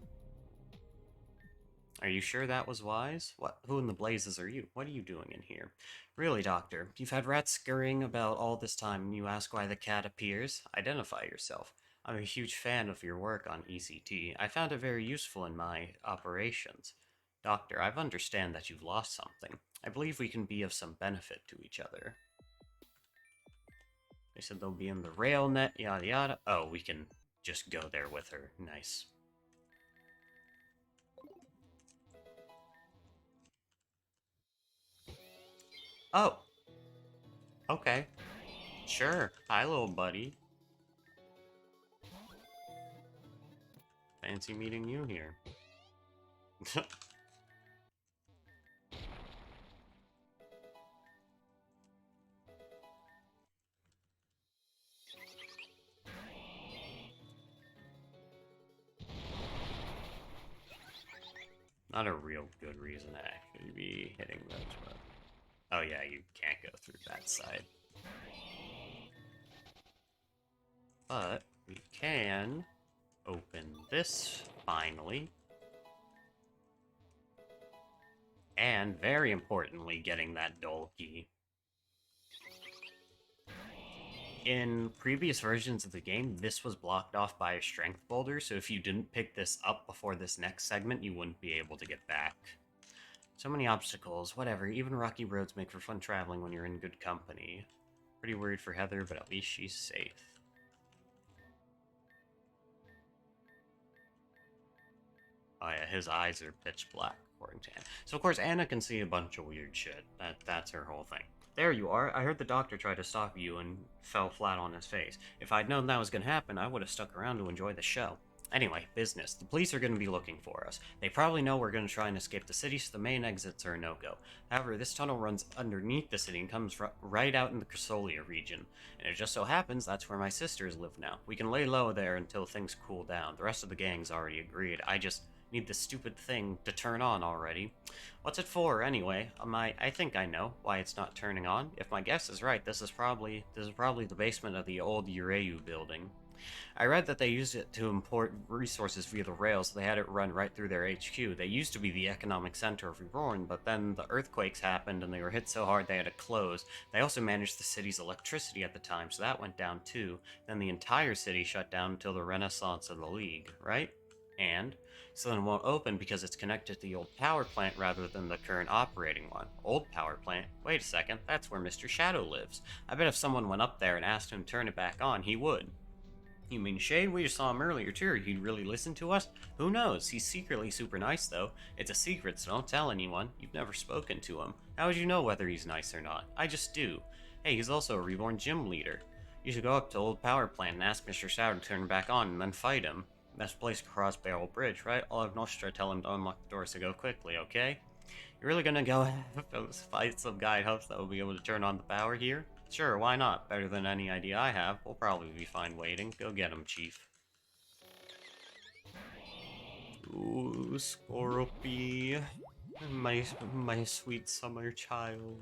Are you sure that was wise? What? Who in the blazes are you? What are you doing in here? Really, Doctor, you've had rats scurrying about all this time and you ask why the cat appears? Identify yourself. I'm a huge fan of your work on ECT. I found it very useful in my operations. Doctor, I understand that you've lost something. I believe we can be of some benefit to each other. They said they'll be in the rail net, yada yada. Oh, we can just go there with her. Nice. Oh! Okay. Sure. Hi, little buddy. Fancy meeting you here. Not a real good reason to actually be hitting those, but... Oh yeah, you can't go through that side. But we can open this, finally. And, very importantly, getting that dull key. In previous versions of the game, this was blocked off by a strength boulder, so if you didn't pick this up before this next segment, you wouldn't be able to get back. So many obstacles, whatever, even rocky roads make for fun traveling when you're in good company. Pretty worried for Heather, but at least she's safe. Oh yeah, his eyes are pitch black, according to Anna. So of course Anna can see a bunch of weird shit. That's her whole thing. There you are. I heard the doctor try to stop you and fell flat on his face. If I'd known that was going to happen, I would have stuck around to enjoy the show. Anyway, business. The police are going to be looking for us. They probably know we're going to try and escape the city, so the main exits are a no-go. However, this tunnel runs underneath the city and comes right out in the Crasolia region. And it just so happens that's where my sisters live now. We can lay low there until things cool down. The rest of the gang's already agreed. I just need this stupid thing to turn on already. What's it for, anyway? I think I know why it's not turning on. If my guess is right, this is probably the basement of the old Ureu building. I read that they used it to import resources via the rails, so they had it run right through their HQ. They used to be the economic center of Reborn, but then the earthquakes happened and they were hit so hard they had to close. They also managed the city's electricity at the time, so that went down too. Then the entire city shut down until the Renaissance of the League, right? And so then it won't open because it's connected to the old power plant rather than the current operating one. Old power plant? Wait a second, that's where Mr. Shadow lives. I bet if someone went up there and asked him to turn it back on, he would. You mean Shade? We just saw him earlier too. He'd really listen to us? Who knows? He's secretly super nice though. It's a secret, so don't tell anyone. You've never spoken to him. How would you know whether he's nice or not? I just do. Hey, he's also a reborn gym leader. You should go up to old power plant and ask Mr. Shadow to turn it back on and then fight him. Best place to cross Barrel Bridge, right? I'll have Nostra tell him to unlock the doors to go quickly, okay? You're really gonna go fight some guy in hopes that we'll be able to turn on the power here? Sure, why not? Better than any idea I have. We'll probably be fine waiting. Go get him, Chief. Ooh, Scorpy. My sweet summer child.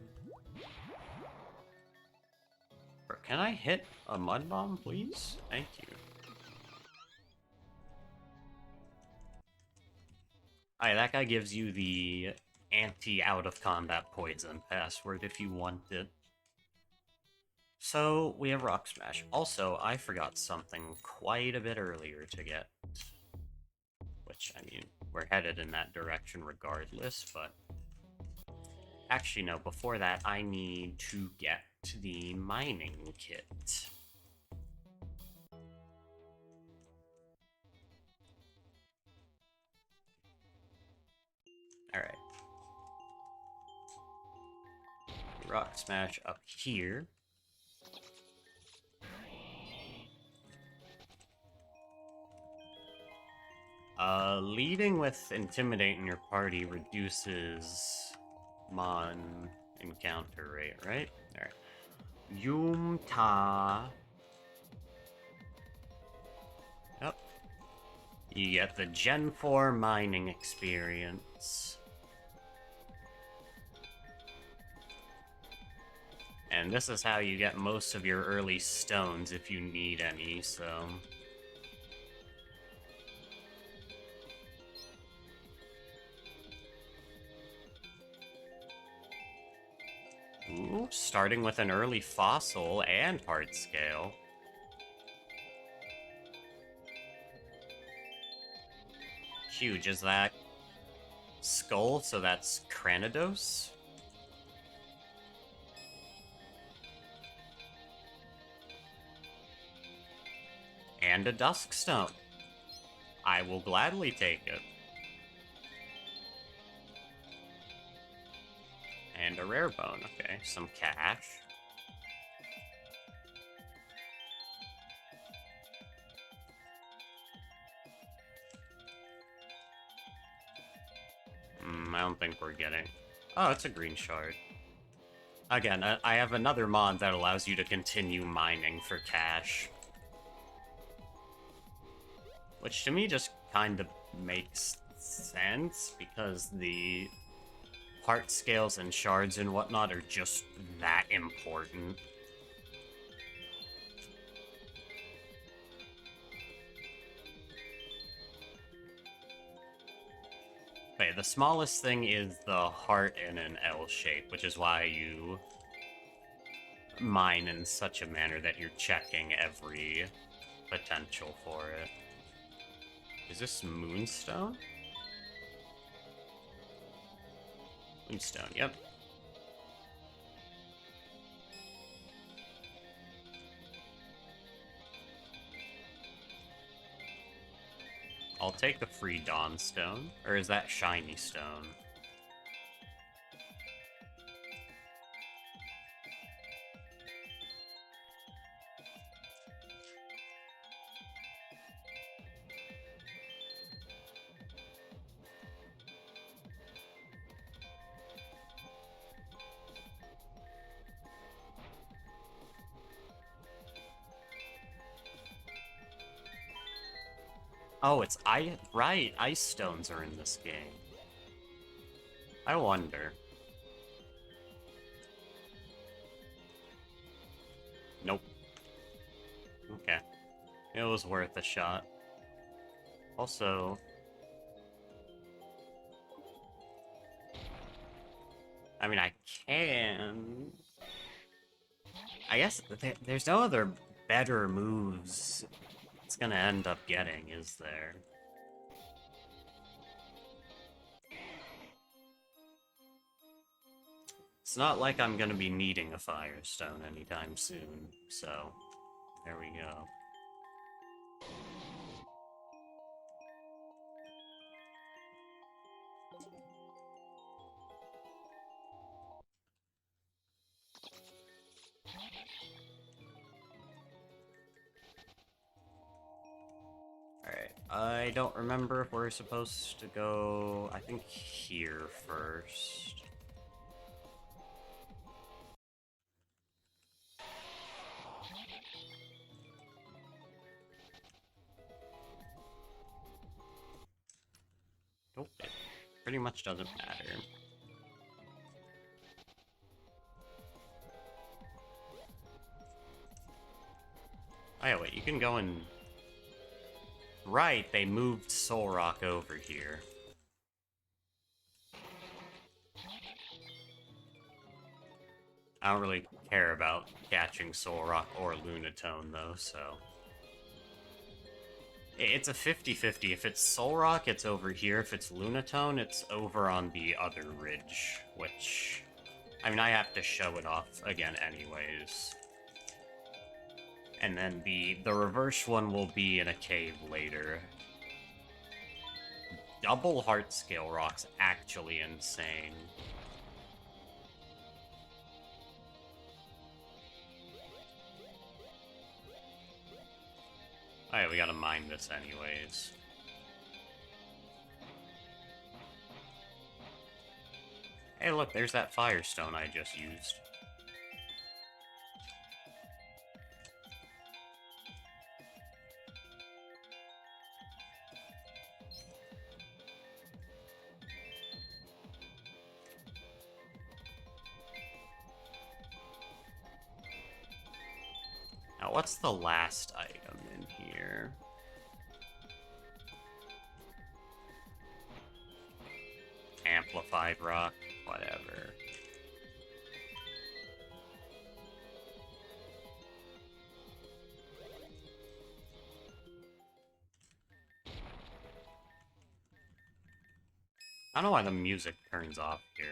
Can I hit a mud bomb, please? Thank you. Alright, that guy gives you the anti-out-of-combat poison password if you want it. So, we have Rock Smash. Also, I forgot something quite a bit earlier to get. Which, I mean, we're headed in that direction regardless, but... Actually, no, before that, I need to get the mining kit. Rock Smash up here. Leading with Intimidate in your party reduces Mon encounter rate, right? Alright. Yumta. Yep. You get the Gen 4 mining experience. And this is how you get most of your early stones if you need any, so... Ooh, starting with an early fossil and part scale. Huge. Is that skull? So that's Cranidos? And a Duskstone. I will gladly take it. And a rare bone. Okay, some cash. I don't think we're getting... Oh, it's a green shard. Again, I have another mod that allows you to continue mining for cash. Which to me just kind of makes sense, because the part scales and shards and whatnot are just that important. Okay, the smallest thing is the heart in an L shape, which is why you mine in such a manner that you're checking every potential for it. Is this Moonstone? Moonstone, yep. I'll take the free Dawnstone. Or is that Shiny Stone? Oh, it's right, Ice Stones are in this game. I wonder. Nope. Okay. It was worth a shot. Also... I mean, I can... I guess there's no other better moves it's gonna end up getting, is there? It's not like I'm gonna be needing a Firestone anytime soon, so there we go. Alright, I don't remember if we're supposed to go, I think here first. Nope, it pretty much doesn't matter. Oh yeah, wait, you can go in... Right, they moved Soul Rock over here. I don't really care about catching Soul Rock or Lunatone, though, so... It's a 50-50. If it's Soul Rock, it's over here. If it's Lunatone, it's over on the other ridge, which... I mean, I have to show it off again anyways. And then the reverse one will be in a cave later. Double Heart Scale Rock's actually insane. Alright, we gotta mine this anyways. Hey look, there's that firestone I just used. Now, what's the last item in here? Amplified rock, whatever. I don't know why the music turns off here.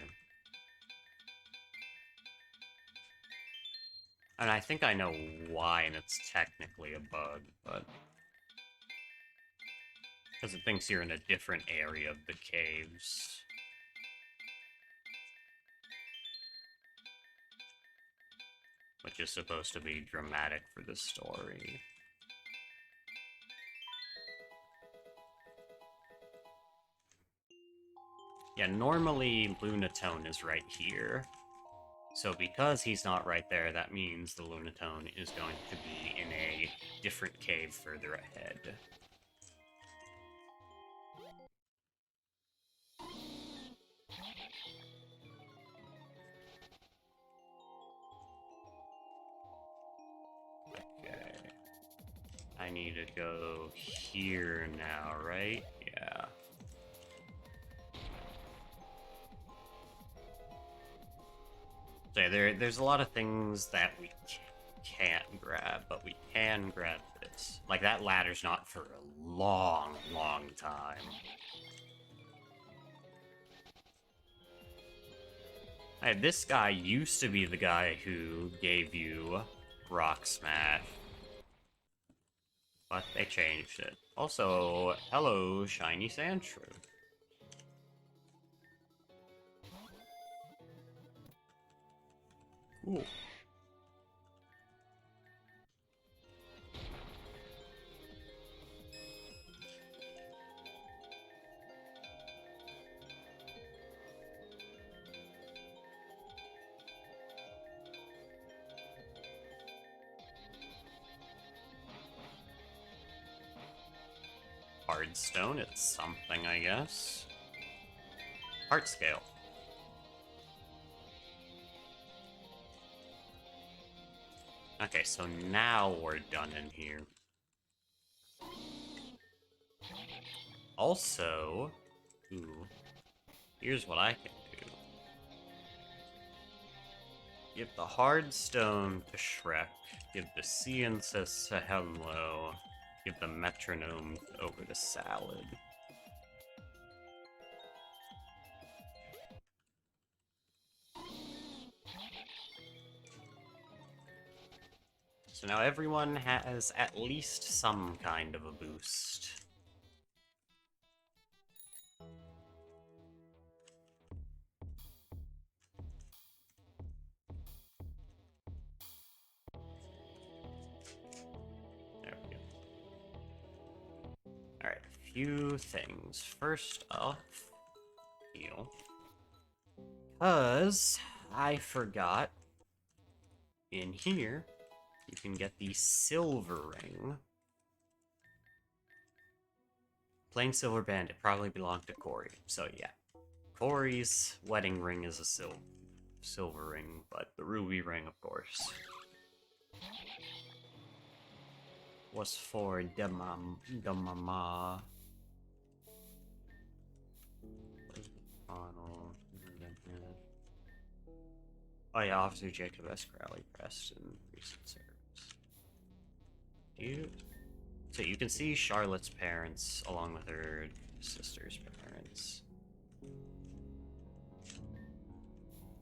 And I think I know why, and it's technically a bug, but... because it thinks you're in a different area of the caves. Which is supposed to be dramatic for the story. Yeah, normally Lunatone is right here. So because he's not right there, that means the Lunatone is going to be in a different cave further ahead. Okay. I need to go here now, right? Yeah. So there's a lot of things that we can't grab, but we can grab this. Like, that ladder's not for a long, long time. This guy used to be the guy who gave you Rock Smash. But they changed it. Also, hello, Shiny Sandshrew. Ooh. Hardstone, it's something, I guess. Heart scale. Okay, so now we're done in here. Also, ooh, here's what I can do. Give the Hardstone to Shrek, give the Sea Incest to Hemlo, give the Metronome over to Salad. So now everyone has at least some kind of a boost. There we go. Alright, a few things. First off, heal. 'Cause I forgot, in here, you can get the silver ring. Plain silver band, it probably belonged to Corey. So yeah, Corey's wedding ring is a silver ring, but the ruby ring, of course, was for the mama. Oh yeah, Officer Jacob S. Crowley pressed in recent service. So you can see Charlotte's parents along with her sister's parents. You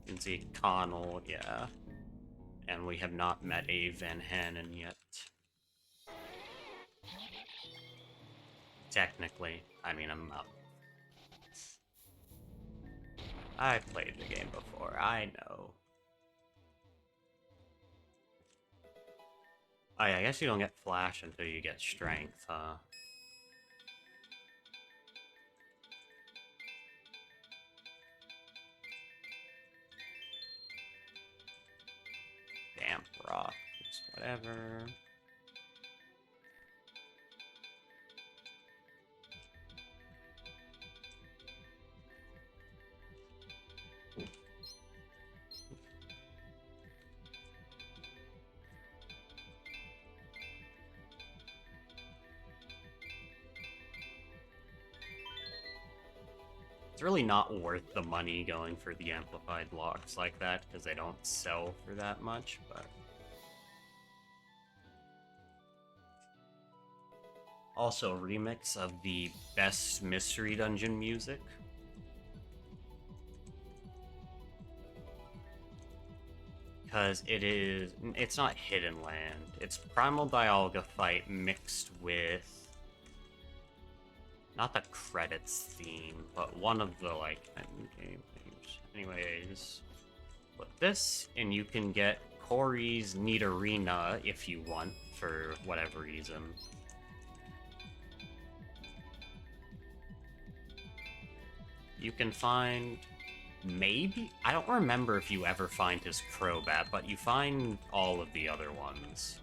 can see Connell, yeah. And we have not met a Van Hanen yet. Technically, I mean, I'm up. I played the game before, I know. Oh, yeah, I guess you don't get flash until you get strength, huh? Damp rock. Whatever. It's really not worth the money going for the amplified blocks like that, because they don't sell for that much, but... Also, remix of the best mystery dungeon music. Because it's not Hidden Land. It's Primal Dialga Fight mixed with... Not the credits theme, but one of the, like, endgame things. Anyways, put this, and you can get Corey's Neat Arena if you want, for whatever reason. You can find... Maybe? I don't remember if you ever find his Crobat, but you find all of the other ones.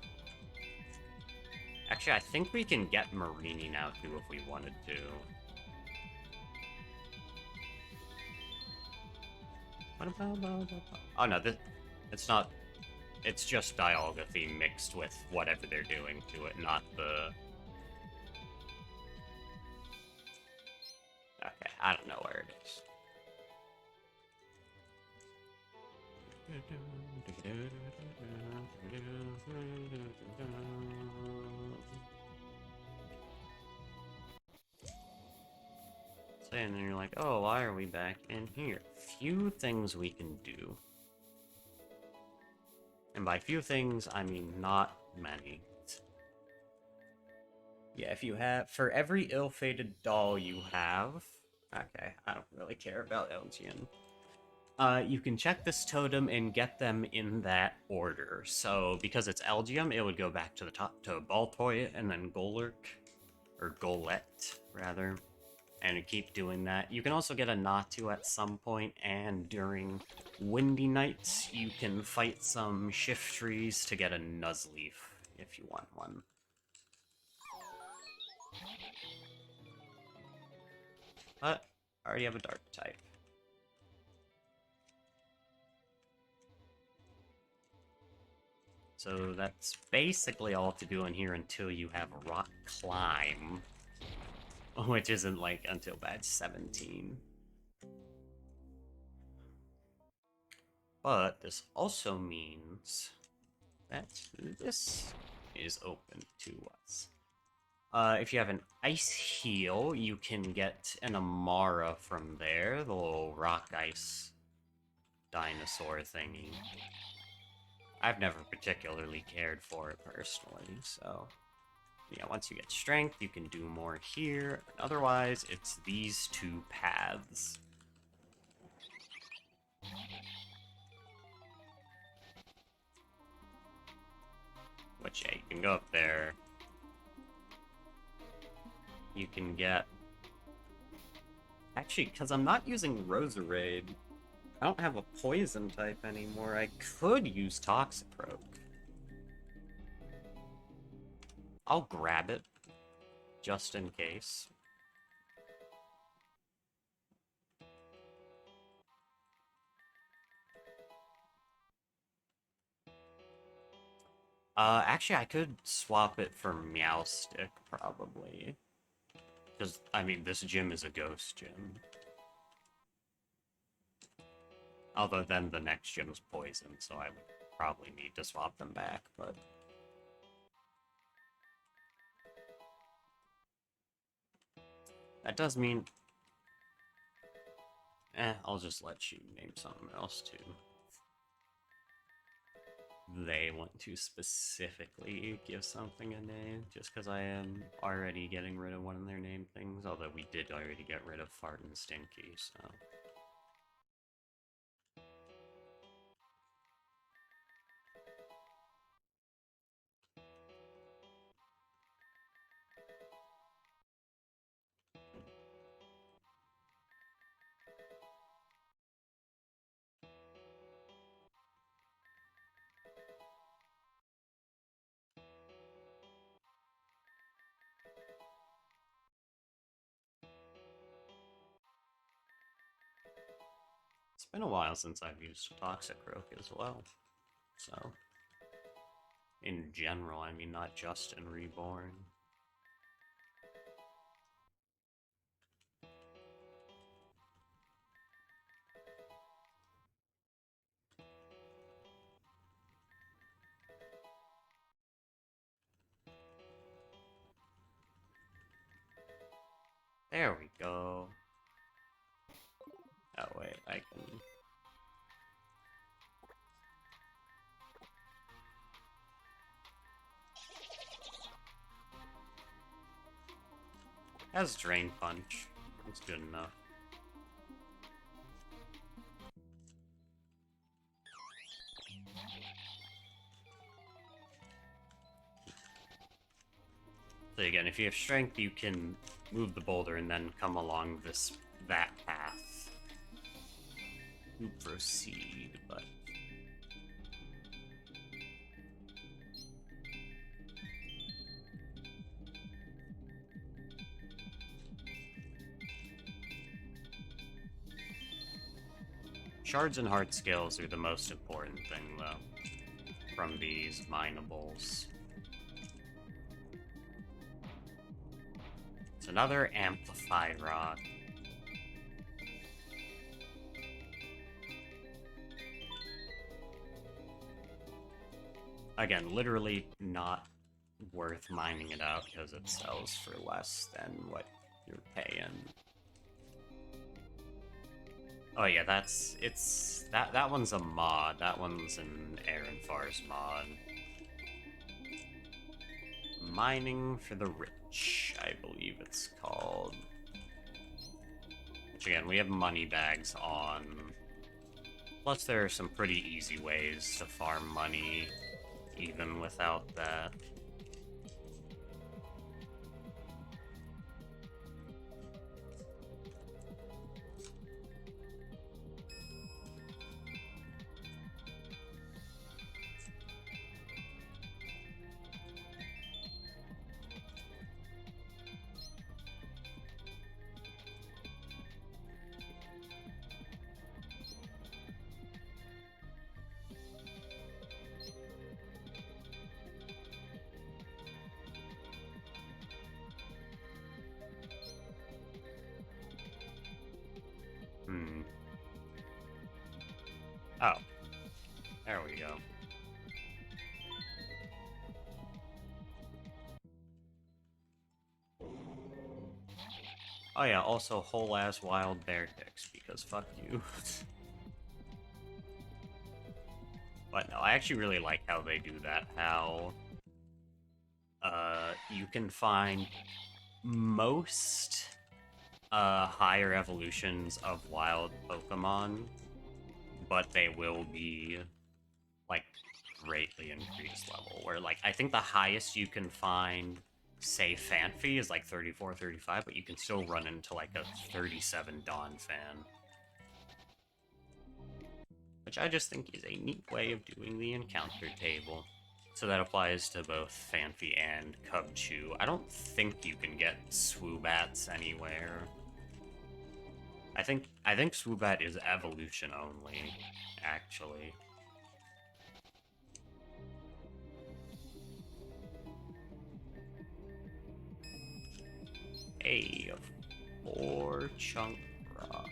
Actually, I think we can get Marini now, too, if we wanted to. Oh, no, it's not... It's just Dialga theme mixed with whatever they're doing to it, not the... Okay, I don't know where it is. And then you're like, oh, why are we back in here? Few things we can do. And by few things, I mean not many. Yeah, if you have... For every ill-fated doll you have... Okay, I don't really care about Elgin. You can check this totem and get them in that order. So, because it's Elgium, it would go back to the top to Baltoy and then Golurk. Or Golett, rather. And you keep doing that. You can also get a Natu at some point, and during Windy Nights, you can fight some Shiftries to get a Nuzleaf, if you want one. But, I already have a Dark type. So that's basically all to do in here until you have Rock Climb. Which isn't, like, until badge 17. But this also means that this is open to us. If you have an Ice Heal, you can get an Amara from there, the little rock ice dinosaur thingy. I've never particularly cared for it personally, so... Yeah, once you get strength, you can do more here. Otherwise, it's these two paths. Which, yeah, you can go up there. You can get... Actually, because I'm not using Roserade, I don't have a poison type anymore. I could use Toxaproke. I'll grab it, just in case. Actually, I could swap it for Meowstick, probably. Because, I mean, this gym is a ghost gym. Although then the next gym's poison, so I would probably need to swap them back, but... That does mean... I'll just let you name something else, too. They want to specifically give something a name, just because I am already getting rid of one of their name things, although we did already get rid of Fart and Stinky, so... been a while since I've used Toxic Rook as well. So, in general, I mean, not just in Reborn. There we go. Oh wait, I can... Has Drain Punch. That's good enough. So again, if you have Strength, you can move the boulder and then come along that path to proceed, but... Shards and heart skills are the most important thing, though, from these minables. It's another Amplify Rock. Again, literally not worth mining it out because it sells for less than what you're paying. Oh yeah, that one's a mod. That one's an Aaron Far's mod. Mining for the Rich, I believe it's called. Which again, we have money bags on. Plus there are some pretty easy ways to farm money, even without that. Oh. There we go. Oh yeah, also whole-ass wild bear dicks, because fuck you. But no, I actually really like how they do that, how... you can find most, higher evolutions of wild Pokemon, but they will be, like, greatly increased level, where, like, I think the highest you can find, say, Fanfi is, like, 34, 35, but you can still run into, like, a 37 Donphan. Which I just think is a neat way of doing the encounter table. So that applies to both Fanfi and Cubchoo. I don't think you can get Swoobats anywhere. I think Swoobat is evolution only, actually. A 4-chunk rock.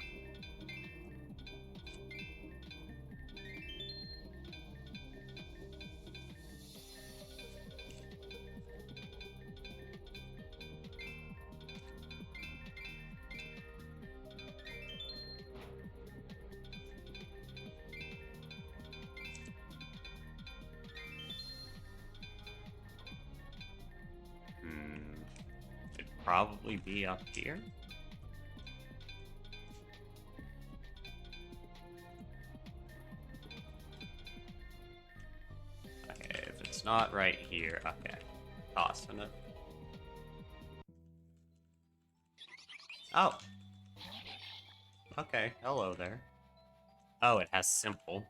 It'd probably be up here. Okay, if it's not right here, okay. Tossing it. Oh. Okay, hello there. Oh, it has simple.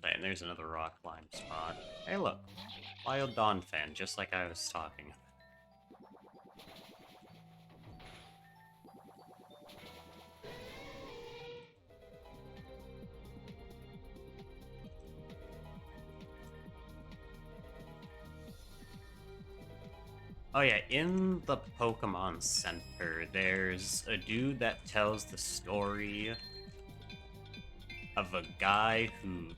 And there's another rock climb spot. Hey look, Wild Dawn fan, just like I was talking about. Oh yeah, in the Pokemon Center, there's a dude that tells the story of a guy who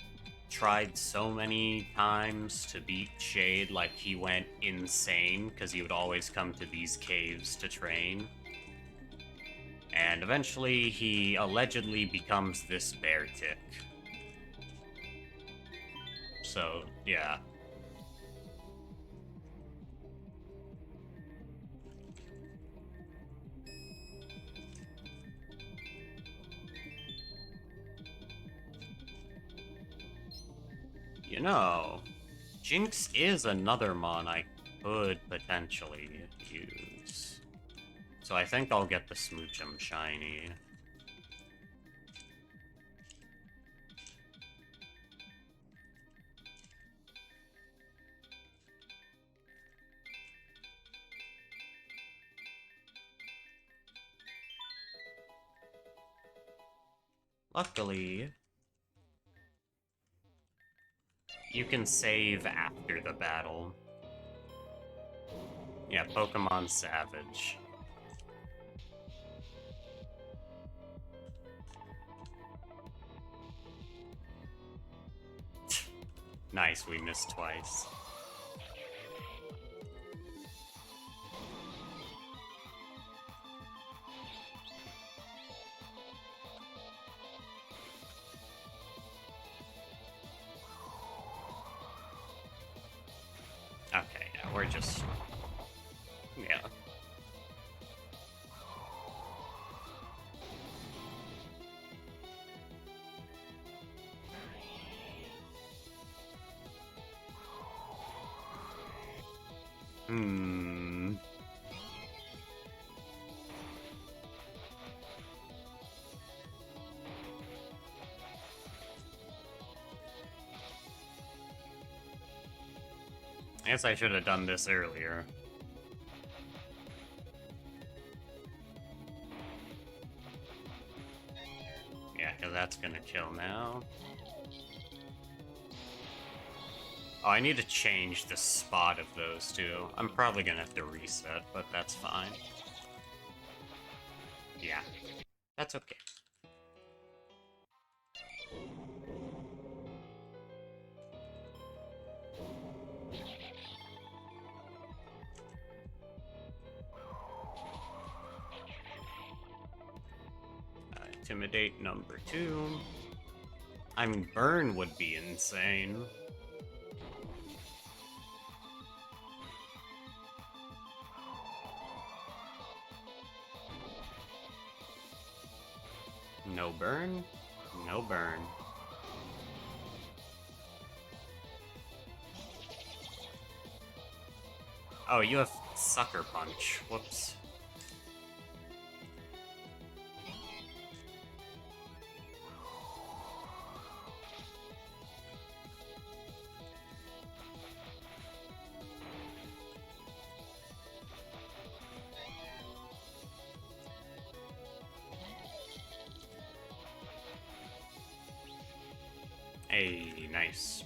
tried so many times to beat Shade, like he went insane because he would always come to these caves to train. And eventually he allegedly becomes this bear tick. So, yeah. You know, Jinx is another mon I could potentially use. So I think I'll get the Smoochum shiny. Luckily, you can save after the battle. Yeah, Pokemon Savage. Nice, we missed twice. Okay, yeah, we're just... yeah. Hmm... I guess I should have done this earlier. Yeah, because that's gonna kill now. Oh, I need to change the spot of those two. I'm probably gonna have to reset, but that's fine. Yeah, that's okay. Intimidate number 2. I mean, burn would be insane. No burn? No burn. Oh, you have Sucker Punch. Whoops. Hey, nice.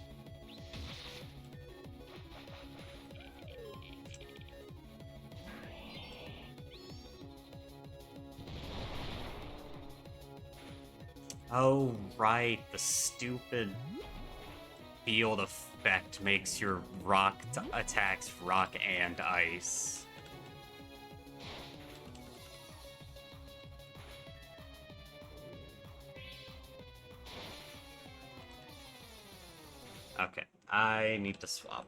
Oh, right, the stupid field effect makes your rock attacks rock and ice. Okay, I need to swap.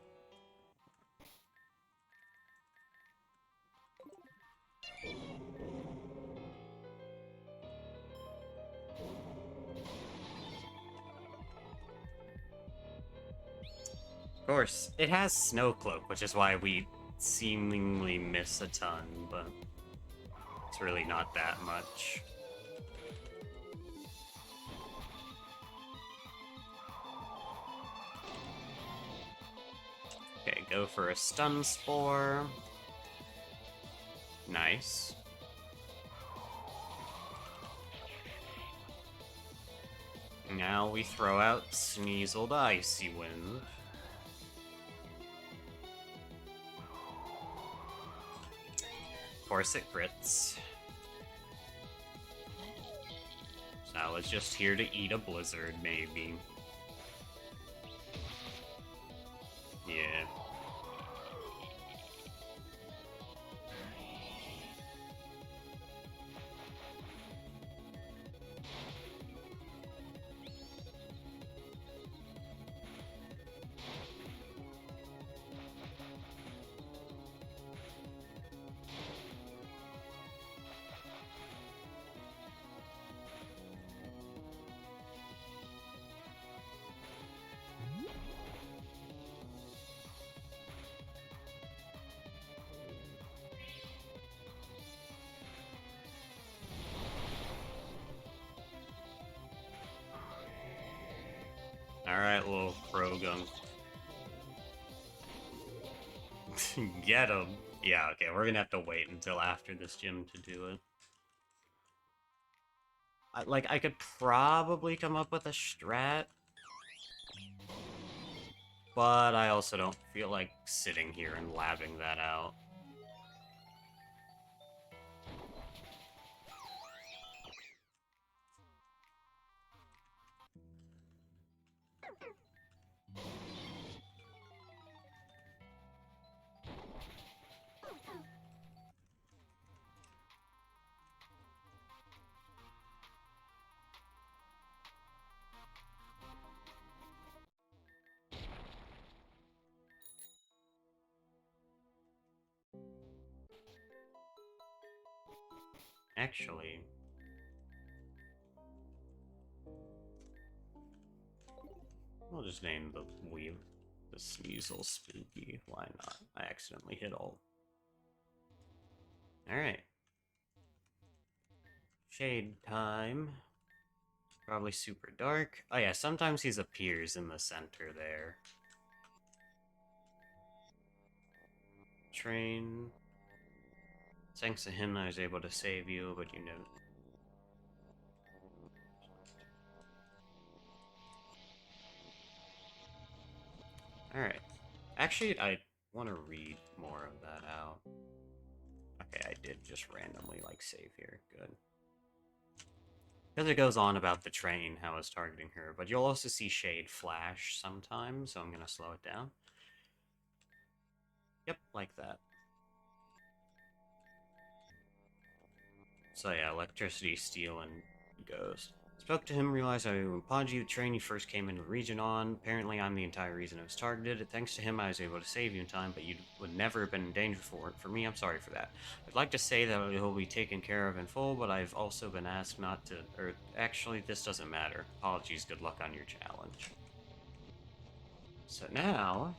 Of course, it has Snow Cloak, which is why we seemingly miss a ton, but it's really not that much. Go for a stun spore. Nice. Now we throw out Sneasel Icy Wind. Of course it crits. Sal is just here to eat a blizzard, maybe. Yeah. Alright, little Krogunk. Get him. Yeah, okay, we're gonna have to wait until after this gym to do it. I could probably come up with a strat, but I also don't feel like sitting here and labbing that out. Actually, I'll just name the Sneasel Spooky. Why not? I accidentally hit all. Alright. Shade time. Probably super dark. Oh yeah, sometimes he appears in the center there. Train. Thanks to him I was able to save you, but you know... Alright. Actually, I want to read more of that out. Okay, I did just randomly, like, save here. Good. Because it goes on about the train, how it's targeting her, but you'll also see Shade flash sometimes, so I'm gonna slow it down. Yep, like that. So yeah, electricity, steel, and ghost. Spoke to him, realized I apology the train you first came into the region on. Apparently I'm the entire reason it was targeted. Thanks to him I was able to save you in time, but you would never have been in danger for me. I'm sorry for that. I'd like to say that he'll be taken care of in full, but I've also been asked not to... Or, actually, this doesn't matter. Apologies, good luck on your challenge. So now...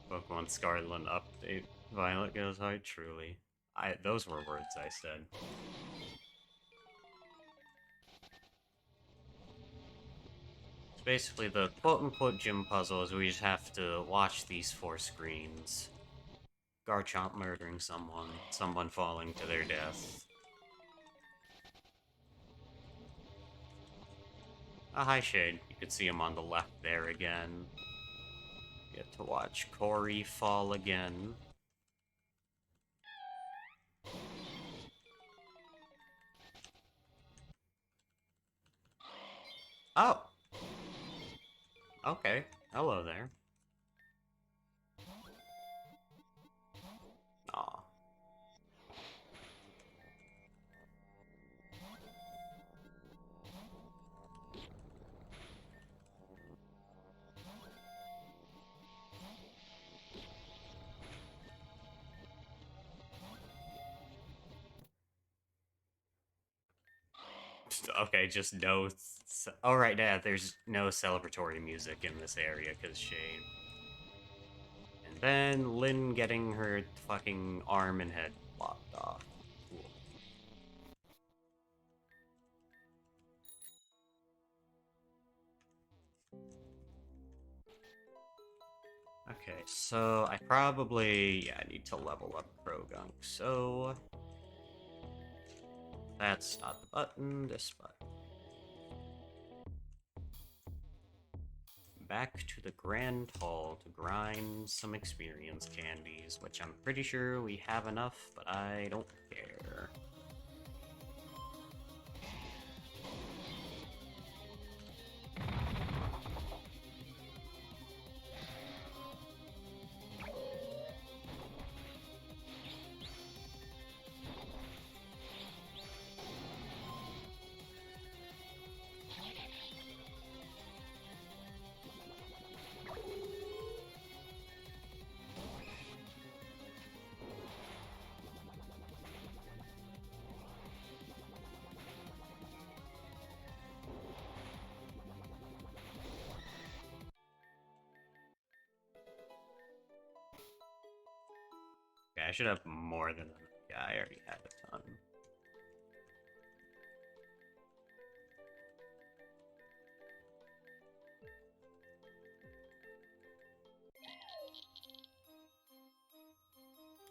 Pokemon Scarlet update. Violet goes hard, truly. Those were words I said. So basically, the quote-unquote gym puzzle is we just have to watch these 4 screens. Garchomp murdering someone, someone falling to their death. Hi Shade. You could see him on the left there again. Get to watch Corey fall again. Oh! Okay. Hello there. Aw. Okay, just no... Alright, yeah, there's no celebratory music in this area, because Shade. And then Lynn getting her fucking arm and head lopped off. Cool. Okay, so I probably, yeah, I need to level up Krogunk, so that's not the button, this button. Back to the Grand Hall to grind some experience candies, which I'm pretty sure we have enough, but I don't care. Okay, I should have more than enough. Yeah, I already had a ton.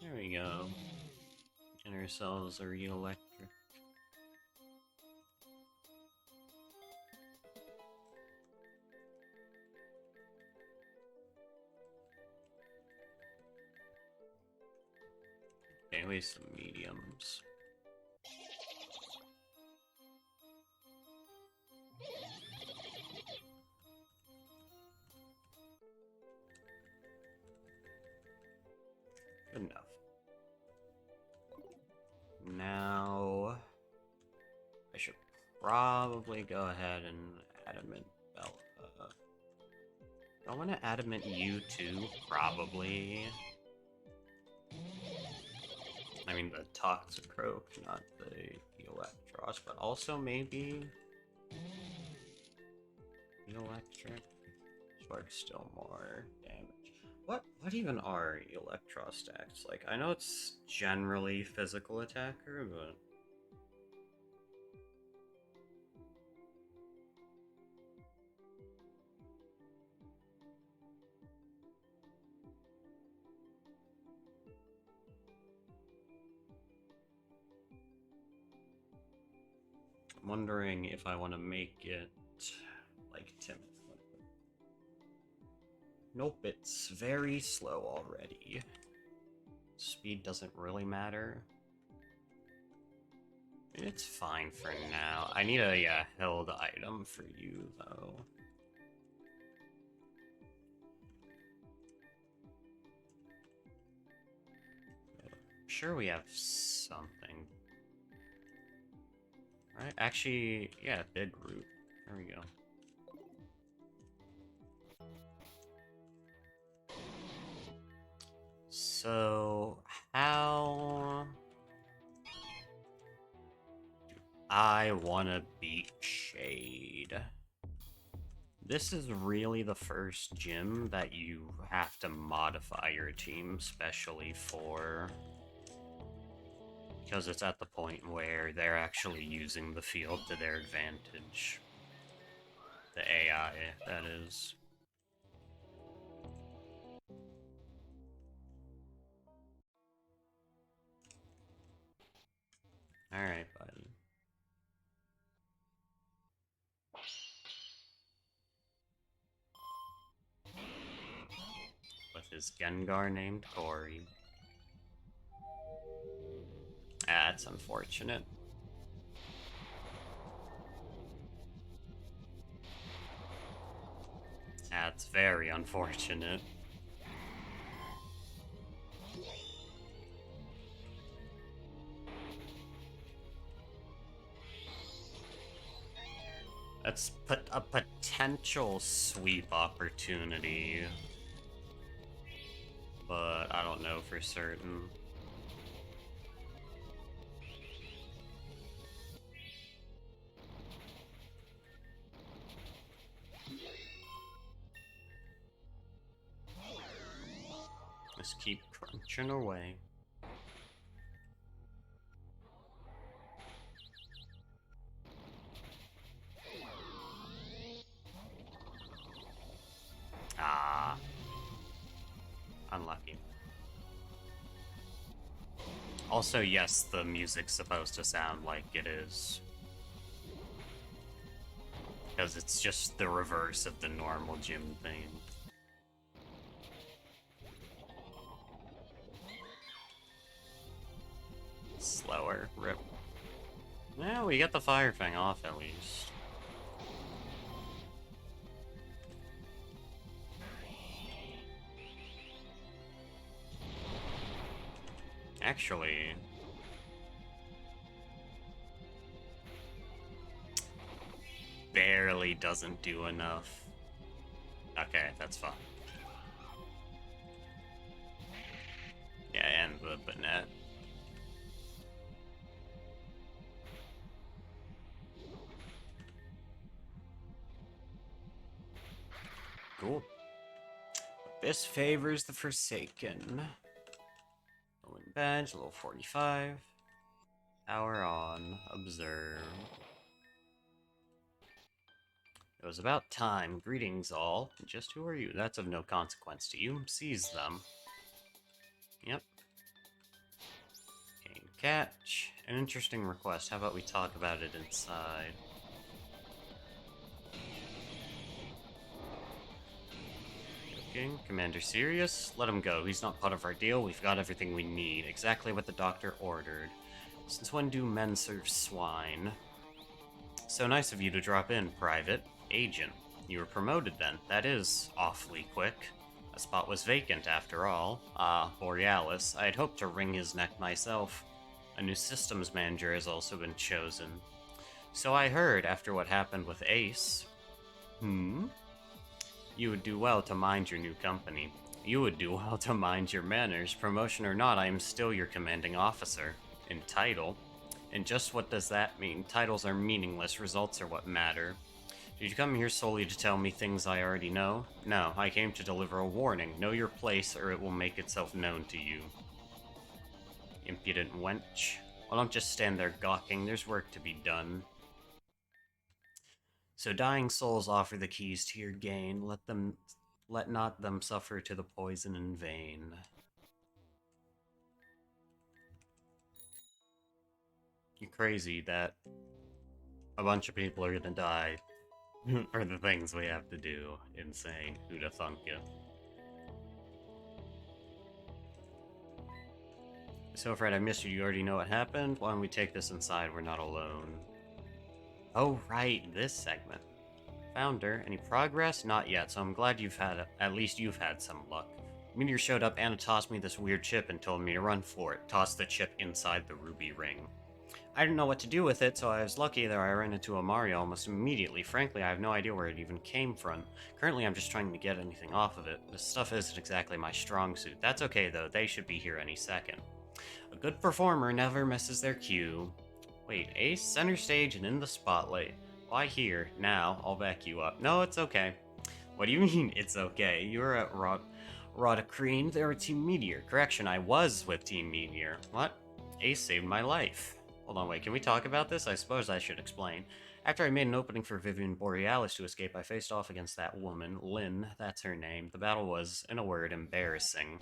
There we go. Get ourselves a re-electric. Okay, at least some mediums. Good enough. Now, I should probably go ahead and adamant belt. I want to adamant you too, probably. I mean the Toxicroak, not the Electros, but also maybe the Electric. Spark still more damage. What even are Electro stacks? Like, I know it's generally physical attacker, but I'm wondering if I want to make it like Timothy. Nope, it's very slow already. Speed doesn't really matter. It's fine for now. I need a held item for you, though. I'm sure we have something. Right? Actually, yeah, big root. There we go. So, how do I want to beat Shade? This is really the first gym that you have to modify your team specially for. Because it's at the point where they're actually using the field to their advantage. The AI, that is. Alright, buddy. With his Gengar named Corey. That's unfortunate. That's very unfortunate. That's a potential sweep opportunity, but I don't know for certain. Just keep crunching away. Ah. Also, yes, the music's supposed to sound like it is. Because it's just the reverse of the normal gym theme. Slower, rip. Well, we get the fire thing off at least. Actually... barely doesn't do enough. Okay, that's fine. Yeah, and the Bonnet. Cool. This favors the Forsaken. Owen badge, level 45. Power on. Observe. It was about time. Greetings, all. Just who are you? That's of no consequence to you. Seize them. Yep. Gain catch. An interesting request. How about we talk about it inside? Joking. Commander serious? Let him go. He's not part of our deal. We've got everything we need. Exactly what the doctor ordered. Since when do men serve swine? So nice of you to drop in, Private. Agent. You were promoted then. That is awfully quick. A spot was vacant after all. Ah, Borealis. I had hoped to wring his neck myself. A new systems manager has also been chosen. So I heard after what happened with Ace. You would do well to mind your new company. You would do well to mind your manners. Promotion or not, I am still your commanding officer. In title. And just what does that mean? Titles are meaningless, results are what matter. Did you come here solely to tell me things I already know? No, I came to deliver a warning. Know your place, or it will make itself known to you. Impudent wench. Well, don't just stand there gawking. There's work to be done. So dying souls offer the keys to your gain. Let not them suffer to the poison in vain. You're crazy that a bunch of people are gonna die for the things we have to do. Insane. Who'da thunk you? So, Fred, I missed you. You already know what happened? Why don't we take this inside? We're not alone. Oh, right. This segment. Founder, any progress? Not yet, so I'm glad at least you've had some luck. Meteor showed up and tossed me this weird chip and told me to run for it. Toss the chip inside the ruby ring. I didn't know what to do with it, so I was lucky that I ran into a Mario almost immediately. Frankly, I have no idea where it even came from. Currently, I'm just trying to get anything off of it. This stuff isn't exactly my strong suit. That's okay, though. They should be here any second. A good performer never misses their cue. Wait, Ace, center stage and in the spotlight. Why here? Now, I'll back you up. No, it's okay. What do you mean, it's okay? You were at Rodacreen, they were Team Meteor. Correction, I was with Team Meteor. What? Ace saved my life. Hold on, wait, can we talk about this? I suppose I should explain. After I made an opening for Vivian Borealis to escape, I faced off against that woman, Lynn, that's her name. The battle was, in a word, embarrassing.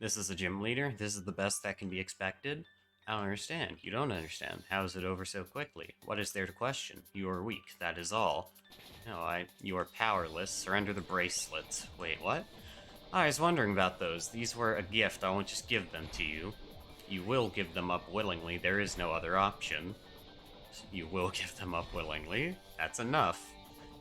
This is the gym leader? This is the best that can be expected? I don't understand. You don't understand. How is it over so quickly? What is there to question? You are weak, that is all. No, you are powerless. Surrender the bracelets. Wait, what? I was wondering about those. These were a gift. I won't just give them to you. You will give them up willingly. There is no other option. You will give them up willingly. That's enough.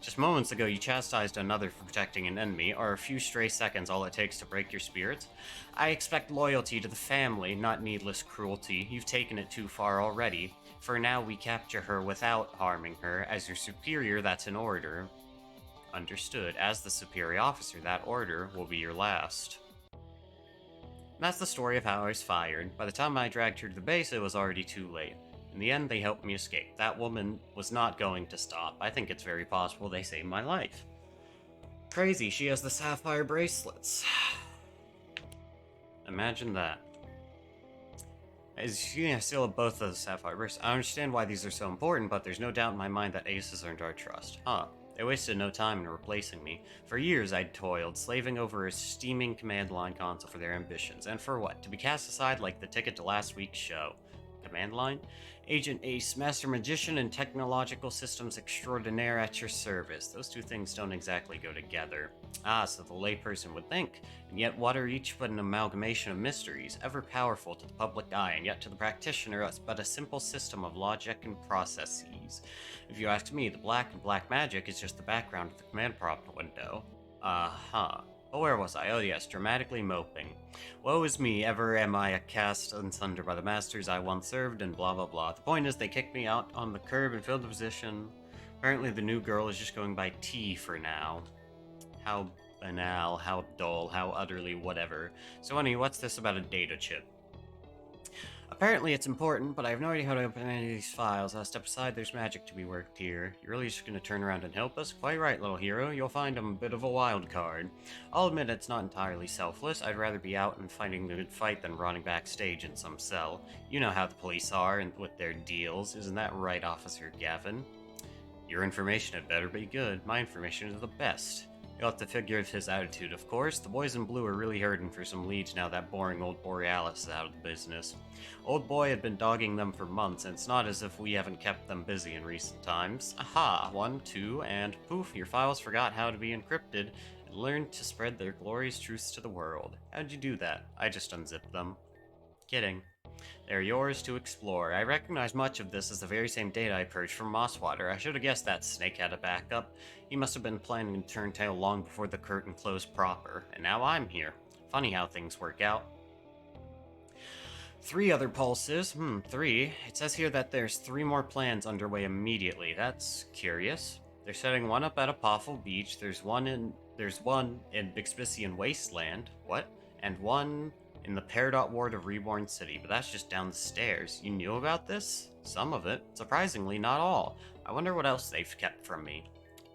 Just moments ago, you chastised another for protecting an enemy. Are a few stray seconds all it takes to break your spirits? I expect loyalty to the family, not needless cruelty. You've taken it too far already. For now, we capture her without harming her. As your superior, that's an order. Understood. As the superior officer, that order will be your last. That's the story of how I was fired. By the time I dragged her to the base, it was already too late. In the end, they helped me escape. That woman was not going to stop. I think it's very possible they saved my life. Crazy, she has the sapphire bracelets. Imagine that. I still have both of the sapphire bracelets. I understand why these are so important, but there's no doubt in my mind that Ace has earned our trust. Huh. They wasted no time in replacing me. For years I'd toiled, slaving over a steaming command line console for their ambitions. And for what? To be cast aside like the ticket to last week's show. Command line? Agent Ace, Master Magician and Technological Systems Extraordinaire at your service. Those two things don't exactly go together. Ah, so the layperson would think. And yet what are each but an amalgamation of mysteries, ever powerful to the public eye, and yet to the practitioner but a simple system of logic and processes. If you ask me, the black and black magic is just the background of the command prompt window. Uh-huh. But where was I? Oh yes, dramatically moping. Woe is me, ever am I cast asunder by the masters I once served, and blah blah blah. The point is, they kicked me out on the curb and filled the position. Apparently the new girl is just going by T for now. How banal, how dull, how utterly whatever. So honey, what's this about a data chip? Apparently it's important, but I have no idea how to open any of these files. I'll step aside, there's magic to be worked here. You're really just gonna turn around and help us? Quite right, little hero. You'll find I'm a bit of a wild card. I'll admit it's not entirely selfless. I'd rather be out and fighting the good fight than rotting backstage in some cell. You know how the police are and with their deals. Isn't that right, Officer Gavin? Your information had better be good. My information is the best. You'll have to figure out his attitude, of course. The boys in blue are really hurting for some leads now that boring old Borealis is out of the business. Old boy had been dogging them for months, and it's not as if we haven't kept them busy in recent times. Aha! 1, 2, and poof, your files forgot how to be encrypted and learned to spread their glorious truths to the world. How'd you do that? I just unzipped them. Kidding. They're yours to explore. I recognize much of this as the very same data I purged from Mosswater. I should have guessed that snake had a backup. He must have been planning to turn tail long before the curtain closed proper. And now I'm here. Funny how things work out. 3 other pulses. 3. It says here that there's 3 more plans underway immediately. That's curious. They're setting one up at Apophel Beach. There's one in Bixbysian Wasteland. What? And one in the Peridot ward of Reborn City, but that's just down the stairs. You knew about this? Some of it. Surprisingly, not all. I wonder what else they've kept from me.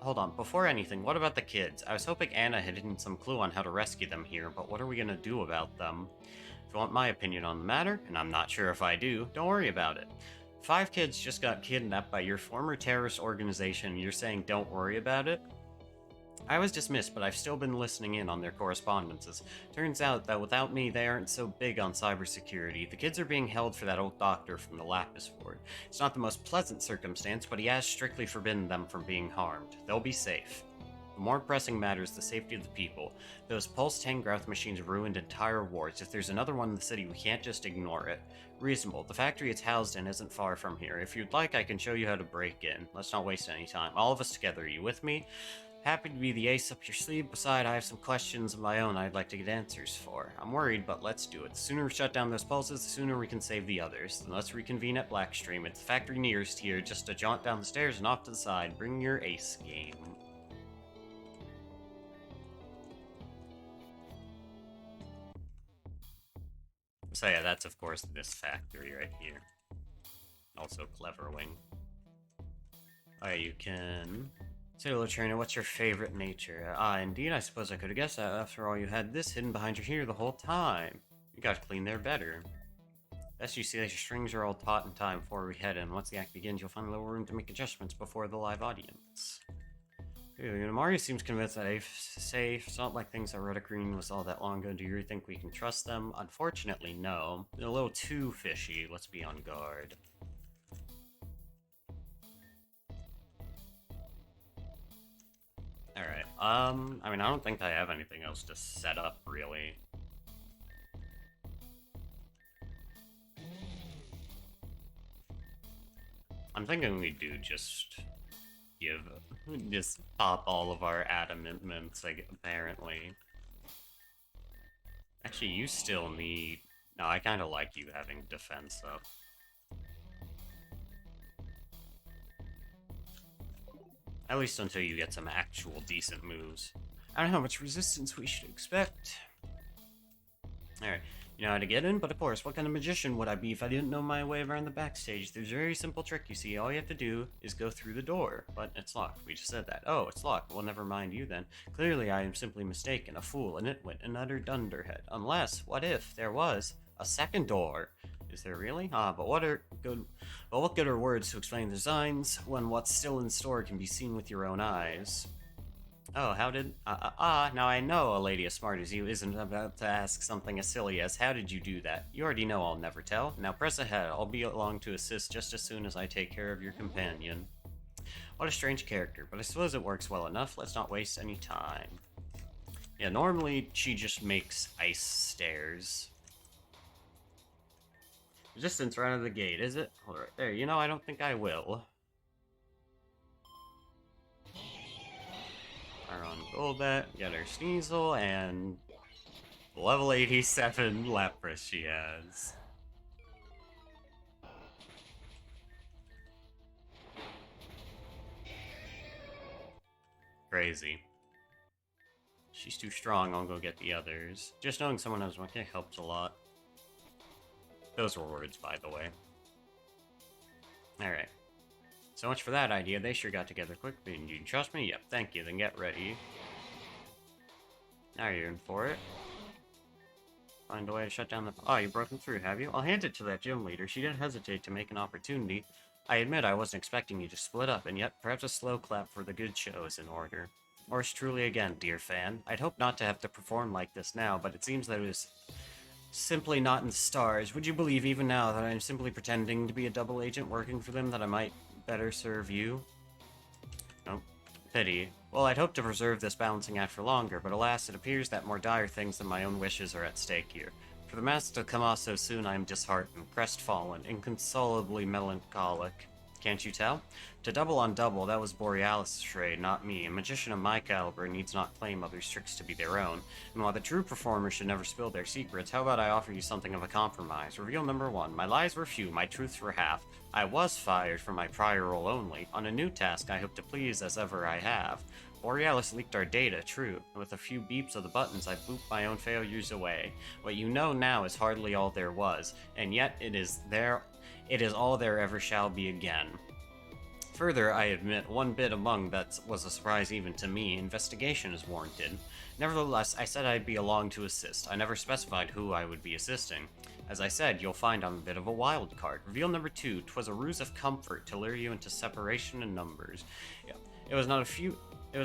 Hold on, before anything, what about the kids? I was hoping Anna had hidden some clue on how to rescue them here, but what are we gonna do about them? If you want my opinion on the matter, and I'm not sure if I do, don't worry about it. 5 kids just got kidnapped by your former terrorist organization, and you're saying don't worry about it? I was dismissed, but I've still been listening in on their correspondences. Turns out that without me, they aren't so big on cybersecurity. The kids are being held for that old doctor from the Lapis Ward. It's not the most pleasant circumstance, but he has strictly forbidden them from being harmed. They'll be safe. The more pressing matter is the safety of the people. Those Pulse Tangrowth machines ruined entire wards. If there's another one in the city, we can't just ignore it. Reasonable. The factory it's housed in isn't far from here. If you'd like, I can show you how to break in. Let's not waste any time. All of us together, are you with me? Happy to be the ace up your sleeve. Beside, I have some questions of my own I'd like to get answers for. I'm worried, but let's do it. The sooner we shut down those pulses, the sooner we can save the others. Then let's reconvene at Blackstream. It's the factory nearest here, just a jaunt down the stairs and off to the side. Bring your ace game. So yeah, that's of course this factory right here. Also Cleverwing. Oh yeah, you can... Say hello, trainer, what's your favorite nature? Indeed, I suppose I could have guessed that. After all, you had this hidden behind your ear the whole time. You gotta clean there better. Best you see that your strings are all taut in time before we head in. Once the act begins, you'll find a little room to make adjustments before the live audience. Mario seems convinced that Ace is safe. It's not like things that Ruddock Green was all that long ago. Do you really think we can trust them? Unfortunately, no. They're a little too fishy. Let's be on guard. Alright, I mean, I don't think I have anything else to set up, really. I'm thinking we do just pop all of our adamantments, like, apparently. Actually, you still need... No, I kinda like you having defense up. At least until you get some actual decent moves. I don't know how much resistance we should expect. Alright, you know how to get in, but of course, what kind of magician would I be if I didn't know my way around the backstage? There's a very simple trick, you see. All you have to do is go through the door. But it's locked. We just said that. Oh, it's locked. Well, never mind you then. Clearly, I am simply mistaken, a fool, a nitwit, an utter dunderhead. Unless, what if there was a second door? Is there really? Ah, but what are good? But what good are words to explain the designs when what's still in store can be seen with your own eyes? Oh, how did... now I know a lady as smart as you isn't about to ask something as silly as, how did you do that? You already know I'll never tell. Now press ahead, I'll be along to assist just as soon as I take care of your companion. What a strange character, but I suppose it works well enough. Let's not waste any time. Yeah, normally she just makes ice stairs. Resistance right out of the gate, is it? Hold right there. You know, I don't think I will. Fire on Golbat, get her Sneasel, and level 87 Lapras she has. Crazy. She's too strong, I'll go get the others. Just knowing someone has one kick helps a lot. Those were words, by the way. Alright. So much for that idea, they sure got together quick. You can trust me? Yep, thank you, then get ready. Now you're in for it. Find a way to shut down the... Oh, you've broken through, have you? I'll hand it to that gym leader. She didn't hesitate to make an opportunity. I admit I wasn't expecting you to split up, and yet perhaps a slow clap for the good show is in order. Yours truly again, dear fan. I'd hope not to have to perform like this now, but it seems that it was simply not in the stars. Would you believe even now that I'm simply pretending to be a double agent working for them that I might better serve you? Nope. Pity. Well, I'd hoped to preserve this balancing act for longer, but alas, it appears that more dire things than my own wishes are at stake here. For the mask to come off so soon, I am disheartened, crestfallen, inconsolably melancholic. Can't you tell? To double on double, that was Borealis' trade, not me. A magician of my caliber needs not claim others' tricks to be their own. And while the true performer should never spill their secrets, how about I offer you something of a compromise? Reveal number 1. My lies were few, my truths were half. I was fired from my prior role only. On a new task, I hope to please as ever I have. Borealis leaked our data, true. With a few beeps of the buttons, I booped my own failures away. What you know now is hardly all there was, and yet it is all there ever shall be again. Further, I admit, one bit among that was a surprise even to me. Investigation is warranted. Nevertheless, I said I'd be along to assist. I never specified who I would be assisting. As I said, you'll find I'm a bit of a wild card. Reveal number 2, 'twas a ruse of comfort to lure you into separation in numbers. It was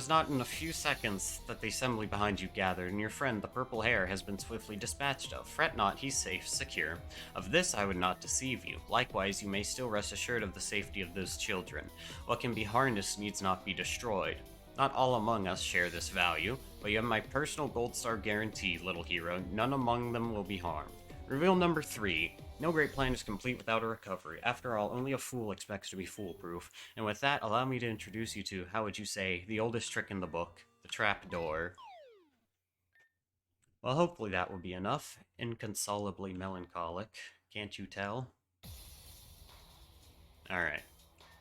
not in a few seconds that the assembly behind you gathered, and your friend, the purple hair, has been swiftly dispatched of. Fret not, he's safe, secure. Of this I would not deceive you. Likewise, you may still rest assured of the safety of those children. What can be harnessed needs not be destroyed. Not all among us share this value, but you have my personal gold star guarantee, little hero. None among them will be harmed. Reveal number 3. No great plan is complete without a recovery. After all, only a fool expects to be foolproof. And with that, allow me to introduce you to, how would you say, the oldest trick in the book, the trapdoor. Well, hopefully that will be enough. Inconsolably melancholic. Can't you tell? Alright.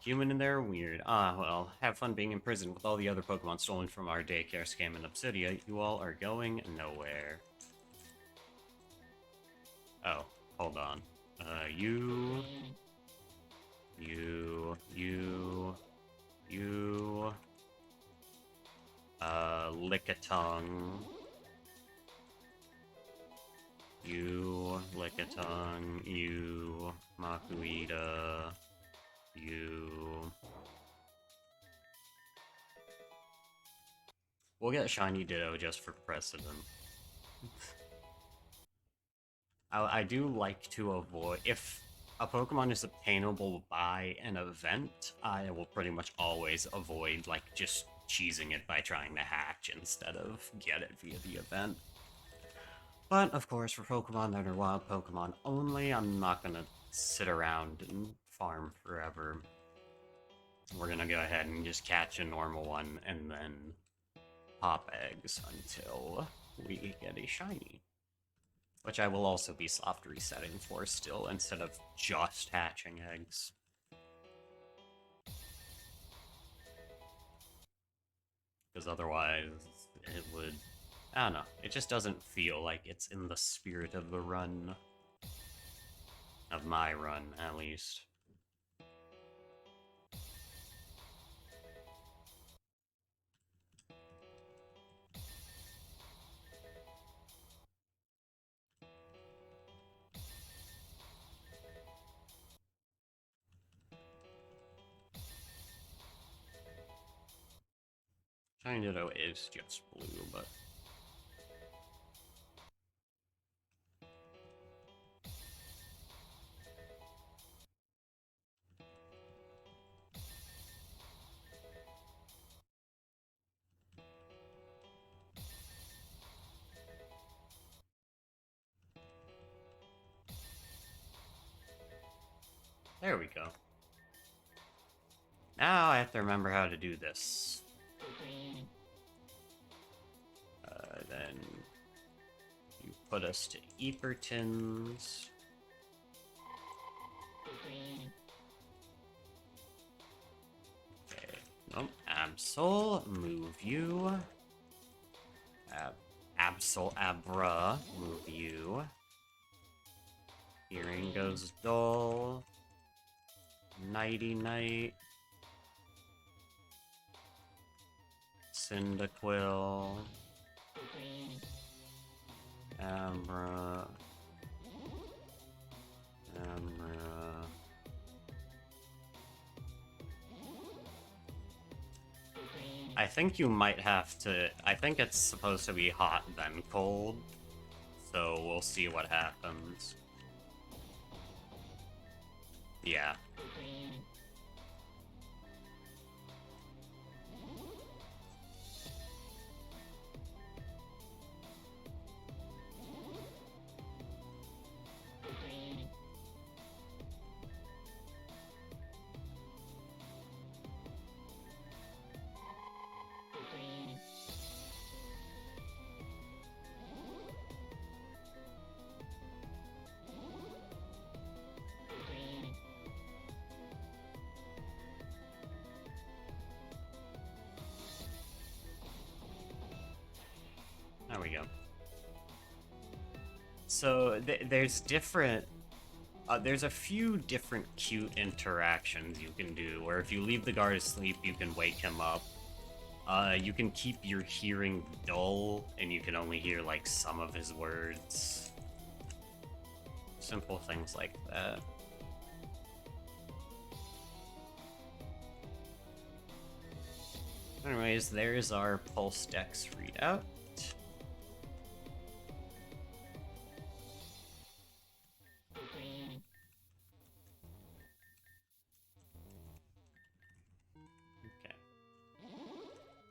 Human in there, weird. Ah, well, have fun being in prison with all the other Pokemon stolen from our daycare scam in Obsidia. You all are going nowhere. Oh, hold on. You, Lickitung. You, Lickitung, you, Makuita, you. We'll get Shiny Ditto just for precedent. I do like to avoid, if a Pokemon is obtainable by an event, I will pretty much always avoid, like, just cheesing it by trying to hatch instead of get it via the event. But, of course, for Pokemon that are wild Pokemon only, I'm not gonna sit around and farm forever. We're gonna go ahead and just catch a normal one and then pop eggs until we get a shiny. Which I will also be soft resetting for still, instead of just hatching eggs. Because otherwise, it would... I don't know, it just doesn't feel like it's in the spirit of the run. Of my run, at least. Tornado is just blue, but... There we go. Now I have to remember how to do this. Then you put us to Epertons. Okay. Nope. Absol, move you. Absol Abra, move you. Hearing goes dull. Nighty night. Cyndaquil. Abra. I think you might have to... I think it's supposed to be hot then cold. So we'll see what happens. Yeah. There we go. So there's different... there's a few different cute interactions you can do, where if you leave the guard asleep, you can wake him up. You can keep your hearing dull, and you can only hear, like, some of his words. Simple things like that. Anyways, there's our Pulse Dex readout.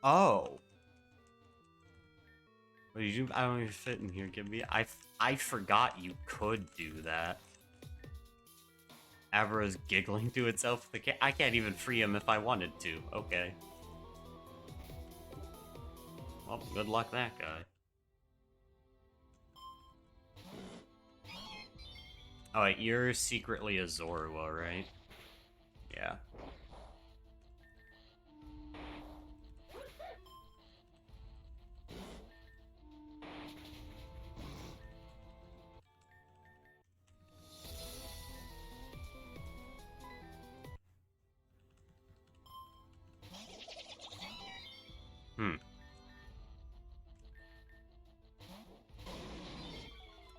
Oh. What did you? I don't even fit in here. Give me. I forgot you could do that. Abra's giggling to itself. I can't even free him if I wanted to. Okay. Well, good luck, that guy. Oh, wait, you're secretly a Zorua, right? Yeah.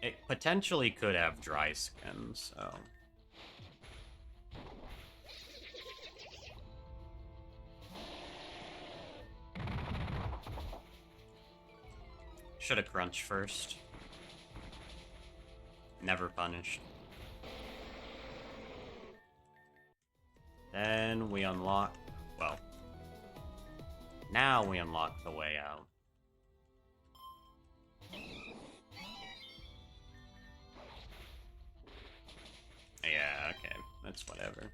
It potentially could have dry skin, so... Should've crunched first. Never punished. Then we unlock... Well... Now we unlock the way out. Yeah, okay. That's whatever.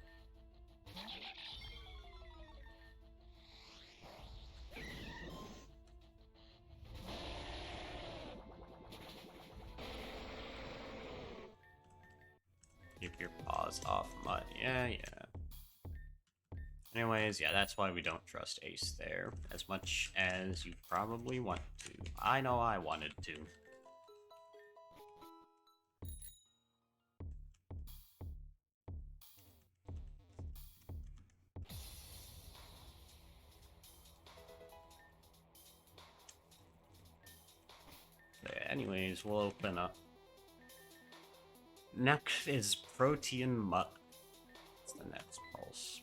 Keep your paws off mud. Yeah. Anyways, yeah, that's why we don't trust Ace there as much as you probably want to. I know I wanted to. Anyways, we'll open up. Next is Protean Mutt. That's the next pulse.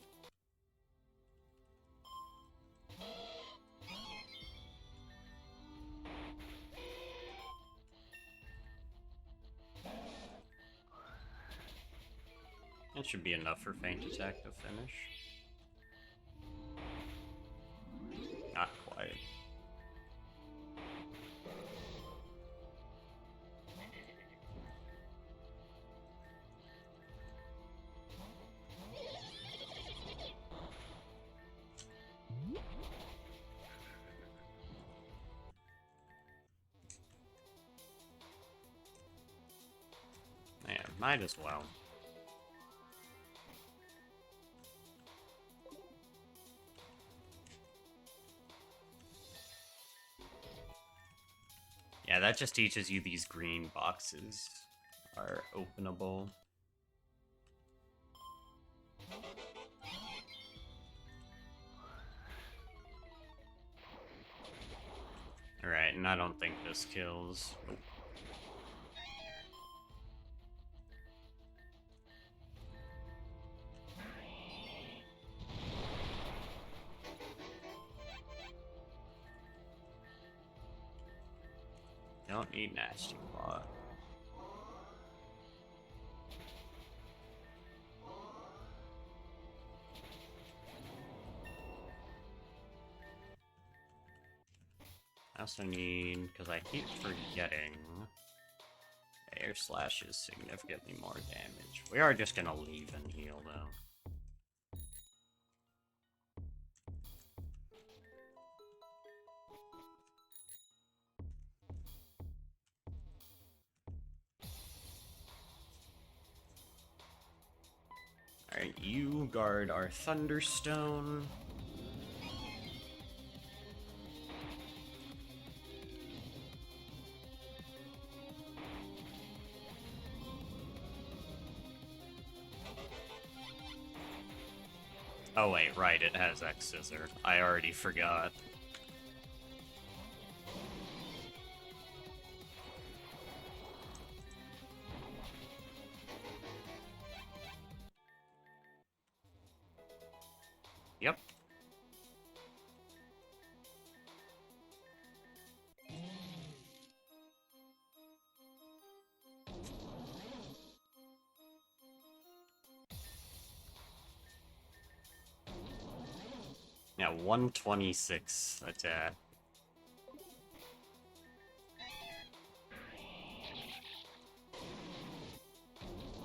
That should be enough for Feint Attack to finish. Not quite. Yeah, might as well. Yeah, that just teaches you these green boxes are openable. Alright, and I don't think this kills. Nope. Don't need Nasty Plot. I also need, because I keep forgetting, Air Slash is significantly more damage. We are just gonna leave and heal, though. Alright, you guard our Thunderstone. Oh wait, right, it has X-Scissor. I already forgot. Yep. Yeah, 126 attack.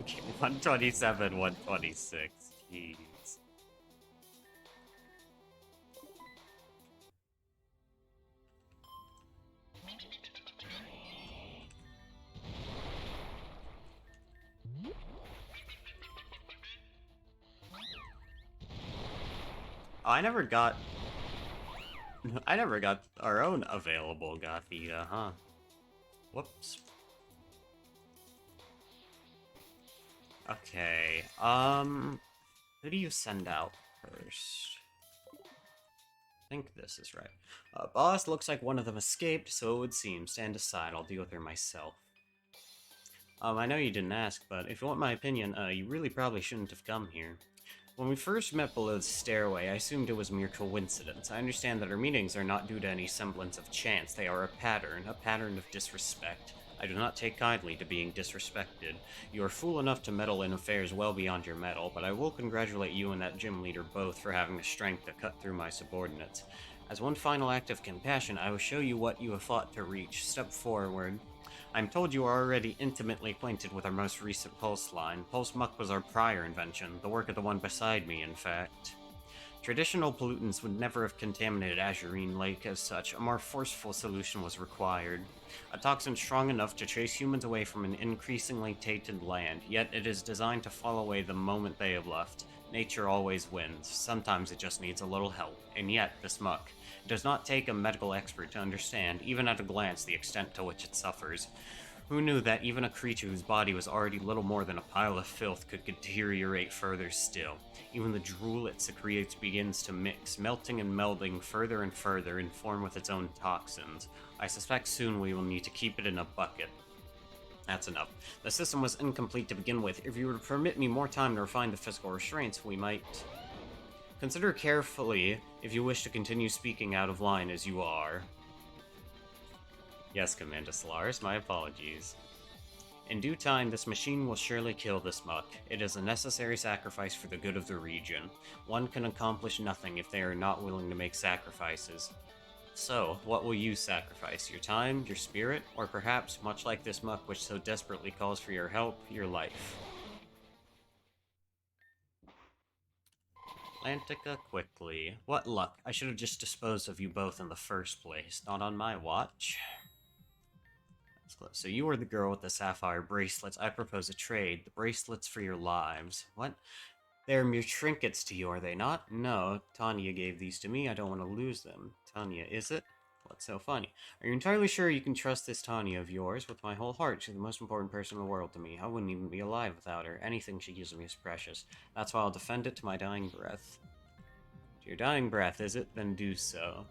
Okay, 127, 126. Jeez. Oh, I never got our own available Gothita, huh? Whoops. Okay, who do you send out first? I think this is right. Boss, looks like one of them escaped, so it would seem. Stand aside, I'll deal with her myself. I know you didn't ask, but if you want my opinion, you really probably shouldn't have come here. When we first met below the stairway, I assumed it was mere coincidence. I understand that our meetings are not due to any semblance of chance. They are a pattern of disrespect. I do not take kindly to being disrespected. You are fool enough to meddle in affairs well beyond your mettle, but I will congratulate you and that gym leader both for having the strength to cut through my subordinates. As one final act of compassion, I will show you what you have fought to reach. Step forward. I'm told you are already intimately acquainted with our most recent pulse line. Pulse Muck was our prior invention, the work of the one beside me, in fact. Traditional pollutants would never have contaminated Azurine Lake as such. A more forceful solution was required. A toxin strong enough to chase humans away from an increasingly tainted land, yet it is designed to fall away the moment they have left. Nature always wins. Sometimes it just needs a little help. And yet, this muck. It does not take a medical expert to understand, even at a glance, the extent to which it suffers. Who knew that even a creature whose body was already little more than a pile of filth could deteriorate further still? Even the drool it secretes begins to mix, melting and melding further and further in form with its own toxins. I suspect soon we will need to keep it in a bucket. That's enough. The system was incomplete to begin with. If you were to permit me more time to refine the physical restraints, we might... Consider carefully if you wish to continue speaking out of line as you are. Yes, Commander Solaris, my apologies. In due time, this machine will surely kill this muck. It is a necessary sacrifice for the good of the region. One can accomplish nothing if they are not willing to make sacrifices. So, what will you sacrifice? Your time, your spirit, or perhaps, much like this muck which so desperately calls for your help, your life? Atlantica quickly. What luck. I should have just disposed of you both in the first place. Not on my watch. That's close. So you are the girl with the sapphire bracelets. I propose a trade. The bracelets for your lives. What? They're mere trinkets to you, are they not? No, Tanya gave these to me. I don't want to lose them. Tanya, is it? What's so funny? Are you entirely sure you can trust this Tanya of yours? With my whole heart, she's the most important person in the world to me. I wouldn't even be alive without her. Anything she gives me is precious. That's why I'll defend it to my dying breath. To your dying breath, is it? Then do so.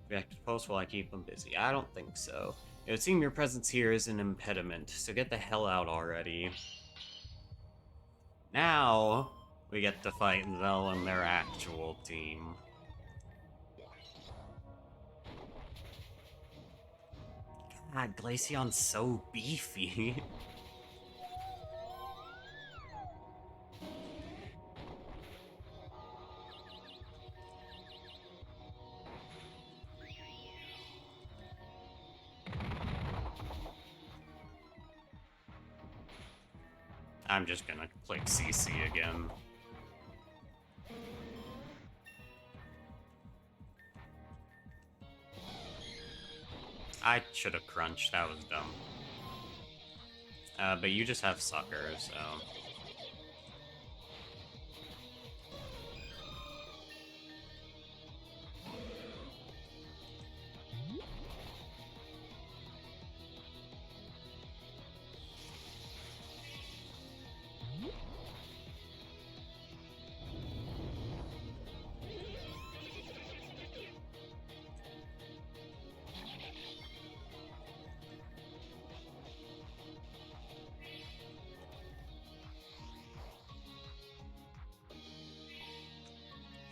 Reactive pulse while I keep them busy. I don't think so. It would seem your presence here is an impediment, so get the hell out already. Now, we get to fight Zell and their actual team. God, Glaceon's so beefy. I'm just gonna click CC again. I should have crunched, that was dumb. But you just have Sucker, so...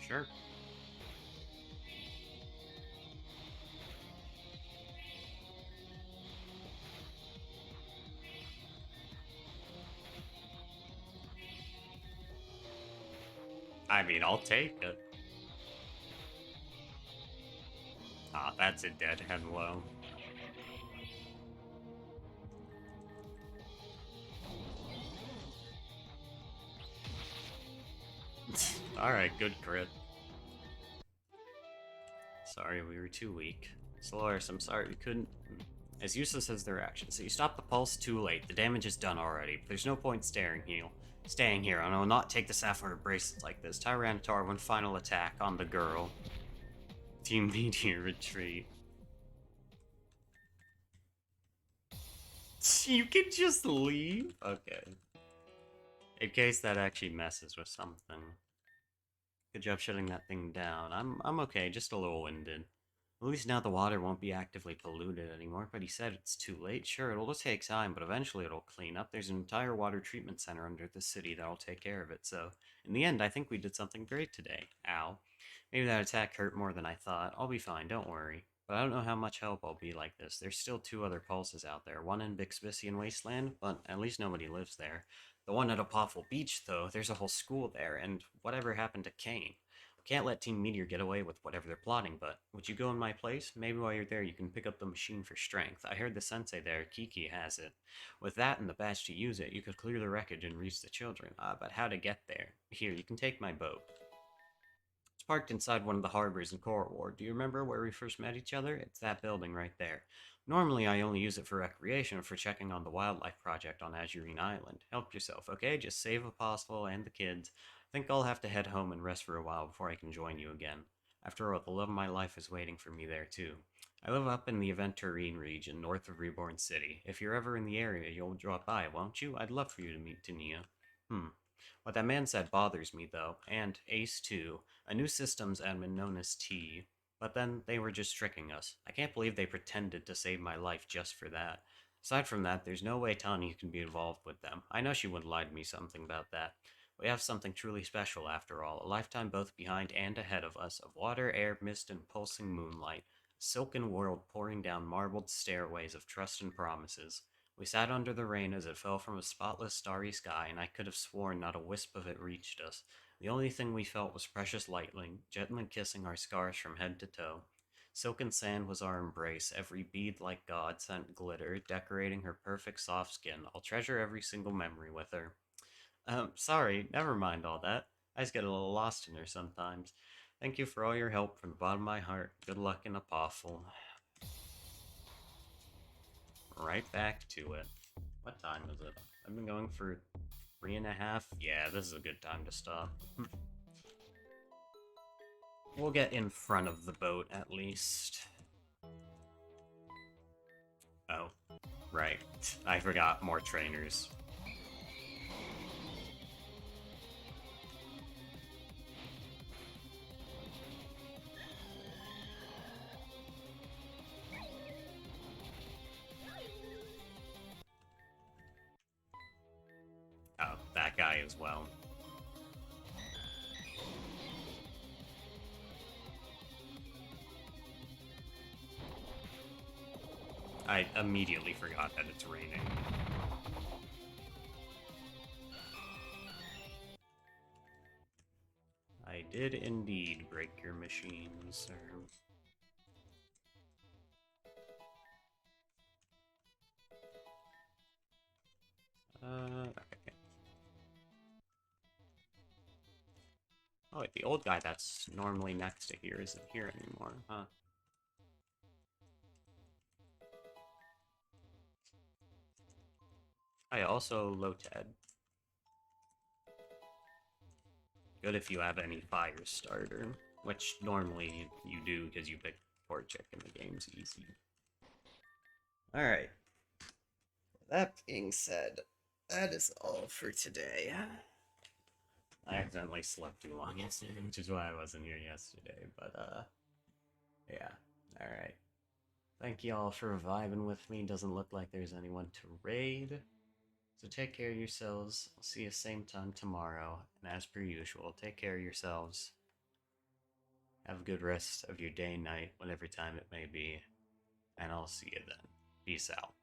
Sure. I mean, I'll take it. Ah, that's a dead Henlo. Alright, good crit. Sorry, we were too weak. Solaris, I'm sorry we couldn't... As useless as their actions. So you stopped the pulse too late. The damage is done already. But there's no point staying here. I will not take the sapphire bracelets like this. Tyranitar, one final attack on the girl. Team Meteor retreat. You can just leave? Okay. In case that actually messes with something. Good job shutting that thing down. I'm okay, just a little winded. At least now the water won't be actively polluted anymore, but he said it's too late. Sure, it'll just take time, but eventually it'll clean up. There's an entire water treatment center under the city that'll take care of it, so in the end, I think we did something great today. Ow. Maybe that attack hurt more than I thought. I'll be fine, don't worry. But I don't know how much help I'll be like this. There's still two other pulses out there, one in Bixbysian Wasteland, but at least nobody lives there. The one at Apophel Beach, though, there's a whole school there, and whatever happened to Kane? Can't let Team Meteor get away with whatever they're plotting, but would you go in my place? Maybe while you're there you can pick up the machine for strength. I heard the sensei there, Kiki, has it. With that and the badge to use it, you could clear the wreckage and reach the children. But how to get there? Here, you can take my boat. It's parked inside one of the harbors in Coral Ward. Do you remember where we first met each other? It's that building right there. Normally, I only use it for recreation or for checking on the wildlife project on Azurine Island. Help yourself, okay? Just save Apostle and the kids. I think I'll have to head home and rest for a while before I can join you again. After all, the love of my life is waiting for me there, too. I live up in the Aventurine region, north of Reborn City. If you're ever in the area, you'll drop by, won't you? I'd love for you to meet Tania. What that man said bothers me, though, and Ace, too. A new systems admin known as T. But then they were just tricking us. I can't believe they pretended to save my life just for that. Aside from that, there's no way Tanya can be involved with them. I know she wouldn't lie to me something about that. We have something truly special after all, a lifetime both behind and ahead of us, of water, air, mist, and pulsing moonlight. A silken world pouring down marbled stairways of trust and promises. We sat under the rain as it fell from a spotless starry sky, and I could have sworn not a wisp of it reached us. The only thing we felt was precious lightning, gently kissing our scars from head to toe. Silken sand was our embrace, every bead like God sent glitter, decorating her perfect soft skin. I'll treasure every single memory with her. Sorry, never mind all that. I just get a little lost in her sometimes. Thank you for all your help from the bottom of my heart. Good luck in Apostle. Right back to it. What time is it? I've been going for 3.5. Yeah, this is a good time to stop. We'll get in front of the boat at least. Oh, right. I forgot more trainers. Oh, that guy as well. I immediately forgot that it's raining. I did indeed break your machine, sir. Okay. Oh, wait, the old guy that's normally next to here isn't here anymore, huh? I also Loted. Good if you have any fire starter, which normally you do because you pick pork chicken. The game's easy. Alright. That being said, that is all for today. I accidentally slept too long yesterday, which is why I wasn't here yesterday, but yeah. Alright. Thank y'all for vibing with me. Doesn't look like there's anyone to raid. So take care of yourselves. I'll see you same time tomorrow. And as per usual, take care of yourselves. Have a good rest of your day, night, whatever time it may be. And I'll see you then. Peace out.